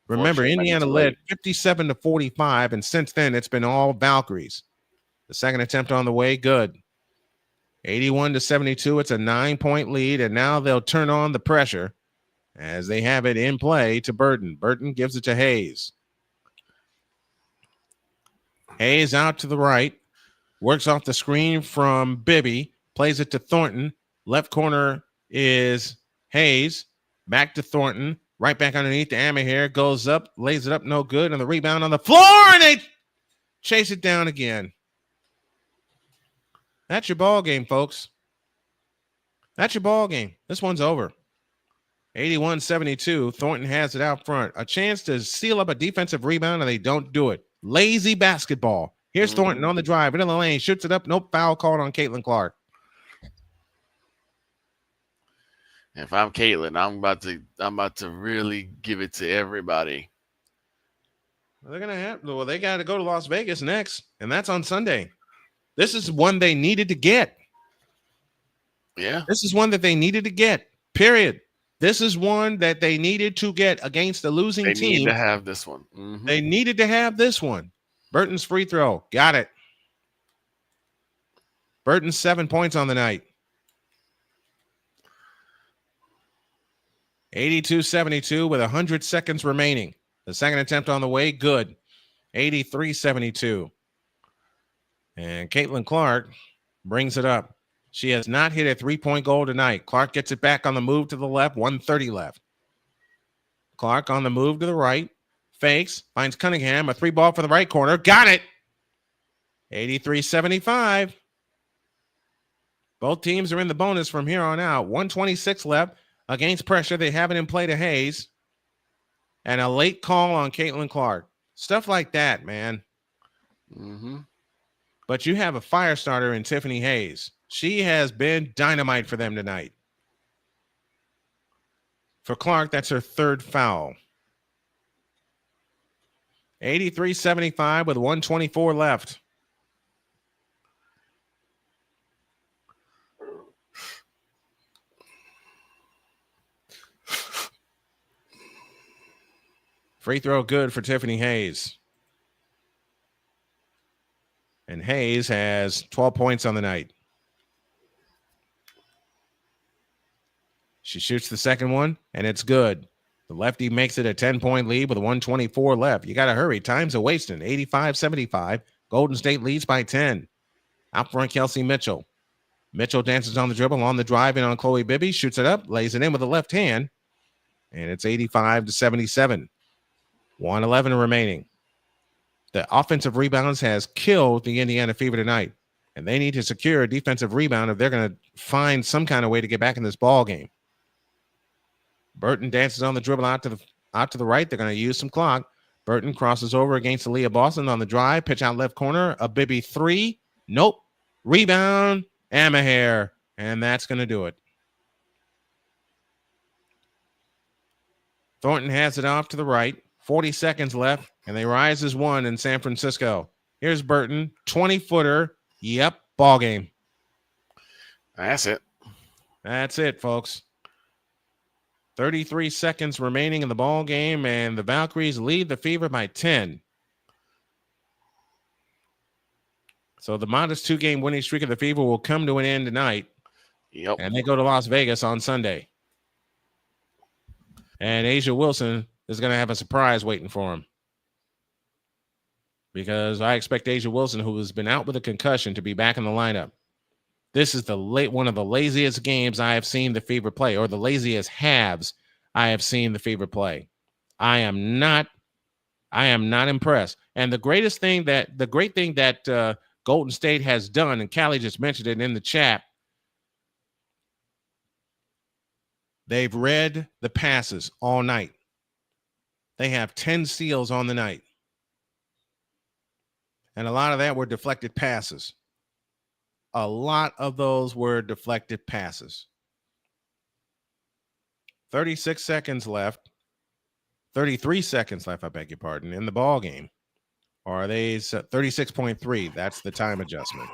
Remember, Indiana led 57-45, and since then it's been all Valkyries. The second attempt on the way, good. 81-72. It's a 9-point lead, and now they'll turn on the pressure as they have it in play to Burton. Burton gives it to Hayes. Hayes out to the right. Works off the screen from Bibby. Plays it to Thornton. Left corner is Hayes. Back to Thornton. Right back underneath the Amma here. Goes up. Lays it up. No good. And the rebound on the floor. And they chase it down again. That's your ball game, folks. That's your ball game. This one's over. 81-72. Thornton has it out front. A chance to seal up a defensive rebound, and they don't do it. Lazy basketball. Here's Thornton on the drive into the lane. Shoots it up. Nope. Foul called on Caitlin Clark. If I'm Caitlin, I'm about to really give it to everybody. They got to go to Las Vegas next, and that's on Sunday. This is one they needed to get. Yeah. This is one that they needed to get, period. This is one that they needed to get against the losing team. They need to have this one. They needed to have this one. Burton's free throw. Got it. Burton's 7 points on the night. 82-72 with 100 seconds remaining. The second attempt on the way, good. 83-72. And Caitlin Clark brings it up. She has not hit a three-point goal tonight. Clark gets it back on the move to the left, 1:30 left. Clark on the move to the right. Fakes, finds Cunningham, a 3-ball for the right corner. Got it. 83-75. Both teams are in the bonus from here on out. 1:26 left. Against pressure, they have it in play to Hayes. And a late call on Caitlin Clark. Stuff like that, man. But you have a fire starter in Tiffany Hayes. She has been dynamite for them tonight. For Clark, that's her third foul. 83-75 with 1:24 left. Free throw good for Tiffany Hayes. And Hayes has 12 points on the night. She shoots the second one, and it's good. The lefty makes it a 10-point lead with 1:24 left. You got to hurry. Time's a wasting. 85-75. Golden State leads by 10. Out front, Kelsey Mitchell. Mitchell dances on the dribble, on the drive, and on Chloe Bibby. Shoots it up, lays it in with the left hand. And it's 85-77. 1:11 remaining. The offensive rebounds has killed the Indiana Fever tonight, and they need to secure a defensive rebound if they're going to find some kind of way to get back in this ball game. Burton dances on the dribble out to the right. They're going to use some clock. Burton crosses over against Aaliyah Boston on the drive. Pitch out left corner. A Bibby 3. Nope. Rebound. Amahair, and that's going to do it. Thornton has it off to the right. 40 seconds left, and they rise as one in San Francisco. Here's Burton, 20-footer. Yep, ball game. That's it. That's it, folks. 33 seconds remaining in the ball game, and the Valkyries lead the Fever by 10. So the modest 2-game winning streak of the Fever will come to an end tonight. Yep. And they go to Las Vegas on Sunday. And Asia Wilson is going to have a surprise waiting for him. Because I expect Asia Wilson, who has been out with a concussion, to be back in the lineup. This is one of the laziest games I have seen the Fever play, or the laziest halves I have seen the Fever play. I am not impressed. And the great thing that Golden State has done, and Callie just mentioned it in the chat, they've read the passes all night. They have 10 steals on the night. And a lot of that were deflected passes. A lot of those were deflected passes. 36 seconds left. 33 seconds left, I beg your pardon, in the ball game. Or are they 36.3? That's the time adjustment.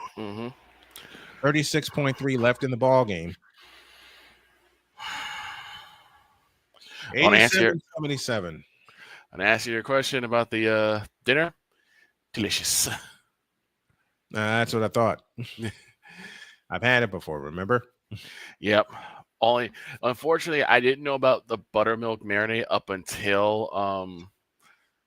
36.3 left in the ball game. 87-77. I'm gonna ask you your question about the dinner. Delicious. That's what I thought. I've had it before, remember? Yep. Unfortunately, I didn't know about the buttermilk marinade up until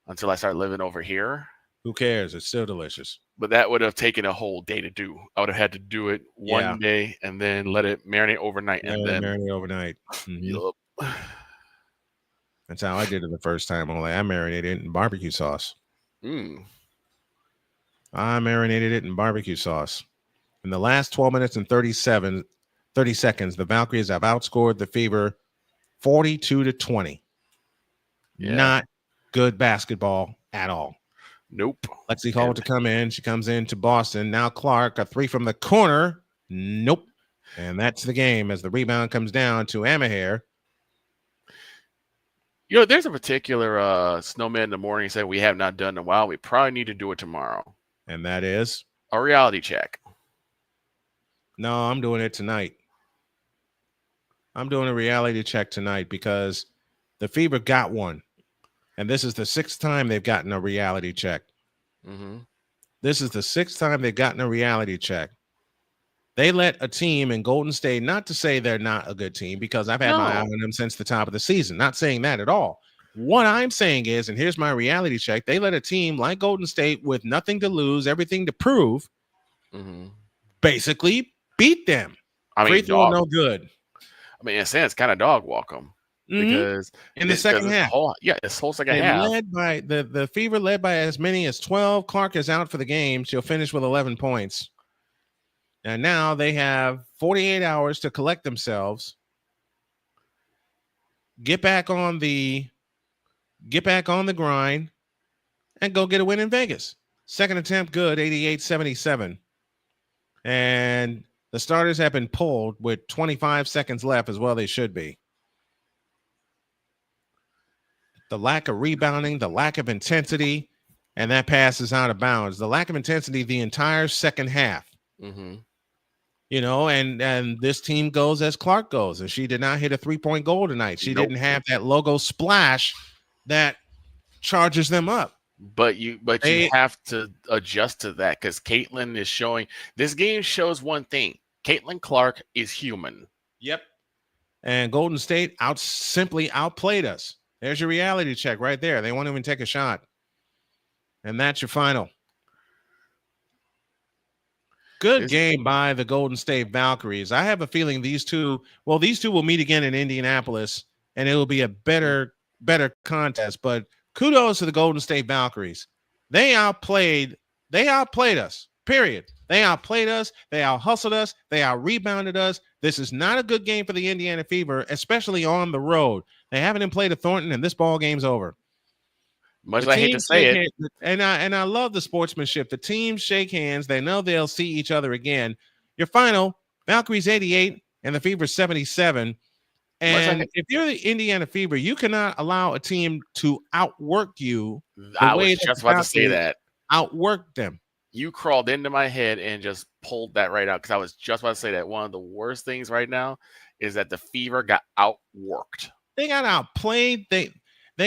I started living over here. Who cares? It's still delicious. But that would have taken a whole day to do. I would have had to do it one day and then let it marinate overnight. Marinate overnight. Mm-hmm. That's how I did it the first time. Only I marinated it in barbecue sauce. I marinated it in barbecue sauce. In the last 12 minutes and 30 seconds, the Valkyries have outscored the Fever 42-20. Not good basketball at all. Nope. Lexi Hall to come in. She comes into Boston. Now Clark, a three from the corner. Nope. And that's the game as the rebound comes down to Amahair. You know, there's a particular Snowman in the morning said we have not done in a while. We probably need to do it tomorrow. And that is? A reality check. No, I'm doing it tonight. I'm doing a reality check tonight because the Fever got one. And this is the 6th time they've gotten a reality check. This is the 6th time they've gotten a reality check. They let a team in Golden State, not to say they're not a good team, because I've had my eye on them since the top of the season. Not saying that at all. What I'm saying is, and here's my reality check, they let a team like Golden State with nothing to lose, everything to prove, basically beat them. I mean, free throw, no good. I mean, in a sense, kind of dog walk them. Because in the second half, this whole second half, led by the Fever led by as many as 12. Clark is out for the game. She'll finish with 11 points. And now they have 48 hours to collect themselves, get back on the grind, and go get a win in Vegas. Second attempt, good, 88-77. And the starters have been pulled with 25 seconds left, as well they should be. The lack of rebounding, the lack of intensity, and that pass is out of bounds. The lack of intensity the entire second half. You know, and this team goes as Clark goes, and she did not hit a 3-point goal tonight. She didn't have that logo splash that charges them up. But you have to adjust to that because Caitlin is showing. This game shows one thing: Caitlin Clark is human. Yep. And Golden State simply outplayed us. There's your reality check right there. They won't even take a shot. And that's your final. Good game by the Golden State Valkyries. I have a feeling these two will meet again in Indianapolis, and it will be a better contest. But kudos to the Golden State Valkyries. They outplayed us, period. They outplayed us. They out-hustled us. They out-rebounded us. This is not a good game for the Indiana Fever, especially on the road. They haven't played a Thornton, and this ball game's over. Much as I hate to say it. And I love the sportsmanship. The teams shake hands. They know they'll see each other again. Your final, Valkyries 88 and the Fever 77. And if you're the Indiana Fever, you cannot allow a team to outwork you. I was just about to say that. Outwork them. You crawled into my head and just pulled that right out because I was just about to say that one of the worst things right now is that the Fever got outworked. They got outplayed. They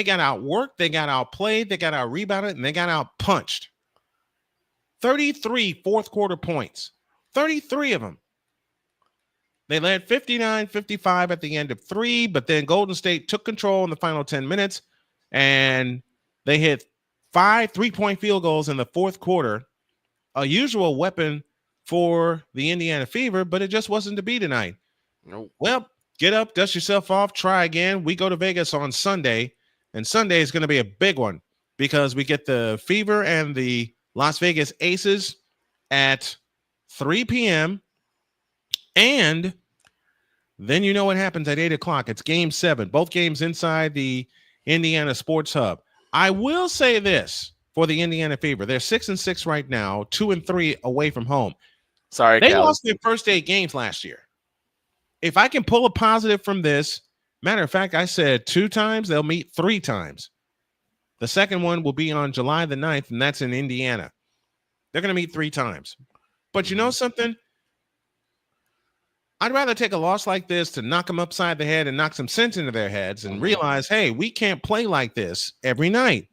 got outworked. They got outplayed. They got out rebounded, and they got outpunched. 33 fourth quarter points. 33 of them. They led 59-55 at the end of 3, but then Golden State took control in the final 10 minutes, and they hit 5 3-point field goals in the fourth quarter. A usual weapon for the Indiana Fever, but it just wasn't to be tonight. Nope. Well, get up, dust yourself off, try again. We go to Vegas on Sunday, and Sunday is going to be a big one because we get the Fever and the Las Vegas Aces at 3 p.m., and then you know what happens at 8 o'clock. It's Game 7, both games inside the Indiana Sports Hub. I will say this for the Indiana Fever. They're 6-6 right now, 2-3 away from home. Sorry, they lost their first 8 games last year. If I can pull a positive from this, matter of fact, I said 2 times, they'll meet 3 times. The second one will be on July the 9th, and that's in Indiana. They're going to meet 3 times. But you know something? I'd rather take a loss like this to knock them upside the head and knock some sense into their heads and realize, hey, we can't play like this every night.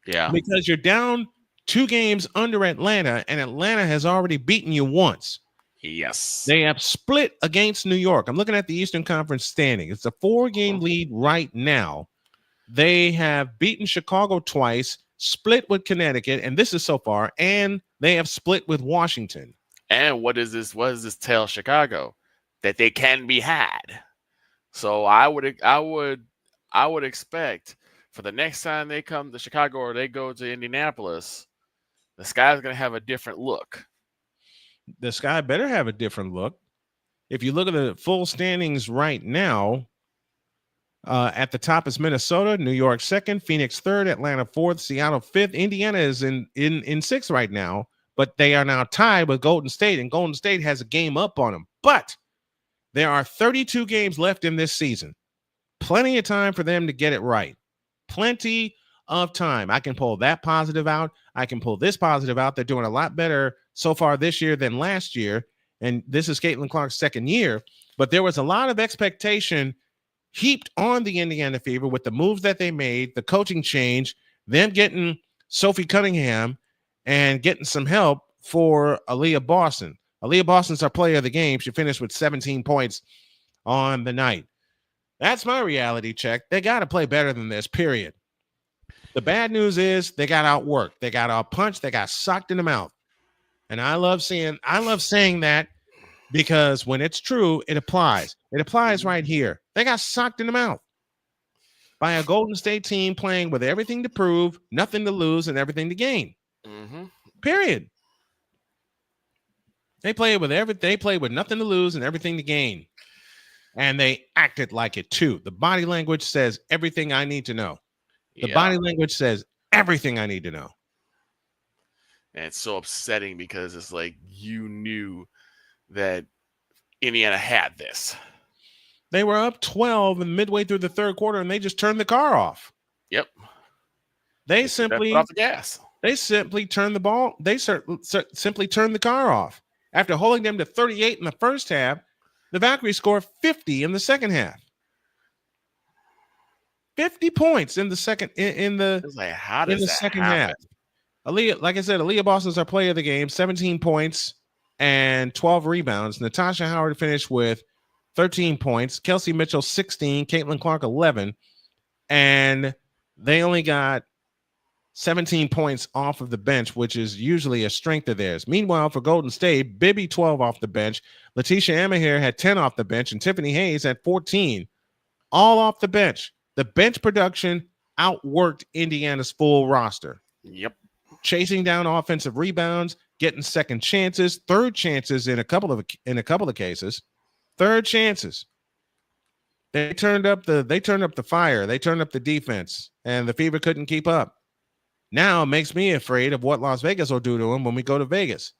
Yeah. Because you're down 2 games under Atlanta, and Atlanta has already beaten you once. Yes. They have split against New York. I'm looking at the Eastern Conference standing. It's a 4-game lead right now. They have beaten Chicago twice, split with Connecticut, and this is so far, and they have split with Washington. And what does this tell Chicago? That they can be had. So I would expect for the next time they come to Chicago or they go to Indianapolis, the sky's going to have a different look. The sky better have a different look. If you look at the full standings right now, at the top is Minnesota, New York 2nd, Phoenix 3rd, Atlanta 4th, Seattle 5th. Indiana is in 6th right now, but they are now tied with Golden State, and Golden State has a game up on them. But there are 32 games left in this season. Plenty of time for them to get it right. Plenty of time. I can pull that positive out. I can pull this positive out. They're doing a lot better so far this year than last year. And this is Caitlin Clark's second year. But there was a lot of expectation heaped on the Indiana Fever with the moves that they made, the coaching change, them getting Sophie Cunningham and getting some help for Aaliyah Boston. Aaliyah Boston's our player of the game. She finished with 17 points on the night. That's my reality check. They got to play better than this, period. The bad news is they got outworked. They got outpunched. They got socked in the mouth. And I love saying that because when it's true, it applies. It applies right here. They got socked in the mouth by a Golden State team playing with everything to prove, nothing to lose, and everything to gain. Mm-hmm. Period. They played with nothing to lose and everything to gain. And they acted like it too. The body language says everything I need to know. The body language says everything I need to know. And it's so upsetting because it's like you knew that Indiana had this. They were up 12 and midway through the third quarter, and they just turned the car off. Yep. They simply off the gas. They simply turned the ball. They simply turned the car off. After holding them to 38 in the first half, the Valkyries scored 50 in the second half. 50 points in the second second half. Aaliyah, like I said, Aaliyah Boston's our player of the game, 17 points and 12 rebounds. Natasha Howard finished with 13 points. Kelsey Mitchell, 16. Caitlin Clark, 11. And they only got 17 points off of the bench, which is usually a strength of theirs. Meanwhile, for Golden State, Bibby 12 off the bench. Letitia Amahir had 10 off the bench, and Tiffany Hayes had 14, all off the bench. The bench production outworked Indiana's full roster. Yep. Chasing down offensive rebounds, getting second chances, third chances in a couple of cases. Third chances. They turned up the fire. They turned up the defense, and the Fever couldn't keep up. Now it makes me afraid of what Las Vegas will do to them when we go to Vegas.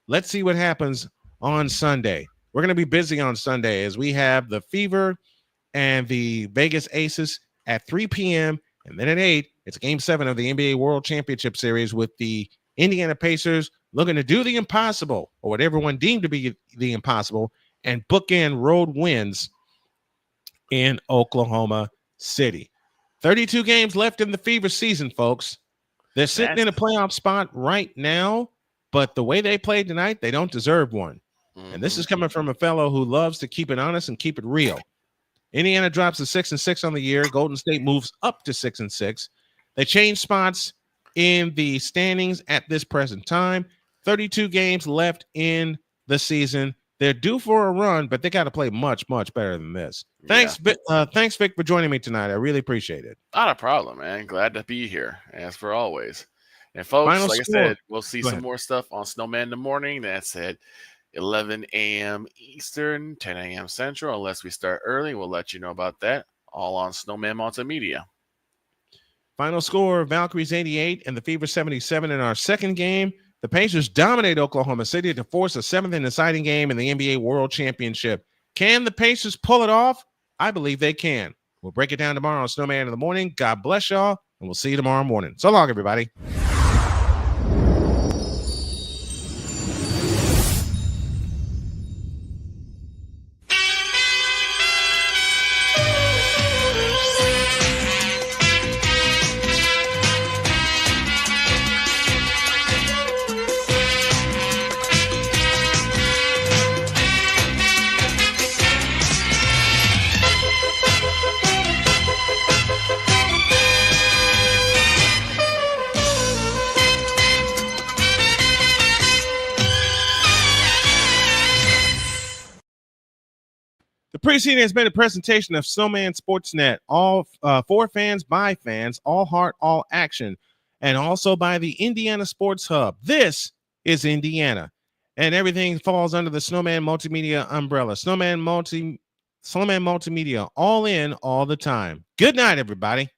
Let's see what happens on Sunday. We're going to be busy on Sunday as we have the Fever and the Vegas Aces at 3 p.m. And then at 8, it's Game 7 of the NBA World Championship Series with the Indiana Pacers looking to do the impossible, or what everyone deemed to be the impossible, and bookend road wins in Oklahoma City. 32 games left in the Fever season, folks. They're sitting in a playoff spot right now, but the way they played tonight, they don't deserve one. And this is coming from a fellow who loves to keep it honest and keep it real. Indiana drops to 6-6 on the year. Golden State moves up to 6-6. They change spots in the standings at this present time. 32 games left in the season. They're due for a run, but they got to play much, much better than this. Thanks, thanks, Vic, for joining me tonight. I really appreciate it. Not a problem, man. Glad to be here, as for always. And folks, Final like score. I said, we'll see some more stuff on Snowman in the morning. That's at 11 a.m. Eastern, 10 a.m. Central. Unless we start early, we'll let you know about that. All on Snowman Multimedia. Final score, Valkyries 88 and the Fever 77 in our second game. The Pacers dominate Oklahoma City to force a 7th and deciding game in the NBA World Championship. Can the Pacers pull it off? I believe they can. We'll break it down tomorrow on Snowman in the morning. God bless y'all, and we'll see you tomorrow morning. So long, everybody. The preceding has been a presentation of Snowman Sportsnet, all for fans, by fans, all heart, all action, and also by the Indiana Sports Hub. This is Indiana, and everything falls under the Snowman Multimedia umbrella. Snowman Multimedia, all in, all the time. Good night, everybody.